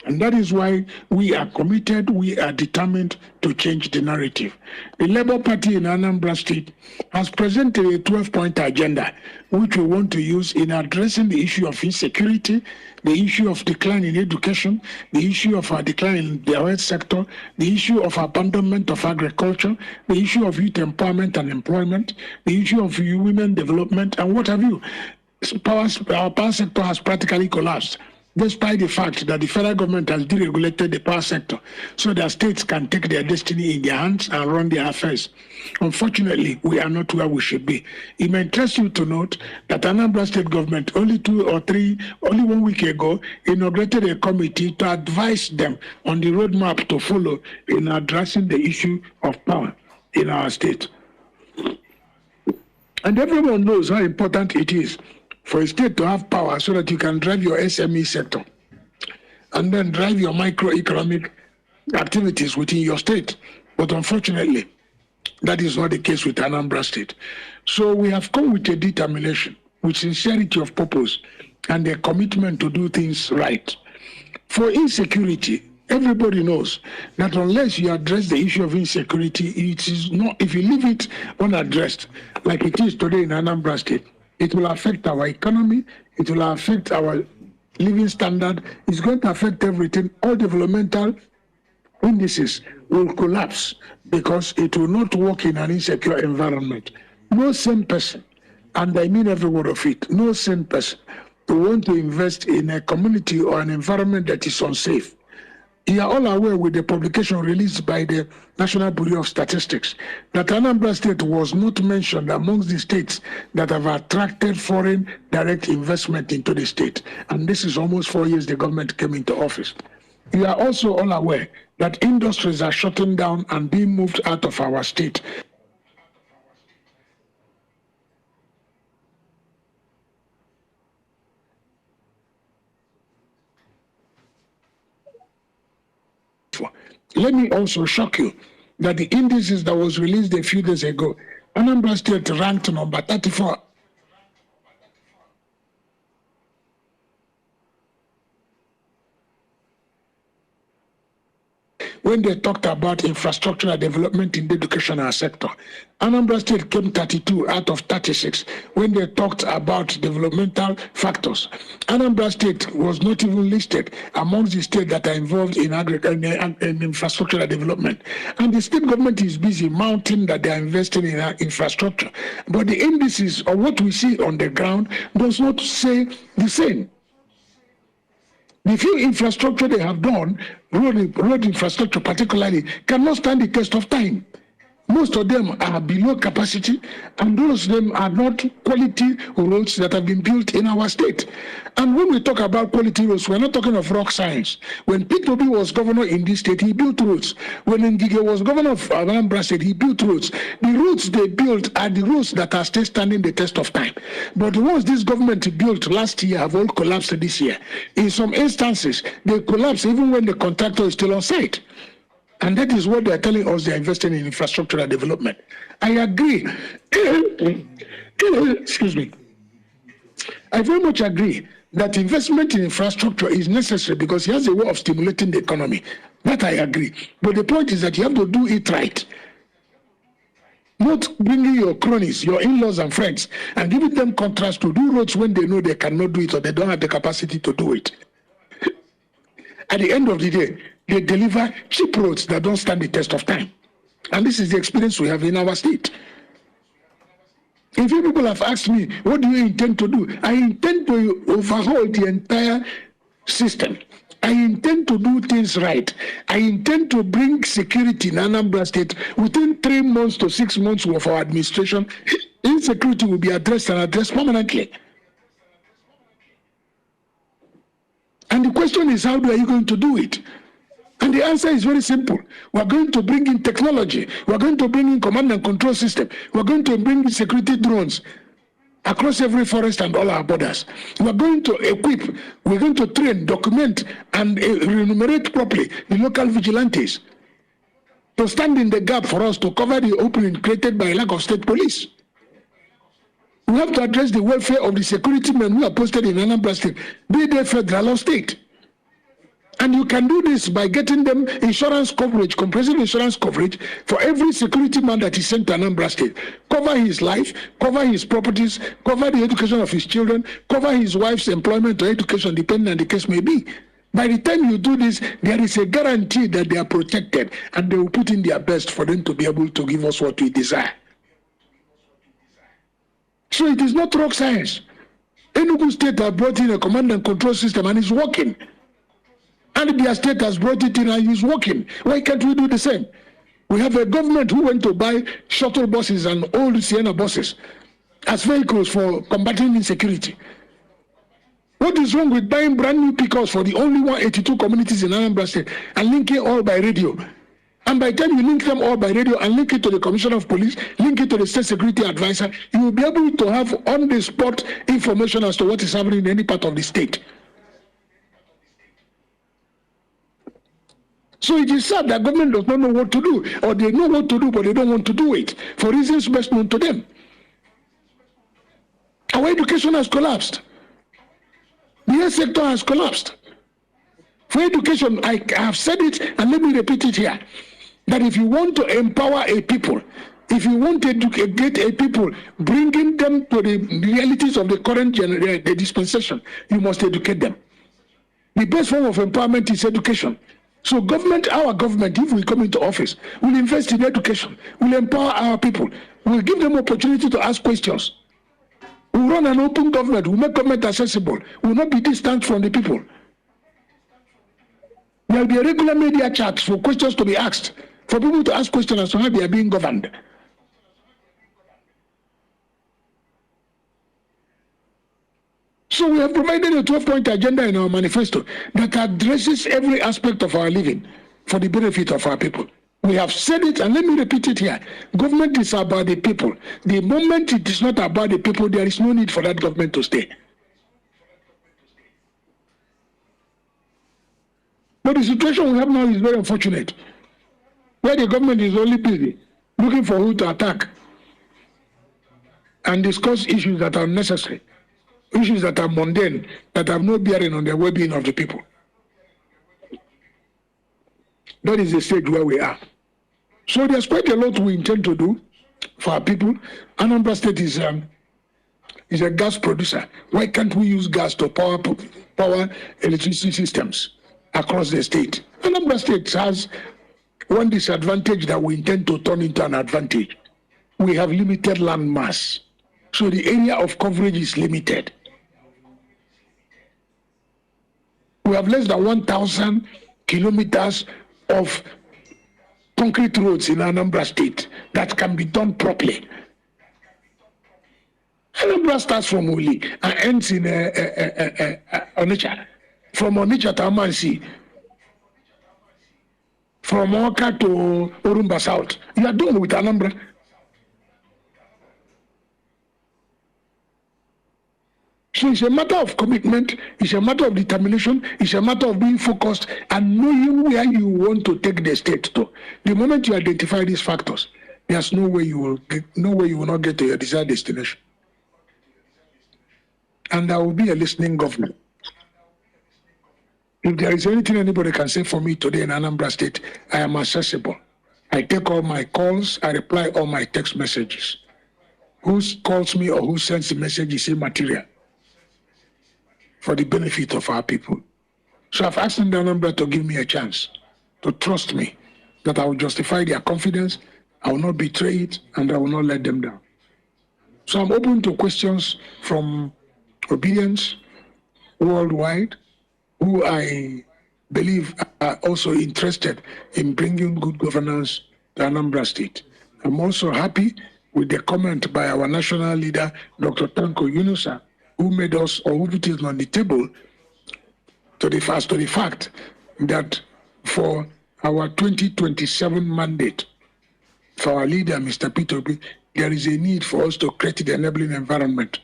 And that is why we are committed, we are determined to change the narrative. The Labour Party in Anambra State has presented a 12-point agenda, which we want to use in addressing the issue of insecurity, the issue of decline in education, the issue of our decline in the health sector, the issue of abandonment of agriculture, the issue of youth empowerment and employment, the issue of women development, and what have you. Our power sector has practically collapsed, despite the fact that the federal government has deregulated the power sector so that states can take their destiny in their hands and run their affairs. Unfortunately, we are not where we should be. It may interest you to note that Anambra State government only 1 week ago inaugurated a committee to advise them on the roadmap to follow in addressing the issue of power in our state. And everyone knows how important it is for a state to have power so that you can drive your SME sector and then drive your microeconomic activities within your state. But unfortunately, that is not the case with Anambra State. So we have come with a determination, with sincerity of purpose, and a commitment to do things right. For insecurity, everybody knows that unless you address the issue of insecurity, it is not, if you leave it unaddressed, like it is today in Anambra State, it will affect our economy, it will affect our living standard, it's going to affect everything. All developmental indices will collapse because it will not work in an insecure environment. No sane person, and I mean every word of it, no sane person will want to invest in a community or an environment that is unsafe. You are all aware with the publication released by the National Bureau of Statistics that Anambra State was not mentioned amongst the states that have attracted foreign direct investment into the state. And this is almost 4 years the government came into office. You are also all aware that industries are shutting down and being moved out of our state. Let me also shock you that the indices that was released a few days ago, Anambra State ranked number 34. when they talked about infrastructural development in the educational sector. Anambra State came 32 out of 36 when they talked about developmental factors. Anambra State was not even listed amongst the states that are involved in infrastructural development. And the state government is busy mounting that they are investing in infrastructure. But the indices of what we see on the ground does not say the same. The few infrastructure they have done, road infrastructure particularly, cannot stand the test of time. Most of them are below capacity, and those of them are not quality roads that have been built in our state. And when we talk about quality roads, we're not talking of rock science. When P2B was governor in this state, he built roads. When Ngige was governor of Anambra State, he built roads. The roads they built are the roads that are still standing the test of time. But the ones this government built last year have all collapsed this year. In some instances, they collapse even when the contractor is still on site. And that is what they are telling us they are investing in infrastructural development. I agree. Excuse me. I very much agree that investment in infrastructure is necessary because it has a way of stimulating the economy. That I agree. But the point is that you have to do it right. Not bringing your cronies, your in-laws and friends, and giving them contracts to do roads when they know they cannot do it or they don't have the capacity to do it. At the end of the day, they deliver cheap roads that don't stand the test of time. And this is the experience we have in our state. If you people have asked me, what do you intend to do? I intend to overhaul the entire system. I intend to do things right. I intend to bring security in Anambra State within 3 months to 6 months of our administration. Insecurity will be addressed and addressed permanently. And the question is, how are you going to do it? And the answer is very simple. We're going to bring in technology. We're going to bring in command and control system. We're going to bring in security drones across every forest and all our borders. We're going to equip, we're going to train, document, and remunerate properly the local vigilantes to stand in the gap for us to cover the opening created by lack of state police. We have to address the welfare of the security men who are posted in Anambra State, be they federal or state. And you can do this by getting them insurance coverage, comprehensive insurance coverage for every security man that is sent to Anambra State. Cover his life, cover his properties, cover the education of his children, cover his wife's employment or education, depending on the case may be. By the time you do this, there is a guarantee that they are protected and they will put in their best for them to be able to give us what we desire. So it is not rock science. Enugu State has brought in a command and control system and it's working. And their state has brought it in and it's working. Why can't we do the same? We have a government who went to buy shuttle buses and old Sienna buses as vehicles for combating insecurity. What is wrong with buying brand new pickups for the only 182 communities in Anambra State and linking all by radio? And by the time you link them all by radio and link it to the Commissioner of Police, link it to the State Security Advisor, you will be able to have on-the-spot information as to what is happening in any part of the state. So it is sad that government does not know what to do, or they know what to do, but they don't want to do it, for reasons best known to them. Our education has collapsed. The health sector has collapsed. For education, I have said it, and let me repeat it here, that if you want to empower a people, if you want to educate a people, bringing them to the realities of the current the dispensation, you must educate them. The best form of empowerment is education. So government, our government, if we come into office, will invest in education, will empower our people, will give them opportunity to ask questions. We'll run an open government, we'll make government accessible, we'll not be distant from the people. There will be a regular media chat for questions to be asked, for people to ask questions as to how they are being governed. So we have provided a 12-point agenda in our manifesto that addresses every aspect of our living for the benefit of our people. We have said it, and let me repeat it here. Government is about the people. The moment it is not about the people, there is no need for that government to stay. But the situation we have now is very unfortunate, where the government is only busy looking for who to attack and discuss issues that are unnecessary. Issues that are mundane, that have no bearing on the well-being of the people. That is the stage where we are. So there's quite a lot we intend to do for our people. Anambra State is a gas producer. Why can't we use gas to power electricity systems across the state? Anambra State has one disadvantage that we intend to turn into an advantage. We have limited land mass. So the area of coverage is limited. We have less than 1,000 kilometers of concrete roads in Anambra State that can be done properly. Anambra starts from Uli and ends in Onitsha. From Onitsha to Amansi. From Oka to Orumba South. You are done with Anambra. So it's a matter of commitment, it's a matter of determination, it's a matter of being focused and knowing where you want to take the state to. The moment you identify these factors, there's no way you will not get to your desired destination. And there will be a listening government. If there is anything anybody can say for me today in Anambra State, I am accessible. I take all my calls, I reply all my text messages. Who calls me or who sends the message is immaterial for the benefit of our people. So I've asked Anambra to give me a chance, to trust me, that I will justify their confidence, I will not betray it, and I will not let them down. So I'm open to questions from obedience worldwide, who I believe are also interested in bringing good governance to Anambra State. I'm also happy with the comment by our national leader, Dr. Tanko Yunusa, who made us, or who put it on the table, to the fact that for our 2027 mandate, for our leader, Mr. Peter Obi, there is a need for us to create the enabling environment.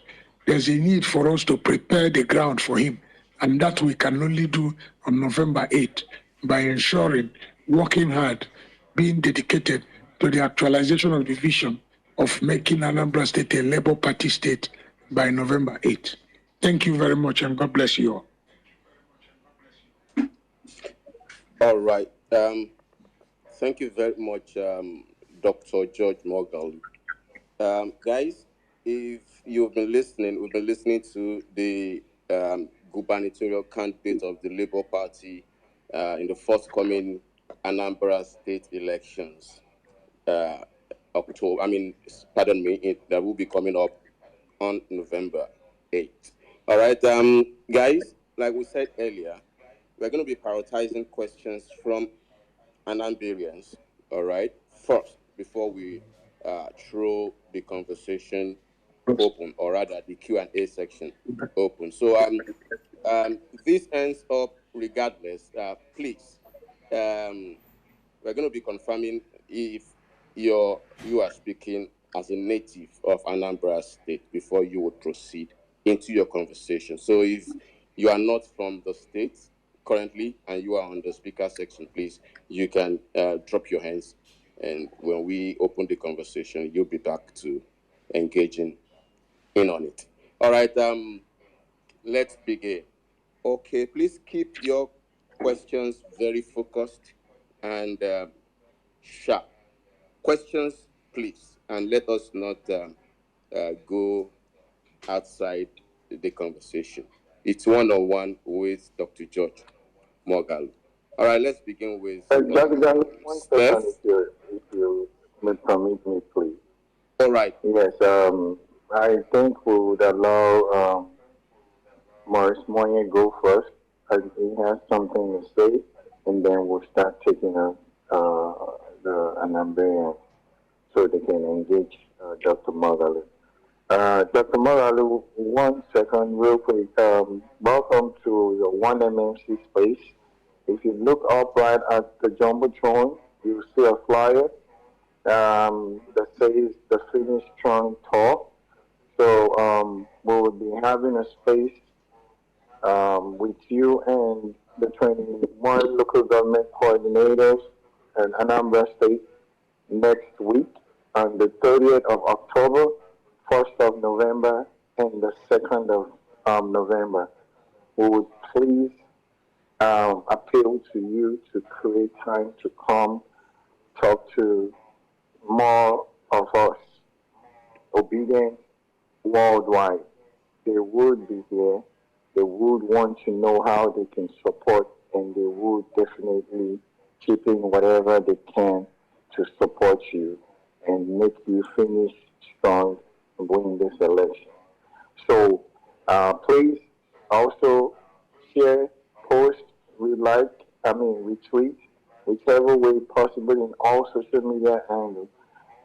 There's a need for us to prepare the ground for him. And that we can only do on November 8th by ensuring, working hard, being dedicated to the actualization of the vision of making Anambra State a Labour Party state by November 8th. Thank you very much, and God bless you all. All right. Thank you very much, Dr. George Moghalu. Guys, if you've been listening, we've been listening to the gubernatorial candidate of the Labour Party in the forthcoming Anambra State elections. That will be coming up on November 8th. All right, guys, like we said earlier, we're going to be prioritizing questions from Anambarians, all right, first, before we throw the conversation open, or rather the Q&A section open. So this ends up regardless. Please, we're going to be confirming if you are speaking as a native of Anambra State before you would proceed into your conversation. So if you are not from the state currently and you are on the speaker section, please, you can drop your hands, and when we open the conversation, you'll be back to engaging in on it. All right, let's begin. Okay, please keep your questions very focused and sharp. Questions, please, and let us not go outside the conversation. It's one-on-one with Dr. George Moghalu. All right, let's begin with Dr. Ghana, one Steph. second, if you may permit me, please. All right. Yes, I think we would allow Maurice Moye go first, as he has something to say, and then we'll start taking the Anambarian so they can engage Dr. Moghalu. Dr. Moghalu, 1 second, real quick. Welcome to the 1MMC space. If you look up right at the Jumbotron, you see a flyer that says the Finish Strong Talk. So we will be having a space with you and the 21 local government coordinators in Anambra State next week on the 30th of October, 1st of November, and the 2nd of November. We would please appeal to you to create time to come talk to more of us, obedient worldwide. They would be here. They would want to know how they can support, and they would definitely chip in whatever they can to support you and make you finish strong and win this election. So please also share, post, retweet, whichever way possible in all social media handles.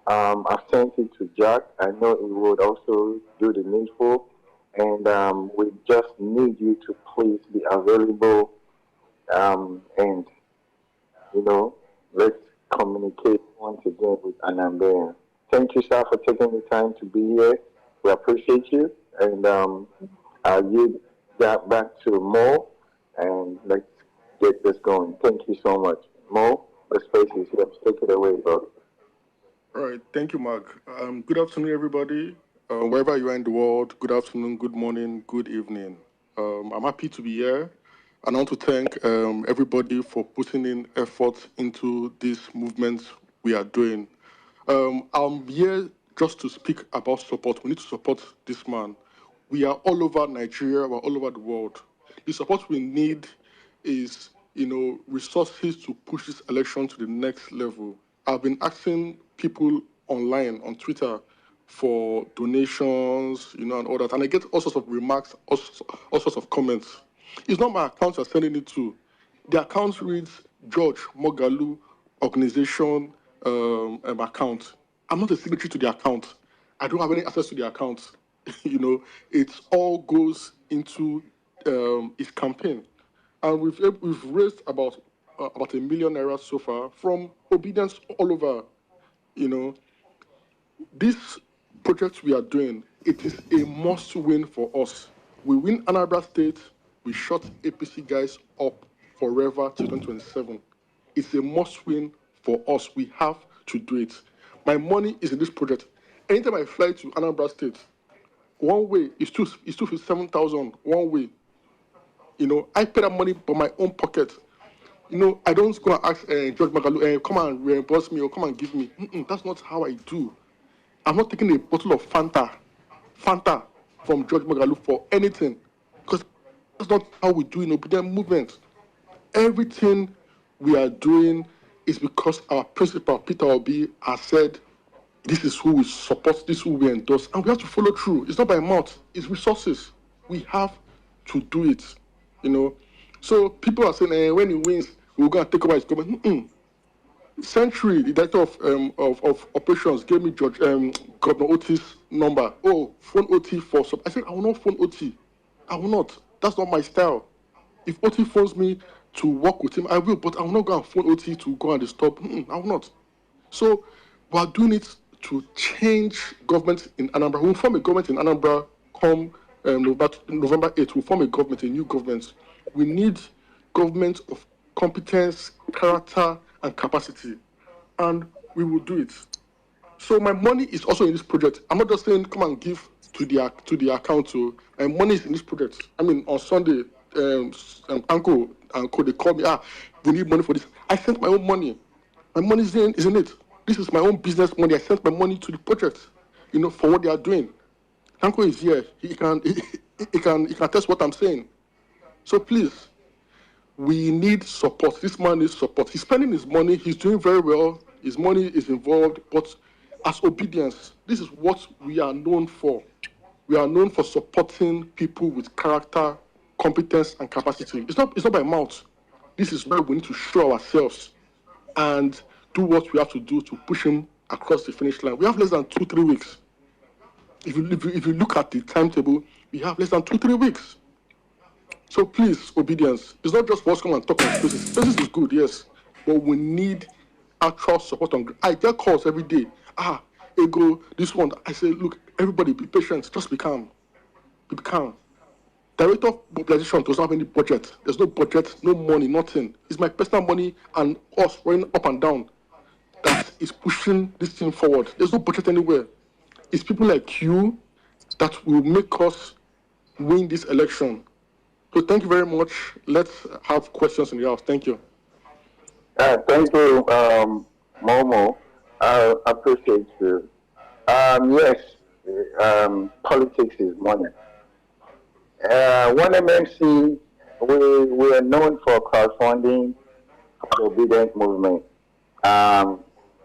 I've sent it to Jack. I know he would also do the needful. And we just need you to please be available. And, let's communicate once again with Anambra. Thank you, sir, for taking the time to be here. We appreciate you. And I'll yield that back to Mo. And let's get this going. Thank you so much. Mo, the space is yours. Take it away, bro. All right, thank you, Mark. Good afternoon, everybody. Wherever you are in the world, good afternoon, good morning, good evening. I'm happy to be here, and I want to thank everybody for putting in effort into this movement we are doing. I'm here just to speak about support. We need to support this man. We are all over Nigeria, we're all over the world. The support we need is, resources to push this election to the next level. I've been asking people online on Twitter for donations, and all that, and I get all sorts of remarks, all sorts of comments. It's not my account you're sending it to. The account reads George Moghalu Organization account. I'm not a signatory to the account. I don't have any access to the account. It all goes into his campaign, and we've raised about $1 million so far from obedience all over. This project we are doing, it is a must-win for us. We win Anambra State, we shut APC guys up forever till 2027. It's a must-win for us. We have to do it. My money is in this project. Anytime I fly to Anambra State, one way is 257,000 one way. I pay that money from my own pocket. I don't go and ask George Moghalu, come and reimburse me or come and give me. That's not how I do. I'm not taking a bottle of Fanta from George Moghalu for anything, because that's not how we do in obedient movement. Everything we are doing is because our principal, Peter Obi, has said, this is who we support, this is who we endorse, and we have to follow through. It's not by mouth, it's resources. We have to do it, So people are saying, when he wins, we're going to take over his government. Century, the director of operations, gave me Governor Oti's number. Oh, phone OT for some. I said, I will not phone OT. I will not. That's not my style. If OT phones me to work with him, I will, but I will not go and phone OT to go and disturb. I will not. So we are doing it to change government in Anambra. We'll form a government in Anambra come November 8th. We'll form a new government. We need government of competence, character, and capacity, and we will do it. So my money is also in this project. I'm not just saying come and give to the account. So my money is in this project. I mean, on Sunday, uncle they called me. We need money for this. I sent my own money. My money is in it. This is my own business money. I sent my money to the project. For what they are doing. Uncle is here. He can test what I'm saying. So please. We need support. This man needs support. He's spending his money. He's doing very well. His money is involved. But as obedience, this is what we are known for. We are known for supporting people with character, competence, and capacity. It's not by mouth. This is where we need to show ourselves and do what we have to do to push him across the finish line. We have less than 2-3 weeks. If you look at the timetable, we have less than 2-3 weeks. So please, obedience. It's not just for us to come and talk on spaces. Spaces is good, yes. But we need actual support. I get calls every day. Ego, this one. I say, look, everybody be patient. Just be calm. Be calm. Director of mobilization does not have any budget. There's no budget, no money, nothing. It's my personal money and us running up and down that is pushing this thing forward. There's no budget anywhere. It's people like you that will make us win this election. So thank you very much. Let's have questions in the house. Thank you. Thank you, Momo. I appreciate you. Yes, politics is money. One MMC, we are known for crowdfunding the obedient movement.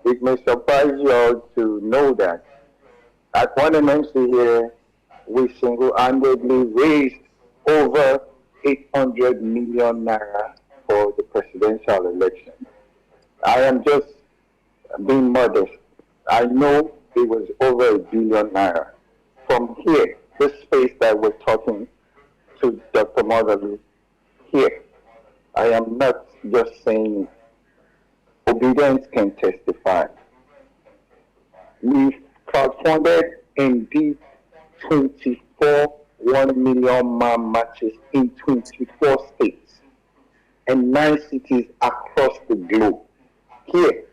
It may surprise you all to know that at one MMC here, we single-handedly raised over 800 million naira for the presidential election. I am just being modest. I know it was over 1 billion naira. From here, this space that we're talking to Dr. Moghalu, here, I am not just saying obedience can testify. We've crowdfunded indeed 24 1 million man matches in 24 states and 9 cities across the globe. Here,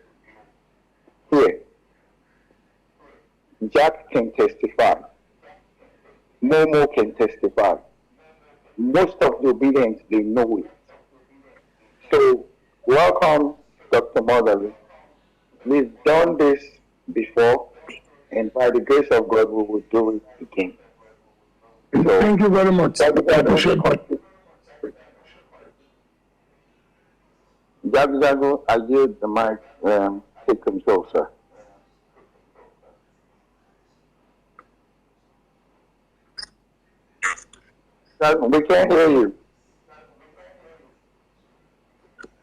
Jack can testify. Momo can testify. Most of the obedience, they know it. So, welcome, Dr. Moghalu. We've done this before, and by the grace of God, we will do it again. So, thank you very much. I appreciate it. Jago, I yield the mic. Take control, sir. We can't hear you.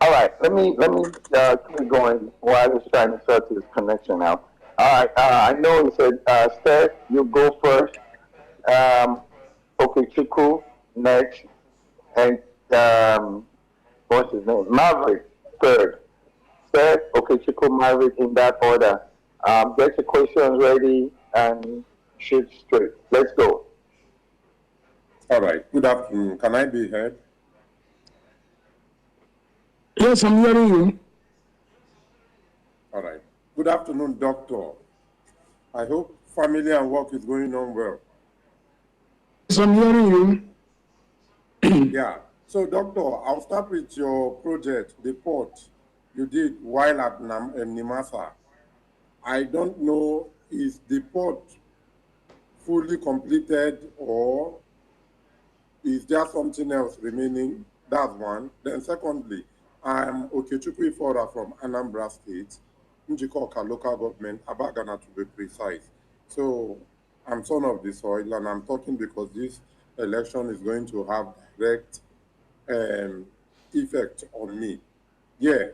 All right, let me keep going while he's trying to sort his connection out. All right, I know he said, Steph, you go first. Okechukwu next, and what's his name? Maverick third. Steph, Okechukwu, Maverick in that order. Get your questions ready and shoot straight. Let's go. All right. Good afternoon. Can I be heard? Yes, I'm hearing you. All right. Good afternoon, doctor. I hope family and work is going on well. Yes, I'm hearing you. Yeah. So, doctor, I'll start with your project, the port you did while at Nimasa. I don't know, is the port fully completed or is there something else remaining? That's one. Then secondly, I'm Okechukwu Ifora from Anambra State, Njikoka local government, Abagana to be precise. So I'm son of the soil and I'm talking because this election is going to have direct effect on me. Yeah,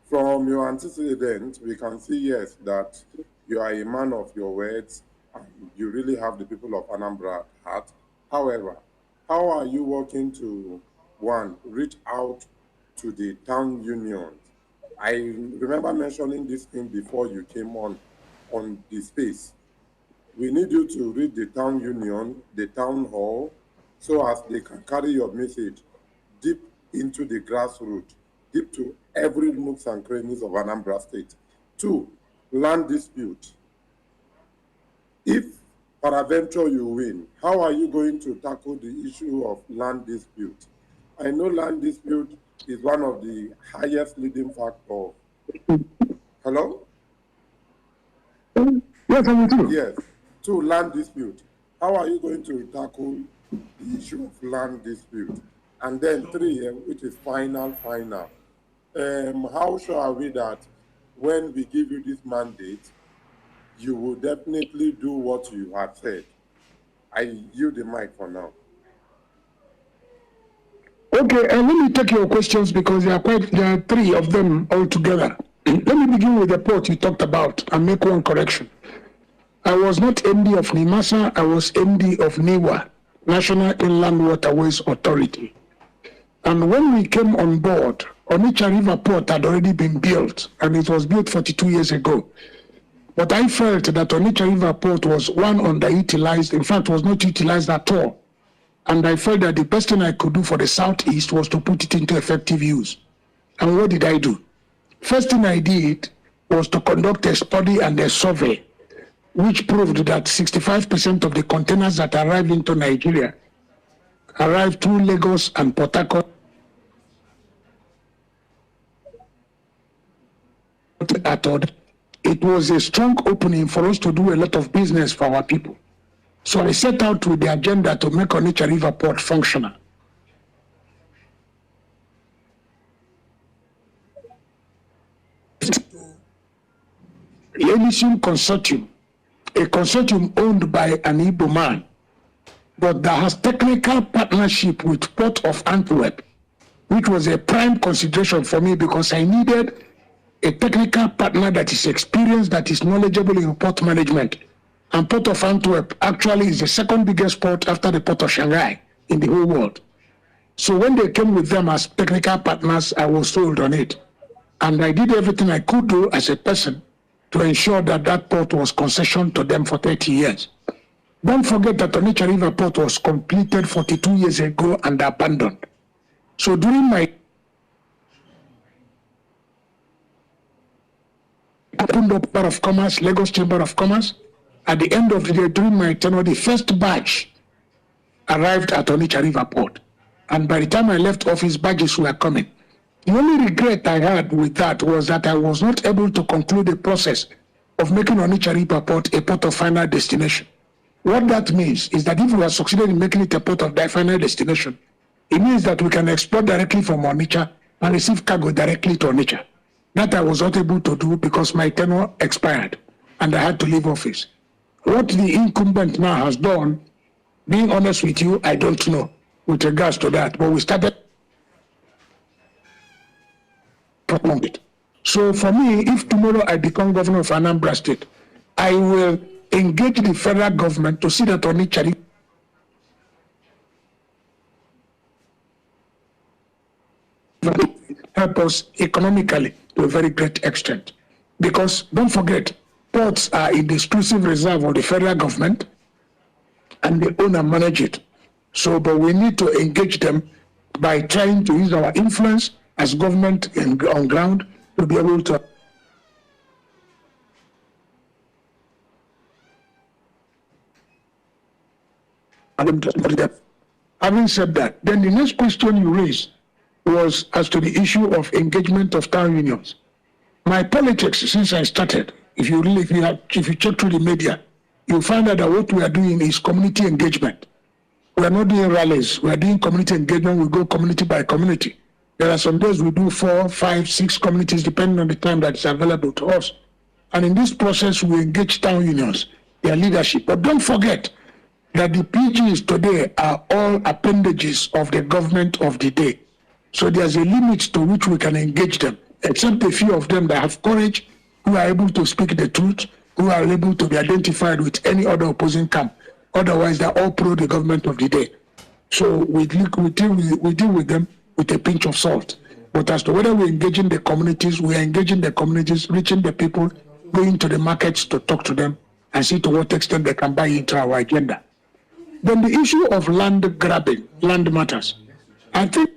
from your antecedent, we can see, yes, that you are a man of your words and you really have the people of Anambra at heart. However, how are you working to, one, reach out to the town unions? I remember mentioning this thing before you came on the space. We need you to reach the town union, the town hall, so as they can carry your message deep into the grassroots, deep to every nooks and crannies of Anambra State. Two, land dispute. If peradventure you win, how are you going to tackle the issue of land dispute? I know land dispute is one of the highest leading factors. Hello? Yes, I'm with you. Yes. Two, land dispute. How are you going to tackle the issue of land dispute? And then three, which is final. How sure are we that when we give you this mandate, you will definitely do what you have said? I yield the mic for now. Okay, let me take your questions because there are 3 of them altogether. Let me begin with the port you talked about and make one correction. I was not MD of NIMASA, I was MD of NIWA, National Inland Waterways Authority. And when we came on board, Onitsha River Port had already been built, and it was built 42 years ago. But I felt that Onitsha River Port was underutilized, in fact, was not utilized at all. And I felt that the best thing I could do for the Southeast was to put it into effective use. And what did I do? First thing I did was to conduct a study and a survey, which proved that 65% of the containers that arrived into Nigeria arrived through Lagos and Port Harcourt at Odd. It was a strong opening for us to do a lot of business for our people. So I set out with the agenda to make Onitsha River Port functional. Elysium Consortium, a consortium owned by an Igbo man, but that has technical partnership with Port of Antwerp, which was a prime consideration for me because I needed a technical partner that is experienced, that is knowledgeable in port management. And Port of Antwerp actually is the second biggest port after the Port of Shanghai in the whole world. So when they came with them as technical partners, I was sold on it. And I did everything I could do as a person to ensure that that port was concessioned to them for 30 years. Don't forget that Onitsha River Port was completed 42 years ago and abandoned. So during my opened up Chamber of Commerce, Lagos Chamber of Commerce, at the end of the day, during my tenure, the first batch arrived at Onitsha River Port. And by the time I left office, badges were coming. The only regret I had with that was that I was not able to conclude the process of making Onitsha River Port a port of final destination. What that means is that if we have succeeded in making it a port of final destination, it means that we can export directly from Onitsha and receive cargo directly to Onitsha. That I was not able to do because my tenure expired and I had to leave office. What the incumbent now has done, being honest with you, I don't know with regards to that, but we started on it. So for me, if tomorrow I become governor of Anambra State, I will engage the federal government to see that Onitsha help us economically to a very great extent. Because don't forget, ports are in the exclusive reserve of the federal government and they own and manage it. So, but we need to engage them by trying to use our influence as government on ground to be able to Having said that, then the next question you raised was as to the issue of engagement of town unions. My politics since I started, if you check through the media, you'll find out that what we are doing is community engagement. We are not doing rallies, we are doing community engagement, we go community by community. There are some days we do 4, 5, 6 communities depending on the time that is available to us. And in this process, we engage town unions, their leadership. But don't forget that the PGs today are all appendages of the government of the day. So there's a limit to which we can engage them, except a few of them that have courage, who are able to speak the truth, who are able to be identified with any other opposing camp. Otherwise, they're all pro the government of the day. So we deal with them with a pinch of salt. But as to whether we're engaging the communities, we are engaging the communities, reaching the people, going to the markets to talk to them and see to what extent they can buy into our agenda. Then the issue of land grabbing, land matters. I think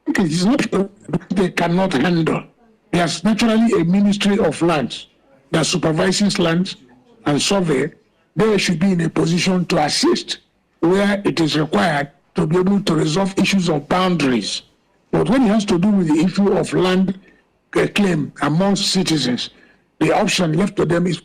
it is not they cannot handle. There's naturally a Ministry of Lands that supervises lands and survey. They should be in a position to assist where it is required to be able to resolve issues of boundaries. But when it has to do with the issue of land claim amongst citizens, the option left to them is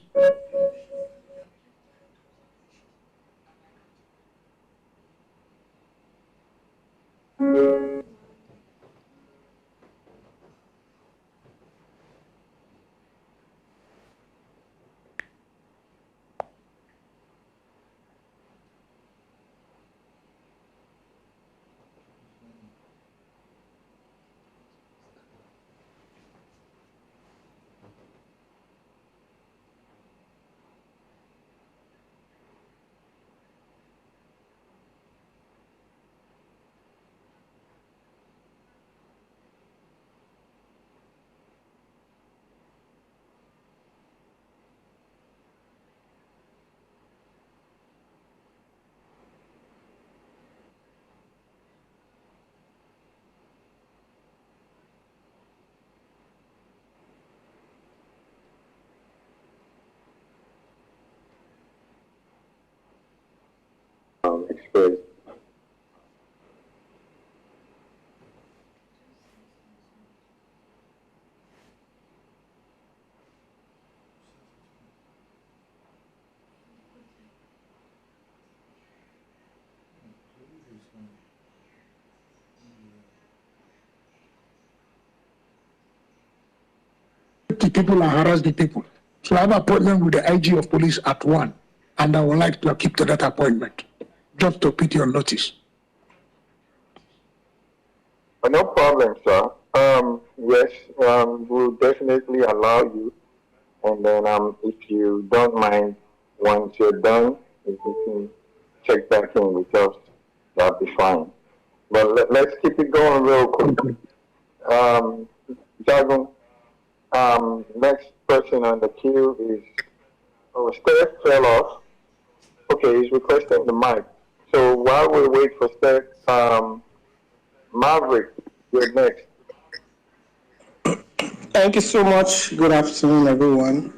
crazy. The people and harass the people. So I have an appointment with the IG of police at 1, and I would like to keep to that appointment, just to put you on notice. No problem, sir. Yes, we'll definitely allow you. And then, if you don't mind, once you're done, if you can check back in with us, that'll be fine. But let's keep it going real quick. Jagun, next person on the queue is, Steph fell off. Okay, he's requesting the mic. So while we wait for Steph, Maverick, you're next. Thank you so much. Good afternoon, everyone.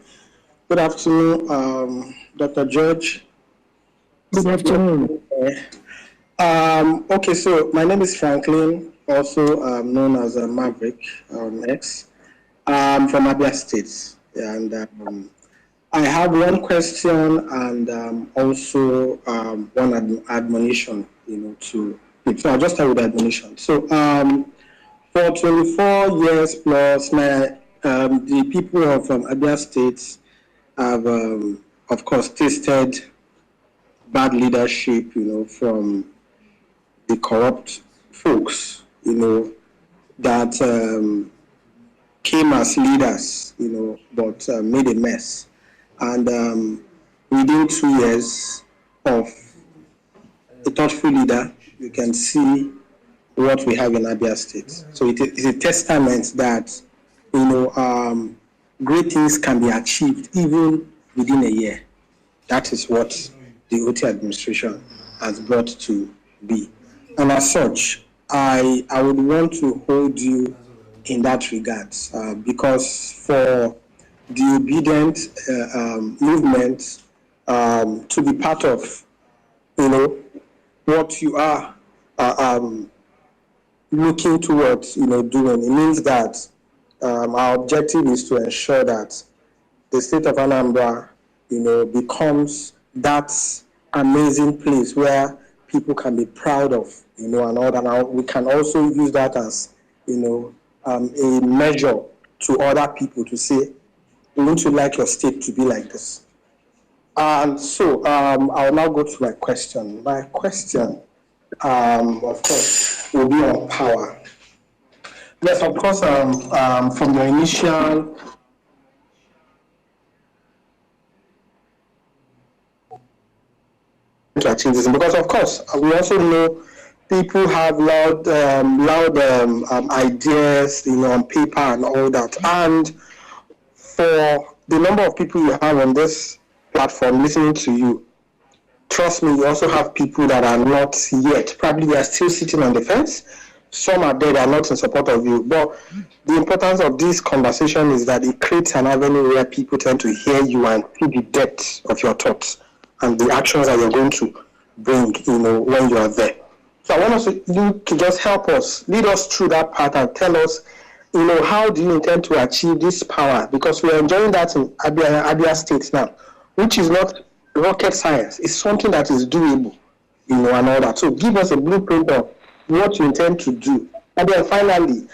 Good afternoon, Dr. George. Good afternoon. Okay, so my name is Franklin, also known as Maverick X. I'm from Abia State, and I have one question and also one admonition, so I'll just start with the admonition. So for 24 years plus, the people of Abia State have, of course, tasted bad leadership, from the corrupt folks, that came as leaders, but made a mess. And within 2 years of a thoughtful leader, you can see what we have in Abia State. So it is a testament that, great things can be achieved even within a year. That is what the OT administration has brought to be. And as such, I would want to hold you in that regard, because for the obedient movement to be part of, what you are looking towards, doing, it means that our objective is to ensure that the state of Anambra, becomes that amazing place where people can be proud of, and all that. Now we can also use that as, a measure to other people to say, wouldn't you like your state to be like this? And so I'll now go to my question. My question, of course, will be on power. Yes, of course, from the initial to achieve this, because of course we also know people have loud ideas, on paper and all that. And for the number of people you have on this platform listening to you, trust me, you also have people that are not yet. Probably they are still sitting on the fence. Some are there, they are not in support of you. But the importance of this conversation is that it creates an avenue where people tend to hear you and see the depth of your thoughts and the actions that you're going to bring, when you are there. So I want us to just help us, lead us through that path and tell us, how do you intend to achieve this power? Because we are enjoying that in Abia State now, which is not rocket science. It's something that is doable, and all that. So give us a blueprint of what you intend to do. And then finally,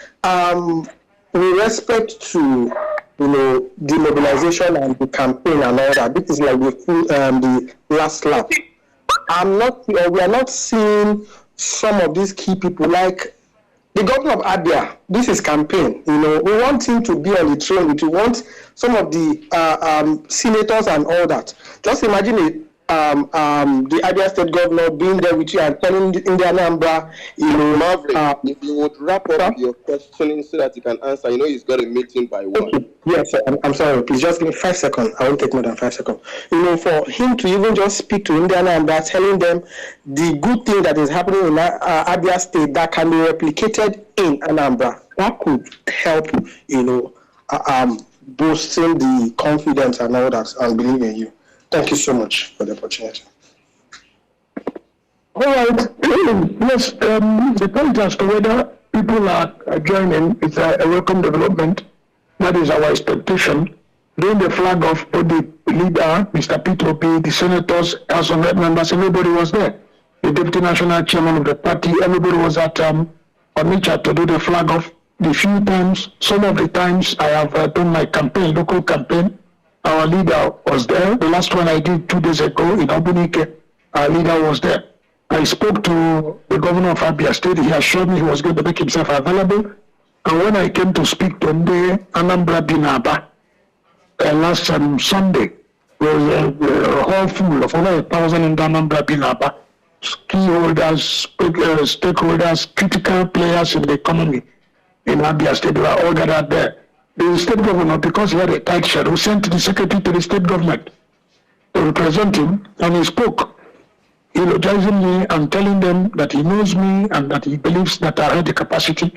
with respect to, the mobilization and the campaign and all that, this is like the last lap. We are not seeing some of these key people, like the governor of Abia. This is campaign. We want him to be on the train. We want some of the senators and all that. Just imagine the Abia State governor being there with you and telling Indian Anambra, Maverick, if you would wrap up your questioning so that you can answer. He's got a meeting by 1. Okay. Yes, I'm sorry. Please just give me 5 seconds. I won't take more than 5 seconds. For him to even just speak to Indian Anambra, telling them the good thing that is happening in Abia State that can be replicated in Anambra, that could help, boosting the confidence and all that and believe in you. Thank you so much for the opportunity. All right. Yes, the point as to whether people are joining is a welcome development. That is our expectation. During the flag off, both the leader, Mr. Peter Obi, the senators, House of Rep members, everybody was there. The deputy national chairman of the party, everybody was at Onitsha to do the flag off. The few times, some of the times I have done my campaign, local campaign, our leader was there. The last one I did 2 days ago in Obunike, our leader was there. I spoke to the governor of Abia State. He assured me he was going to make himself available. And when I came to speak to Anambra Binaba last Sunday, there was a hall full of over 1,000 in Anambra Binaba, key holders, stakeholders, critical players in the economy in Abia State. They were all gathered there. The state governor, because he had a tight schedule, sent the secretary to the state government to represent him, and he spoke, eulogizing me and telling them that he knows me and that he believes that I have the capacity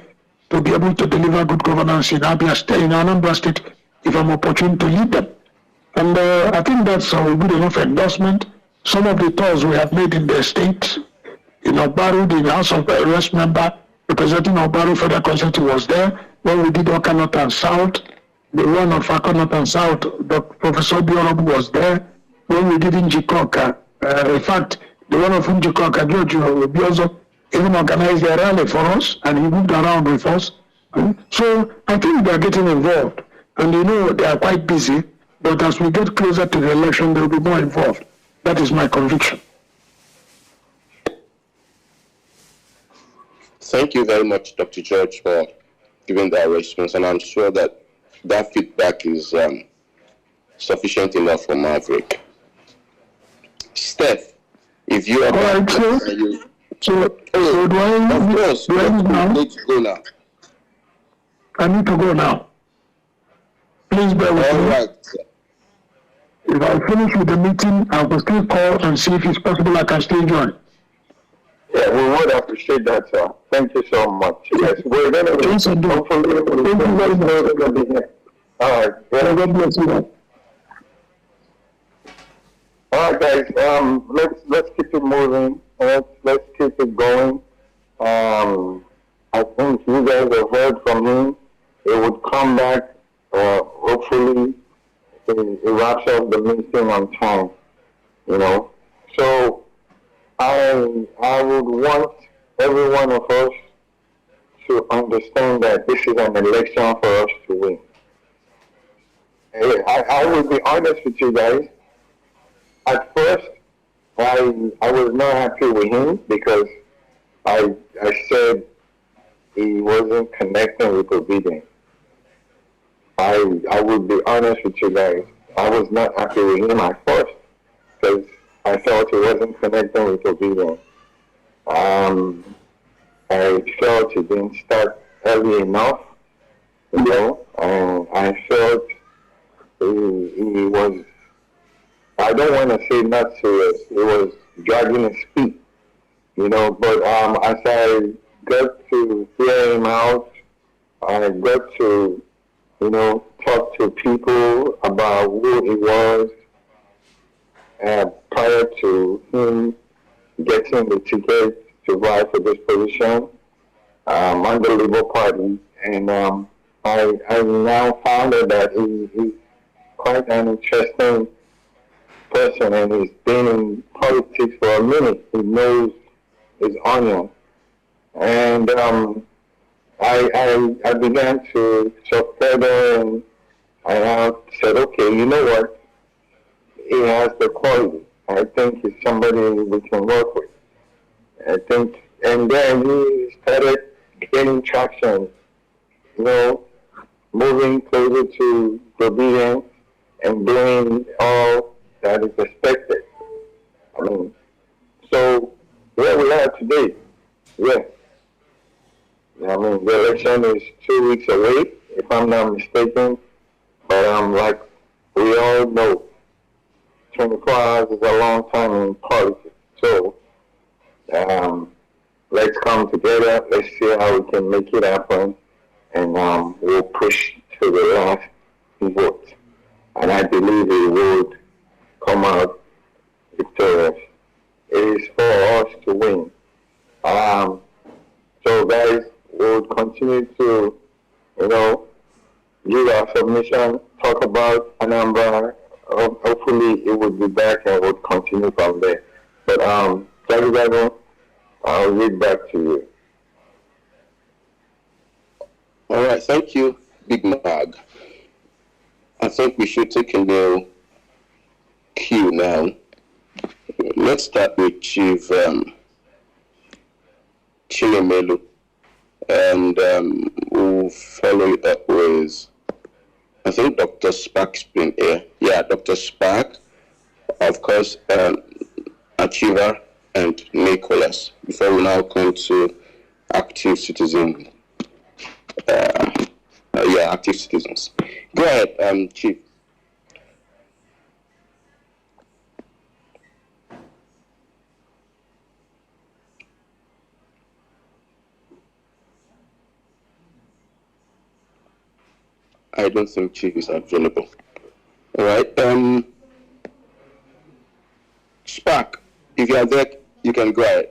to be able to deliver good governance in Abia State, in Anambra State, if I'm opportune to lead them. And I think that's a good enough endorsement. Some of the tours we have made in the state, in Obaru, the House of Arrest member representing Obaru Federal Constituency was there. When we did Oka North and South, the one of Oka North and South, Professor Biorobu was there. When we did in Jikoka, in fact, the one of Jikoka, George Biozo, even organized a rally for us, and he moved around with us. So I think they are getting involved. And they are quite busy, but as we get closer to the election, they will be more involved. That is my conviction. Thank you very much, Dr. George, for giving that response, and I'm sure that feedback is sufficient enough for Maverick. Steph, if you are back, so do I need to go now. I need to go now. Please bear with me. All right. If I finish with the meeting, I will still call and see if it's possible I can still join. Yeah, we would appreciate that, sir. Thank you so much. Yes, we're going to Yes, I do. hopefully Thank you very much. All right. Yeah. God bless you. All right, guys. Let's keep it moving. Let's keep it going. I think you guys have heard from him. It would come back. Hopefully, it wraps up the meeting on time. So I would want every one of us to understand that this is an election for us to win. I will be honest with you guys. At first, I was not happy with him because I said he wasn't connecting with obedience. I would be honest with you guys. I was not happy with him at first because I felt he wasn't connecting with obedience. I felt he didn't start early enough, and I felt he was, I don't want to say not serious, he was dragging his feet, but as I got to hear him out, I got to talk to people about who he was prior to him getting the ticket to vie for this position on the Labour Party. And I now found out that he's quite an interesting person, and he's been in politics for a minute. He knows his onion. And I began to talk further, and I said, okay, you know what? He has the quality. I think he's somebody we can work with. I think, and then he started gaining traction, moving closer to obedience and doing all that is expected. So where we are today, yes. The election is 2 weeks away, if I'm not mistaken. But like we all know, 24 hours is a long time in politics. So let's come together. Let's see how we can make it happen, and we'll push to the last vote. And I believe we would come out victorious is for us to win. So guys, we'll continue to, give our submission, talk about Anambra. Hopefully it will be back and we'll continue from there. But Jago, I'll read back to you. All right, thank you, Big Mag. I think we should take a little cue now. Let's start with Chief Chinemelu, and we'll follow it up with, I think Dr. Spark's been here. Yeah, Dr. Spark, of course, Achiever, and Nicholas, before we now come to active citizen. Active citizens. Go ahead, Chief. I don't think Chief is available. All right. Spark, if you are there, you can go ahead.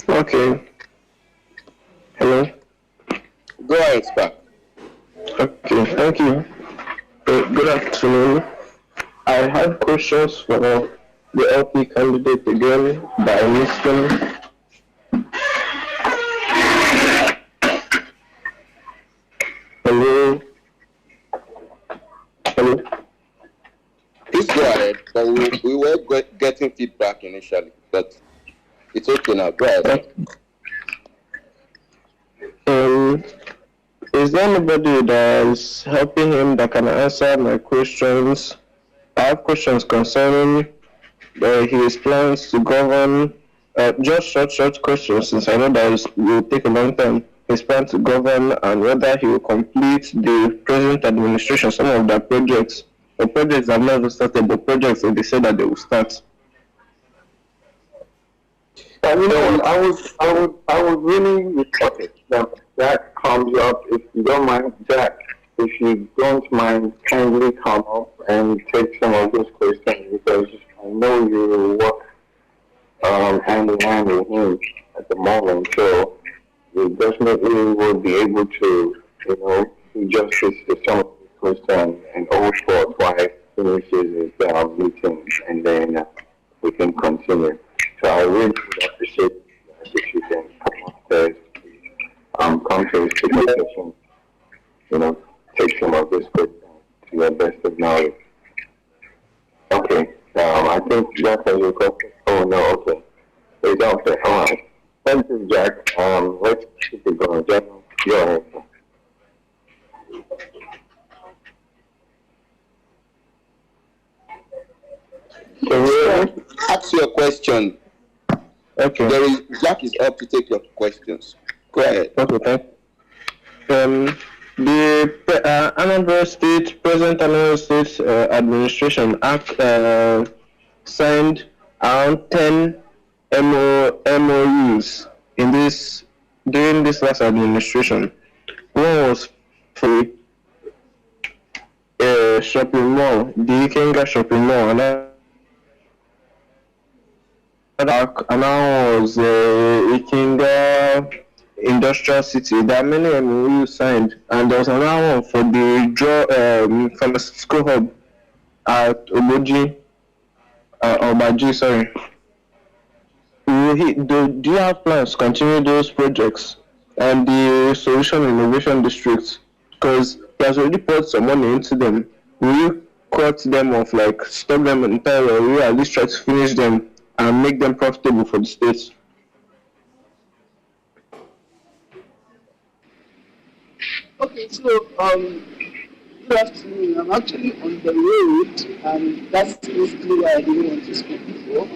Okay. Hello. Go ahead, Spark. Okay, thank you. Good afternoon. I have questions for the LP candidate again by Mr. Hello. Hello. Please go ahead. But we were getting feedback initially, but it's okay now. Go ahead. Is there anybody that is helping him that can answer my questions? I have questions concerning his plans to govern, just short questions, since I know that it will take a long time. His plan to govern and whether he will complete the present administration, some of the projects, or projects that have never started, but projects that they said that they will start. I would really report it. Jack comes up, if you don't mind, Jack, if you don't mind, kindly come up and take some of those questions, because I know you work hand in hand with him at the moment, so you definitely will be able to, do justice to some of the questions and all short while he finishes his meeting, and then we can continue. So I really would appreciate if you can come upstairs, come to his speaker session, take some of this questions to your best of knowledge. Okay, I think Jack has a question. Oh no, okay. It's out there. All right. Thank you, Jack. Let's keep it going. Jack, go ahead. Ask your question. Okay. Jack is up to take your questions. Go ahead. Okay, thank the Anambra State, present Anambra State Administration Act signed around 10 MOUs during this last administration. One was for a shopping mall, the Ikenga shopping mall, and now was Ikenga Industrial City. There are many MOUs signed, and there was another one for the pharmaceutical hub at Obaji, sorry. Do you have plans to continue those projects and the Solution Innovation Districts? Because he has already put some money into them. Will you cut them off, like stop them entirely, or will you at least try to finish them and make them profitable for the states? Okay, so good afternoon. I'm actually on the road, and that's basically why I didn't want to speak before.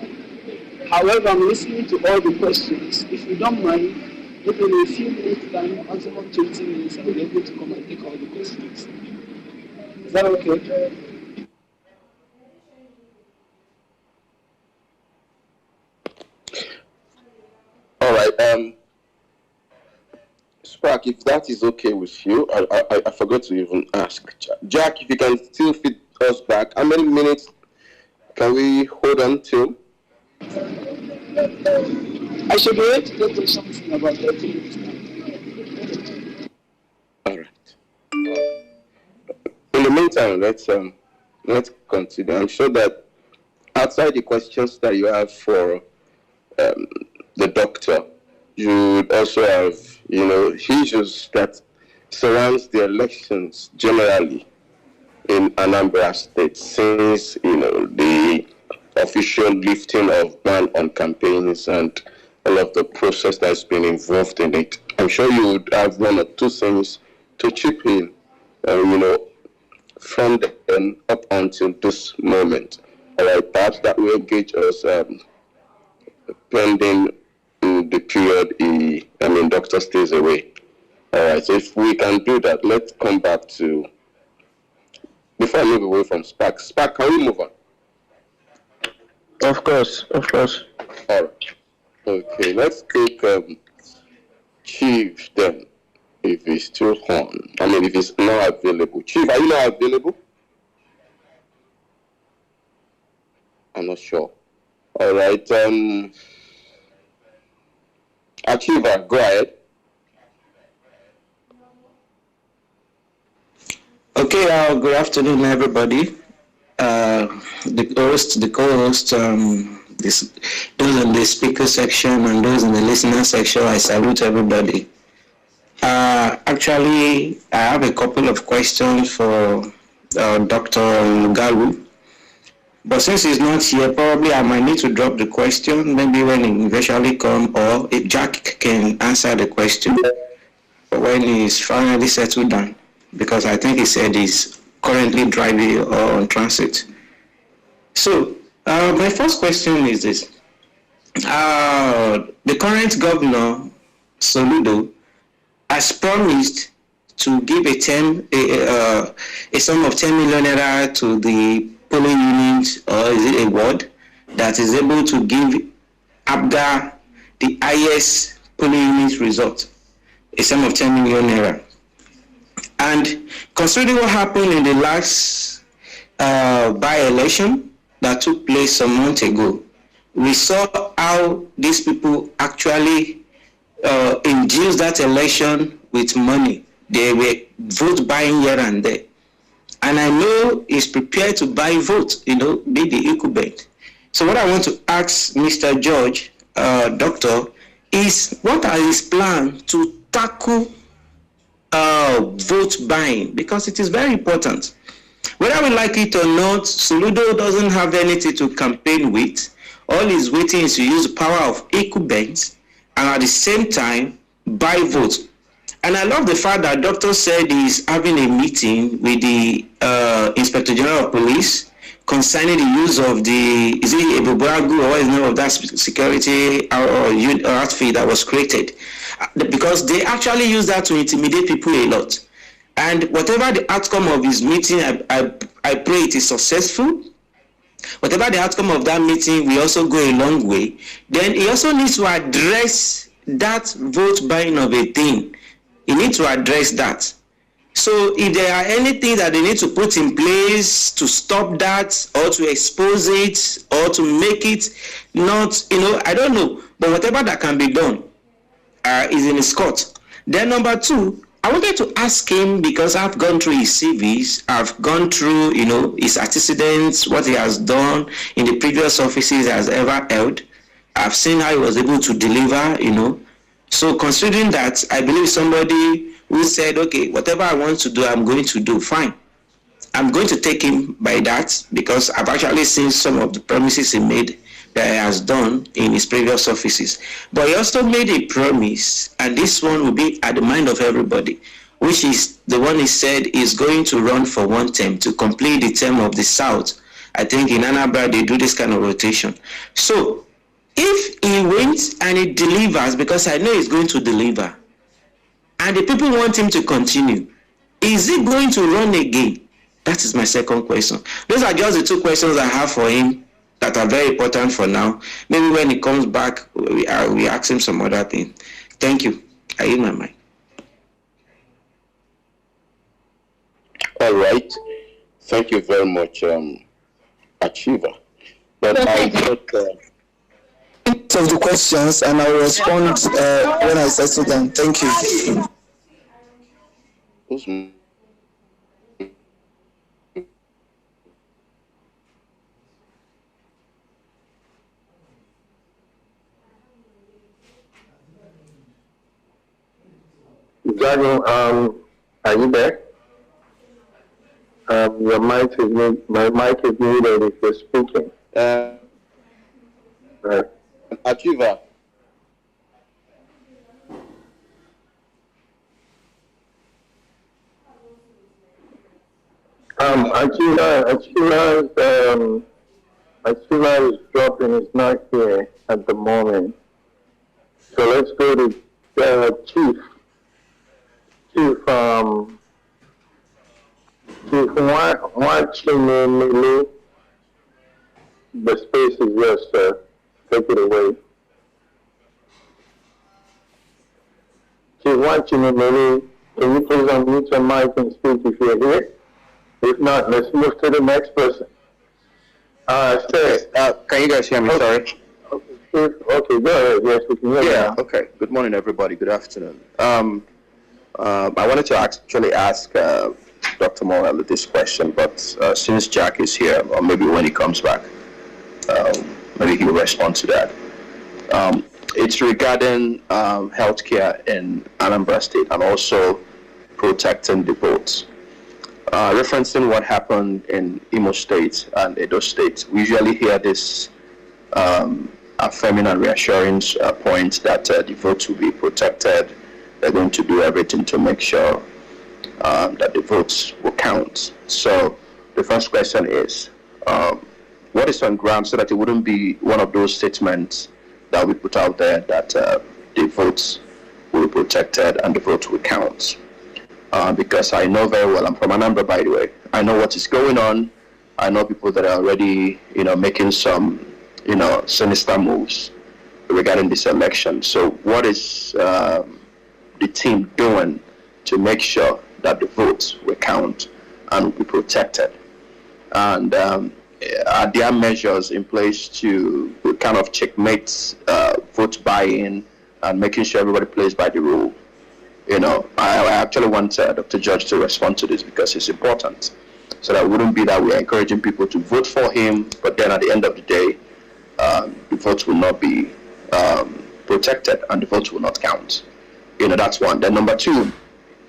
However, I'm listening to all the questions. If you don't mind, maybe in a few minutes time, maximum 20 minutes, I'll be able to come and take all the questions. Is that okay? All right. Spark, if that is okay with you, I forgot to even ask. Jack, if you can still feed us back, how many minutes Can we hold on to? I should be able to get to something about 30 minutes now. All right. In the meantime, let's continue. I'm sure that outside the questions that you have for the doctor, you would also have, issues that surrounds the elections generally in Anambra State since, the official lifting of ban on campaigns and all of the process that's been involved in it. I'm sure you would have one or two things to chip in, from then up until this moment. All right, perhaps that will engage us pending the period doctor stays away. All right, so if we can do that, let's come back to, before I move away from Spark. Spark, can we move on? Of course. All right. Okay, let's take Chief then, if he's still on. If he's not available. Chief, are you not available? I'm not sure. All right. Achiever, go ahead. Okay, good afternoon, everybody. The host, the co-host, those in the speaker section and those in the listener section, I salute everybody. Actually, I have a couple of questions for Dr. Moghalu. But since he's not here, probably I might need to drop the question, maybe when he eventually comes, or if Jack can answer the question when he's finally settled down, because I think he said he's currently driving or on transit. So, my first question is this. The current governor, Soludo, has promised to give a sum of 10 million naira to the polling unit, or is it a ward, that is able to give ABGA the highest polling unit result, a sum of 10 million naira. And considering what happened in the last by-election that took place some months ago, we saw how these people actually induced that election with money. They were vote buying here and there. And I know he's prepared to buy votes, be the incumbent. So what I want to ask Mr. George, Doctor, is what are his plans to tackle vote buying? Because it is very important. Whether we like it or not, Soludo doesn't have anything to campaign with. All he's waiting is to use the power of incumbents and at the same time buy votes. And I love the fact that Doctor said he's having a meeting with the Inspector General of Police concerning the use of the, is it Ebobragu or what is the name of that security or outfit that was created? Because they actually use that to intimidate people a lot. And whatever the outcome of his meeting, I pray it is successful. Whatever the outcome of that meeting, we also go a long way. Then he also needs to address that vote buying of a thing. He needs to address that. So if there are anything that they need to put in place to stop that or to expose it or to make it not, I don't know. But whatever that can be done is in his court. Then number two, I wanted to ask him, because I've gone through his CVs, I've gone through, his antecedents, what he has done in the previous offices he has ever held. I've seen how he was able to deliver, So considering that, I believe somebody who said, okay, whatever I want to do, I'm going to do, fine. I'm going to take him by that, because I've actually seen some of the promises he made that he has done in his previous offices. But he also made a promise, and this one will be at the mind of everybody, which is the one he said is going to run for one term to complete the term of the South. I think in Anambra they do this kind of rotation. So if he wins and he delivers, because I know he's going to deliver, and the people want him to continue, is he going to run again? That is my second question. Those are just the two questions I have for him that are very important for now. Maybe when he comes back, we ask him some other thing. Thank you. I yield my mic. All right. Thank you very much, Achiever. But I thought of the questions, and I will respond when I settle down. Thank you. who's Dragon, are you there? Your mic is my mic is muted if you're speaking. Akiva. Akiva is dropping. Is not here at the moment. So let's go to Chief. Chief, watching me. The space is yours, sir. Take it away. Chief, watching me. Can you please unmute your mic and speak if you're here? If not, let's move to the next person. Sir. Can you guys hear me? Sorry. Okay, go ahead. Yes, we can hear you. Yeah. Okay. Good morning, everybody. Good afternoon. I wanted to actually ask Dr. Moghalu this question, but since Jack is here, or maybe when he comes back, maybe he'll respond to that. It's regarding healthcare in Anambra State and also protecting the votes. Referencing what happened in Imo State and Edo State, we usually hear this affirming and reassuring point that the votes will be protected. They're going to do everything to make sure that the votes will count. So the first question is, what is on ground so that it wouldn't be one of those statements that we put out there that the votes will be protected and the votes will count? Because I know very well, I'm from Anambra, by the way. I know what is going on. I know people that are already, making some, sinister moves regarding this election. So what is the team doing to make sure that the votes will count and will be protected? And are there measures in place to kind of checkmate vote buy-in and making sure everybody plays by the rule? I actually want Dr. George to respond to this because it's important. So that it wouldn't be that we're encouraging people to vote for him, but then at the end of the day, the votes will not be protected and the votes will not count. That's one. Then number two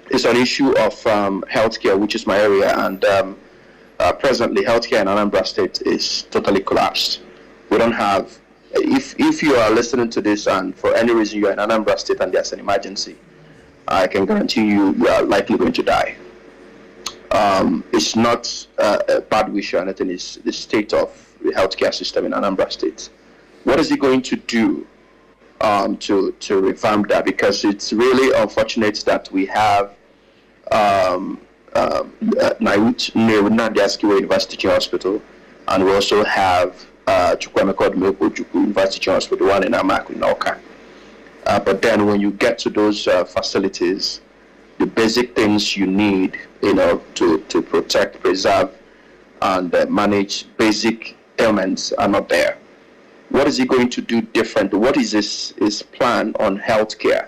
is an issue of healthcare, which is my area, and presently healthcare in Anambra State is totally collapsed. We don't have, if you are listening to this and for any reason you're in Anambra State and there's an emergency, I can guarantee you are likely going to die. It's not a bad wish or anything, it's the state of the healthcare system in Anambra State. What is it going to do to revamp that? Because it's really unfortunate that we have Nadia University Teaching Hospital, and we also have Chukwemeka University Teaching Hospital, one in Amaku, Nauka. But then when you get to those facilities, the basic things you need, to protect, preserve, and manage basic ailments are not there. What is he going to do different? What is his plan on healthcare?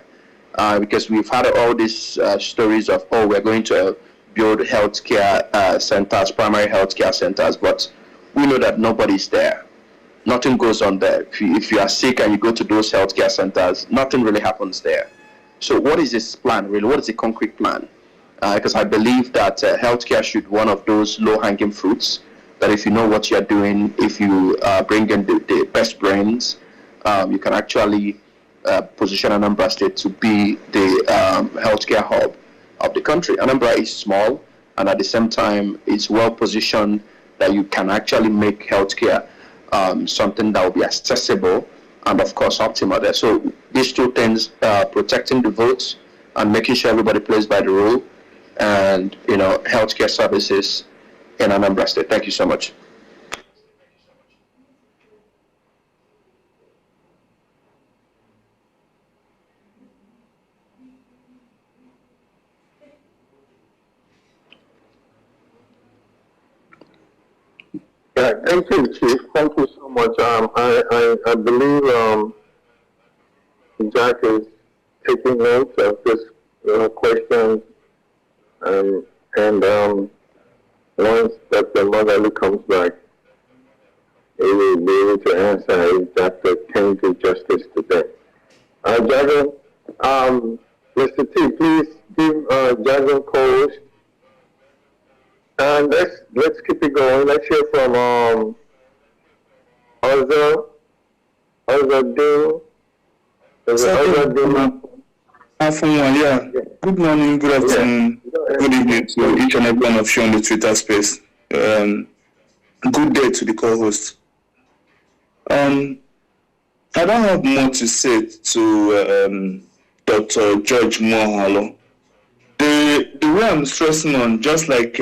Because we've had all these stories of, we're going to build healthcare centers, primary healthcare centers, but we know that nobody's there. Nothing goes on there. If you are sick and you go to those healthcare centers, nothing really happens there. So what is this plan really? What is the concrete plan? Because I believe that healthcare should be one of those low-hanging fruits, that if you know what you're doing, if you bring in the best brains, you can actually position Anambra State to be the healthcare hub of the country. Anambra is small, and at the same time, it's well positioned that you can actually make healthcare something that will be accessible and of course optimal there. So these two things, protecting the votes and making sure everybody plays by the rule, and healthcare services in Anambra State. Thank you so much. Yeah, thank you, Chief. Thank you so much. I believe Jack is taking notes of this question, and once Dr. Moghalu comes back, he will be able to answer if Dr. can do justice to them. Jagan, Mr. T, please give Jagan co-host. And let's keep it going. Let's hear from Azadin. Yeah. Good morning, good afternoon, good evening to each and every one of you on the Twitter space. Good day to the co-host. I don't have more to say to Dr. George Moghalu. The way I'm stressing on, just like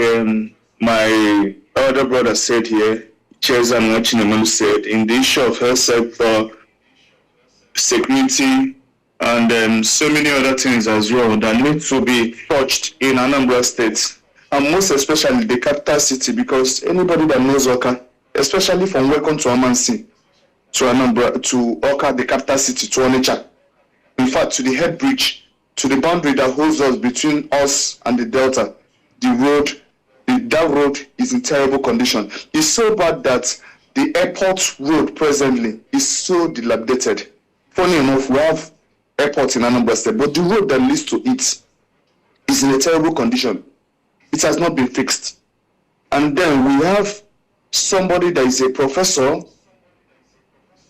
my elder brother said here, Chairman Wachinamonu said, in the issue of health sector, security, and so many other things as well that need to be touched in Anambra State, and most especially the capital city, because anybody that knows Oka, especially from Welcome to Amansi, to Anambra, to Oka, the capital city, to Onitsha, in fact, to the head bridge, to the boundary that holds us between us and the Delta, that road is in terrible condition. It's so bad that the airport road presently is so dilapidated. Funny enough, we have airports in Anambra State, but the road that leads to it is in a terrible condition. It has not been fixed. And then we have somebody that is a professor.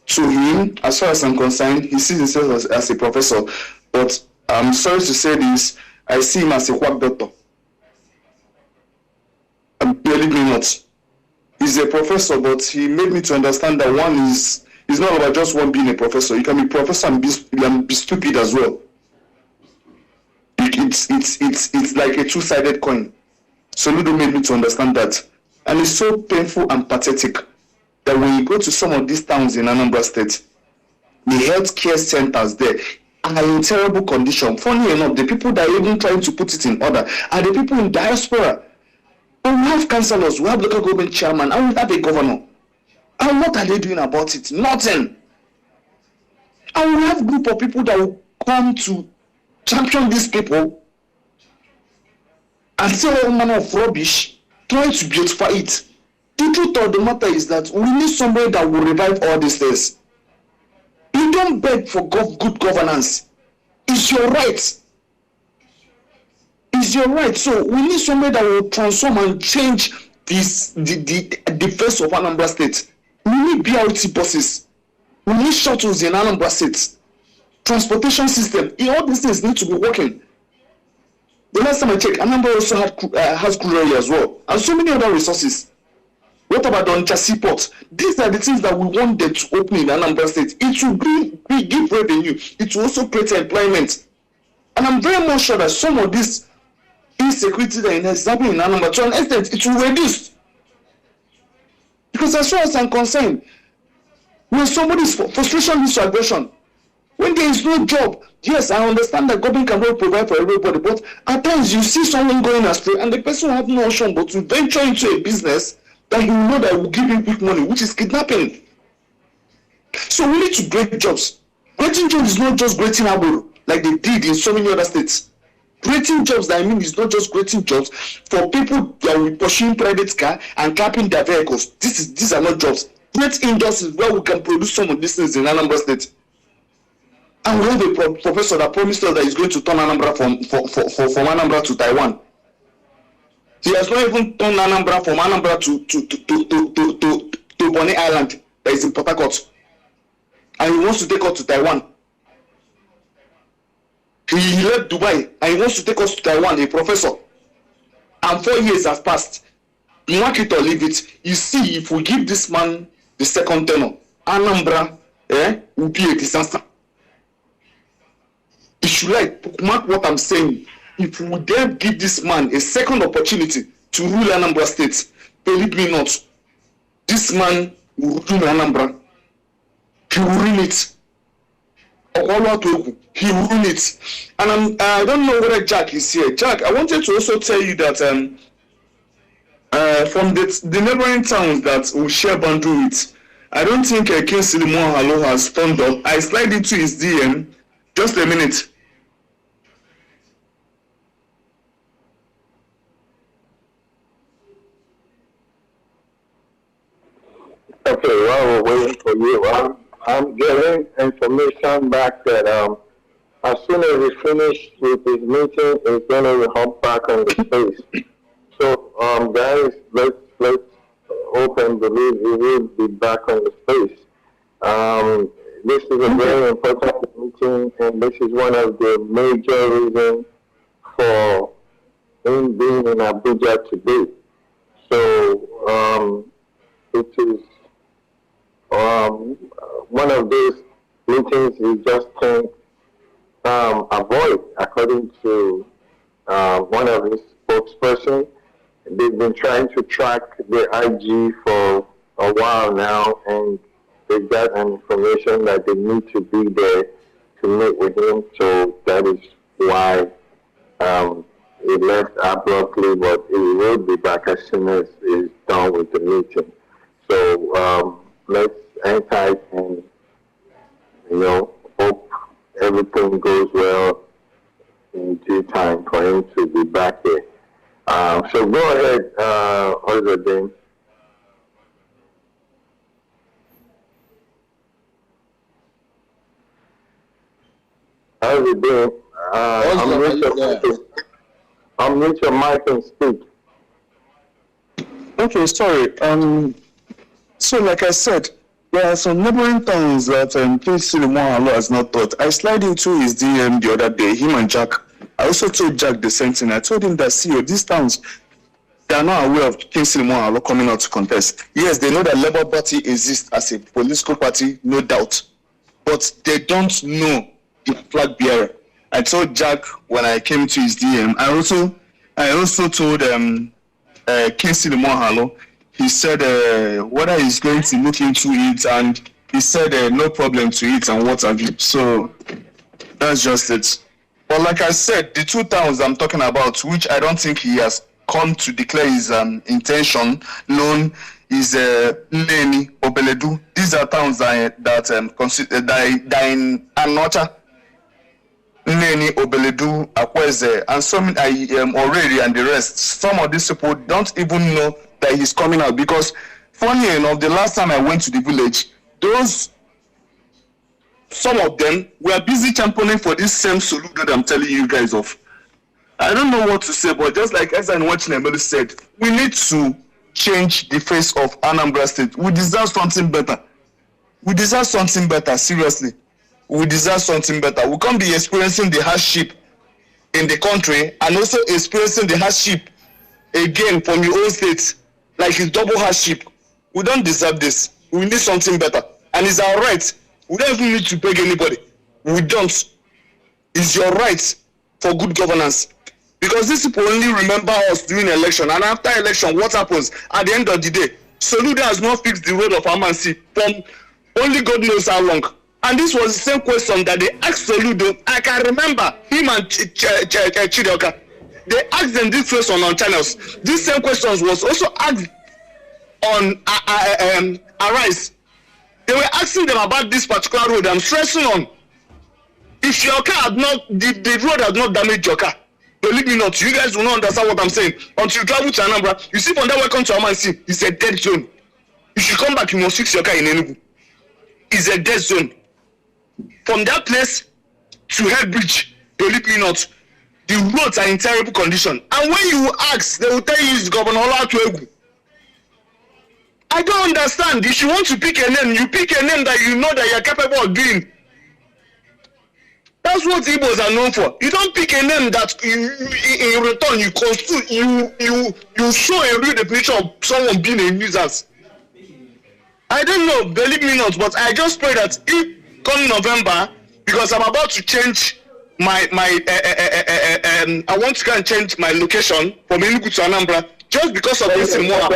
To him, as far as I'm concerned, he sees himself as a professor. But I'm sorry to say this, I see him as a quack doctor. Believe me not. He's a professor, but he made me to understand that one is not about just one being a professor. You can be professor and be stupid as well. It's like a two-sided coin. So Ludo made me to understand that. And it's so painful and pathetic that when you go to some of these towns in Anambra State, the healthcare centers there are in terrible condition. Funny enough, the people that are even trying to put it in order are the people in diaspora. And we have councillors, we have local government chairman, and we have a governor. And what are they doing about it? Nothing. And we have a group of people that will come to champion these people and say all manner of rubbish, trying to beautify it. The truth of the matter is that we need somebody that will revive all these things. You don't beg for good governance. It's your right. It's your right. So we need somebody that will transform and change the face of Anambra State. We need BRT buses. We need shuttles in Anambra State. Transportation system. All these things need to be working. The last time I checked, Anambra also has crude oil as well, and so many other resources. What about the Onitsha Seaport? These are the things that we wanted to open in Anambra State. It will give revenue. It will also create employment. And I'm very much sure that some of this insecurity that is happening in Anambra, to an extent, it will reduce. Because as far as I'm concerned, when somebody's frustration leads to aggression, when there is no job, yes, I understand that government cannot provide for everybody, but at times you see someone going astray and the person will have no option but to venture into a business that he will know that will give him quick money, which is kidnapping. So we need to create jobs. Creating jobs is not just creating Aburu, like they did in so many other states. Creating jobs, that I mean, is not just creating jobs for people that will be pursuing private car and capping their vehicles. These are not jobs. Create industries where we can produce some of these things in Anambra State. And we have a professor that promised us that he's going to turn Anambra from Anambra to Taiwan. He has not even turned Anambra from Anambra to Bonny Island that is in Port Harcourt. And he wants to take us to Taiwan. He left Dubai and he wants to take us to Taiwan, a professor. And 4 years have passed. You want it or leave it. You see, if we give this man the second tenor, Anambra will be a disaster. You should mark what I'm saying. If we dare give this man a second opportunity to rule Anambra State, believe me not, this man will rule Anambra. He will ruin it. He will ruin it. And I don't know whether Jack is here. Jack, I wanted to also tell you that from the neighboring towns that we share boundary with, I don't think Kingsley Moghalu has turned up. I slide into his DM. Just a minute. Okay, while we're waiting for you, I'm getting information back that as soon as he finished with his meeting, he's going to hop back on the space. So, guys, let's hope and believe he will be back on the space. This is a very important meeting, and this is one of the major reasons for him being in Abuja today. So, it is one of those meetings you just can't avoid, according to one of his spokespersons. They've been trying to track the IG for a while now, and they got an information that they need to be there to meet with him. So that is why he left abruptly, but he will be back as soon as he's done with the meeting. So let's hang tight and, hope everything goes well in due time for him to be back here. So go ahead, Ozodin. How's it doing? Unmute your mic and speak. Okay, sorry. So like I said, there are some neighboring towns that Kingsley Moghalu has not taught. I slid into his DM the other day, him and Jack. I also told Jack the same thing. I told him that, see, these towns, they are not aware of Kingsley Moghalu coming out to contest. Yes, they know that Labour Party exists as a political party, no doubt. But they don't know the flag bearer. I told Jack when I came to his DM. I also told Kingsley Moghalu. He said whether he's going to look into it, and he said no problem to it and what have you. So that's just it. But like I said, the two towns I'm talking about, which I don't think he has come to declare his intention known, is Neni, Obeledu. These are towns that in Anota, Neni, Obeledu, Akweze, and some already and the rest. Some of these people don't even know that he's coming out, because funny enough, the last time I went to the village, some of them were busy championing for this same solution that I'm telling you guys of. I don't know what to say, but just like as I watching Emily said, we need to change the face of Anambra State. We deserve something better. We deserve something better, seriously. We deserve something better. We can't be experiencing the hardship in the country and also experiencing the hardship again from your own state. Like it's double hardship. We don't deserve this. We need something better. And it's our right. We don't even need to beg anybody. We don't. It's your right for good governance. Because these people only remember us during election. And after election, what happens? At the end of the day, Soludo has not fixed the road of Amansi from only God knows how long. And this was the same question that they asked Soludo. I can remember him and Chidi. They asked them this question on channels. These same questions was also asked on Arise. They were asking them about this particular road. I'm stressing on. If your car had not, the road has not damaged your car, believe me not, you guys will not understand what I'm saying. Until you travel to Anambra, you see from that welcome to Amansi, it's a dead zone. If you come back, you must fix your car in Enugu. It's a dead zone. From that place to Head Bridge, believe me not, the roads are in terrible condition. And when you ask, they will tell you it's Governor Olatuegu. I don't understand. If you want to pick a name, you pick a name that you know that you're capable of doing. That's what Igbos are known for. You don't pick a name that in return you show a real definition of someone being a nuisance. I don't know, believe me not, but I just pray that if come November, because I'm about to change I want to go and change my location from Enugu to Anambra just because of this more.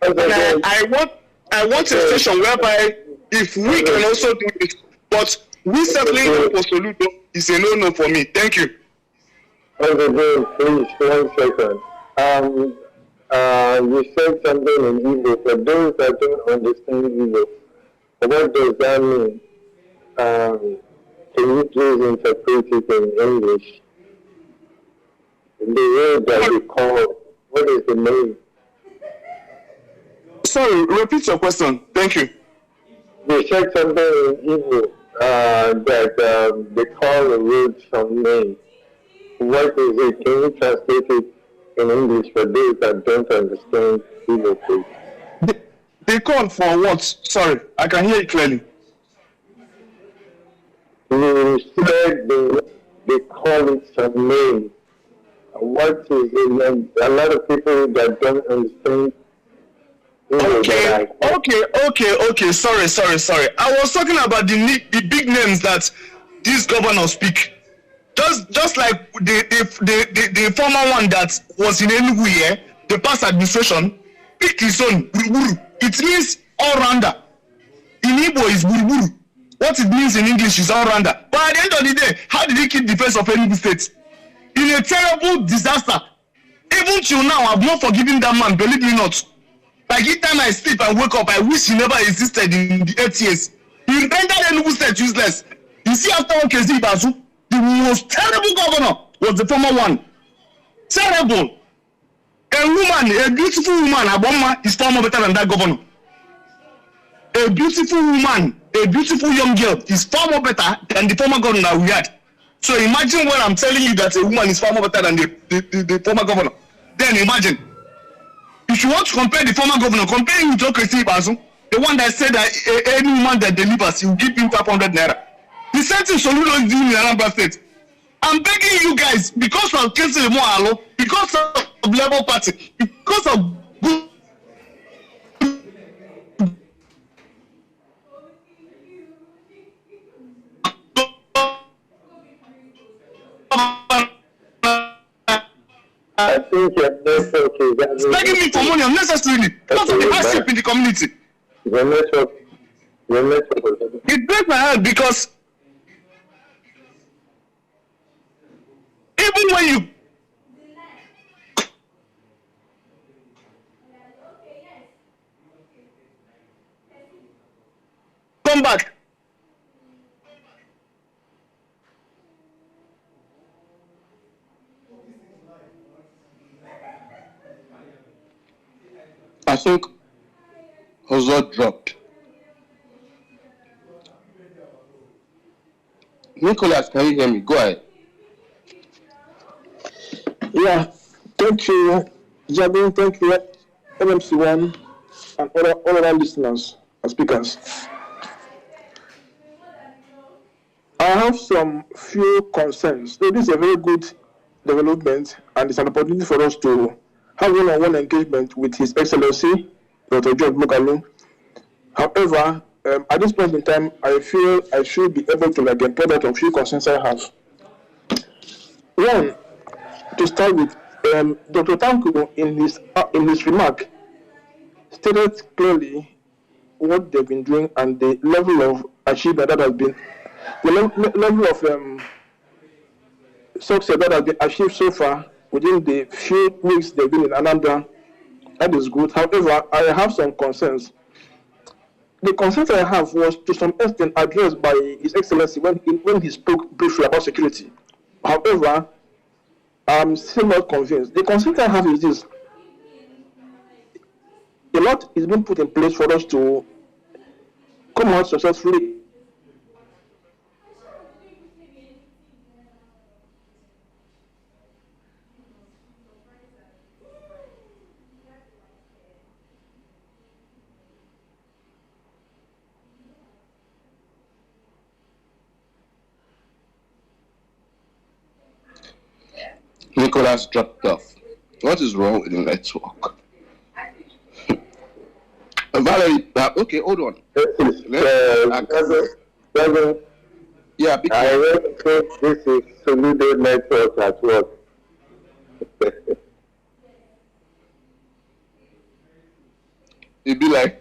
I want a station whereby if we can also do it, but we certainly for Soludo is a no for me. Thank you. Okay, please, 1 second. You said something in Igbo. For those that don't understand Igbo, what does that mean? Can you please interpret it in English? The word that we call, what is the name? Sorry, repeat your question. Thank you. You said something in Igbo that they call the road some name. What is it? Can you translate it in English for those that don't understand Igbo, please? They call for what? Sorry, I can hear it clearly. You said they call it some name. What is it? A lot of people that don't understand. Okay. Sorry. I was talking about the big names that these governors speak. Just like the former one that was in Enugu here, the past administration, picked his own Buruburu. It means all-rounder. In Igbo is Buruburu. What it means in English is all-rounder. But at the end of the day, how did he keep the face of Enugu State? In a terrible disaster. Even till now, I've not forgiven that man, believe me not. Like each time I sleep and wake up, I wish he never existed in the 8 years. He rendered Enugu State useless. You see, after Okezi Ibazu, the most terrible governor was the former one. Terrible. A woman, a beautiful woman, Aboma, is far more better than that governor. A beautiful woman, a beautiful young girl is far more better than the former governor that we had. So imagine when I'm telling you that a woman is far more better than the former governor. Then imagine. If you want to compare the former governor, compare him with Okezi Ibazu, the one that said that any woman that delivers, he will give him 500 naira. The same thing Soludo is doing in Anambra State. I'm begging you guys, because of Kese Moghalu, because of Labour Party, because of good. I think your network is begging me for money unnecessarily because of the hardship in the community. Your network. It breaks my heart because even when you come back, I think Ozo dropped. Nicholas, can you hear me? Go ahead. Yeah, thank you, Jabin. Thank you, MMC1, and all our listeners and speakers. I have some few concerns. So this is a very good development, and it's an opportunity for us to have one-on-one engagement with His Excellency, Dr. George Moghalu. However, at this point in time, I feel I should be able to point out a few concerns I have. One, to start with, Dr. Tanku in his remark stated clearly what they've been doing and the level of achievement that has been, the level of success that has been achieved so far within the few weeks they've been in Anambra. That is good. However, I have some concerns. The concerns I have was to some extent addressed by His Excellency when he spoke briefly about security. However, I'm still not convinced. The concern I have is this. A lot is being put in place for us to come out successfully. Nicholas dropped off. What is wrong with the network? Valerie, okay, hold on. Yeah, because I don't think this is Soludo network at work. It'd be like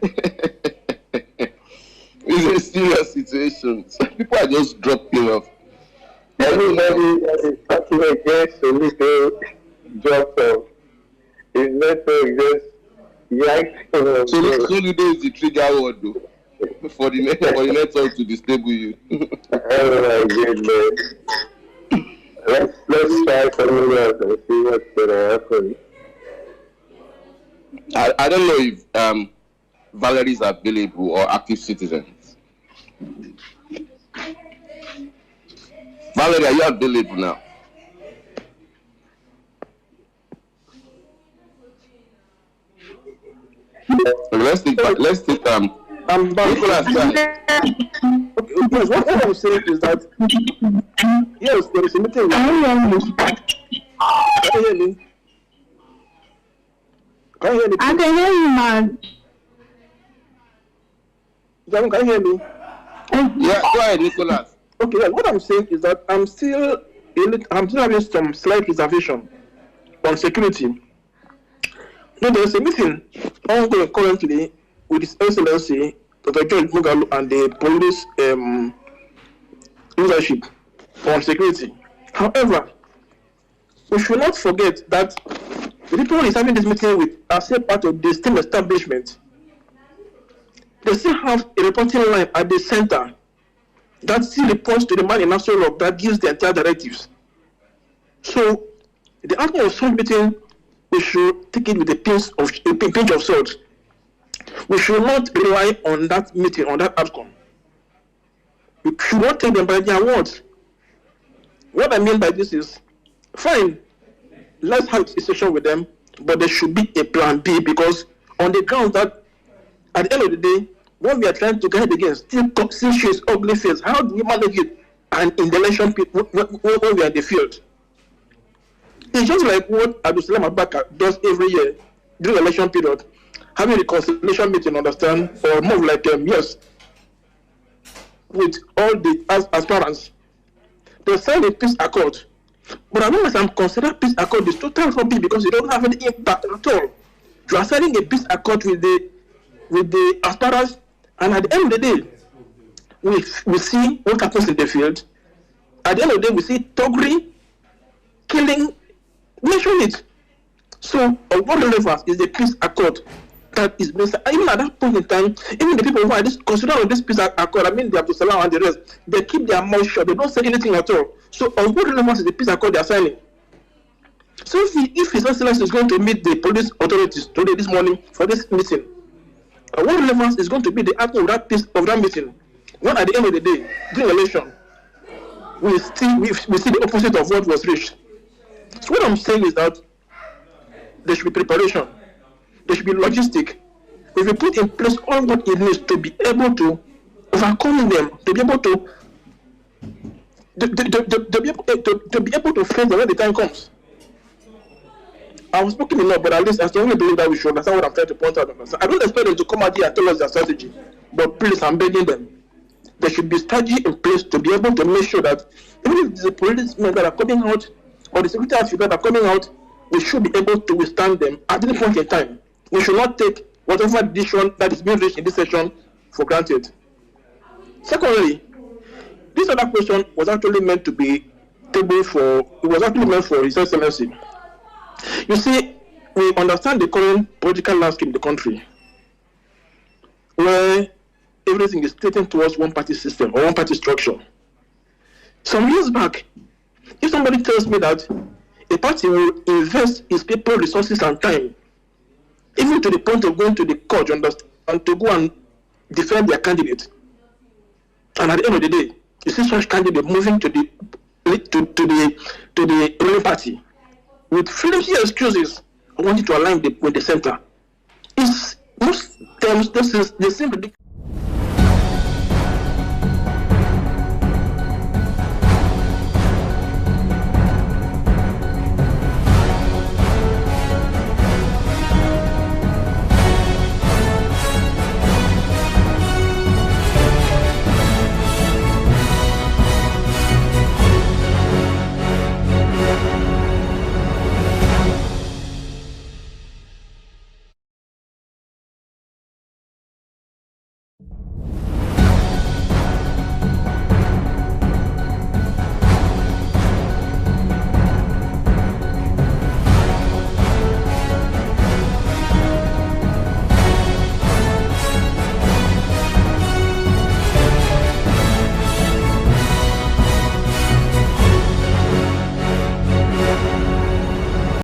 it's a serious situation. People are just dropping off. Everybody that is talking against Soludo dropped off. his network just yanked him. Soludo is the trigger word though. For the network to disable you. Oh my goodness. Let's try something else and see what's gonna happen. I don't know if Valerie is available or active citizens. Valerie, are you available now? Let's take Nicholas. What I'm saying is that yes, there is a meeting. Can you hear me? Can you hear me? I can hear you, man. Can you hear me? Yeah, go ahead, Nicholas. Okay, yeah, what I'm saying is that I'm still having some slight reservation on security. No, there is a meeting ongoing currently with His Excellency Dr. George Moghalu and the police leadership on security. However, we should not forget that the people who is having this meeting with are still part of the same establishment. They still have a reporting line at the center that still reports to the man in National Rock that gives the entire directives. So, the outcome of such meeting, we should take it with a pinch of salt. We should not rely on that meeting, on that outcome. We should not take them by their words. What I mean by this is, fine, let's have a session with them, but there should be a plan B, because on the ground that at the end of the day, what we are trying to guide against still shows ugly face. How do we manage it? And in the election, when we are in the field, it's just like what Abdul Salam Abubakar does every year during the election period, having a reconciliation meeting, understand, or more like yes, with all the aspirants. They sign a peace accord, but as long as I'm considering peace accord is total rubbish because it don't have any impact at all. You are signing a peace accord with the aspirants, and at the end of the day, we see what happens in the field. At the end of the day, we see thuggery, killing. Mention it. So, of what relevance is the peace accord that is being signed? Even at that point in time, even the people who are considering this peace accord, I mean, the Abdul Salam and the rest, they keep their mouth shut. They don't say anything at all. So, of what relevance is the peace accord they are signing? So, if His Excellency is going to meet the police authorities today, this morning, for this meeting, what relevance is going to be the outcome of that meeting? When at the end of the day, during election, we see the opposite of what was reached. So what I'm saying is that there should be preparation, there should be logistic. If we put in place all what it needs to be able to overcome them, to be able to be able to face them when the time comes. I was speaking enough, but at least I strongly believe that we should understand what I'm trying to point out. I don't expect them to come out here and tell us their strategy, but please, I'm begging them. There should be strategy in place to be able to make sure that even if the policemen that are coming out or the security outfit that are coming out, we should be able to withstand them at any point in time. We should not take whatever decision that is being reached in this session for granted. Secondly, this other question was actually meant to be tabled for His Excellency. You see, we understand the current political landscape in the country, where everything is tilting towards one-party system or one-party structure. Some years back, if somebody tells me that a party will invest its people, resources, and time, even to the point of going to the court, and to go and defend their candidate, and at the end of the day, you see such candidate moving to the ruling party with flimsy excuses, wanting to align with the center. It's most times they seem ridiculous.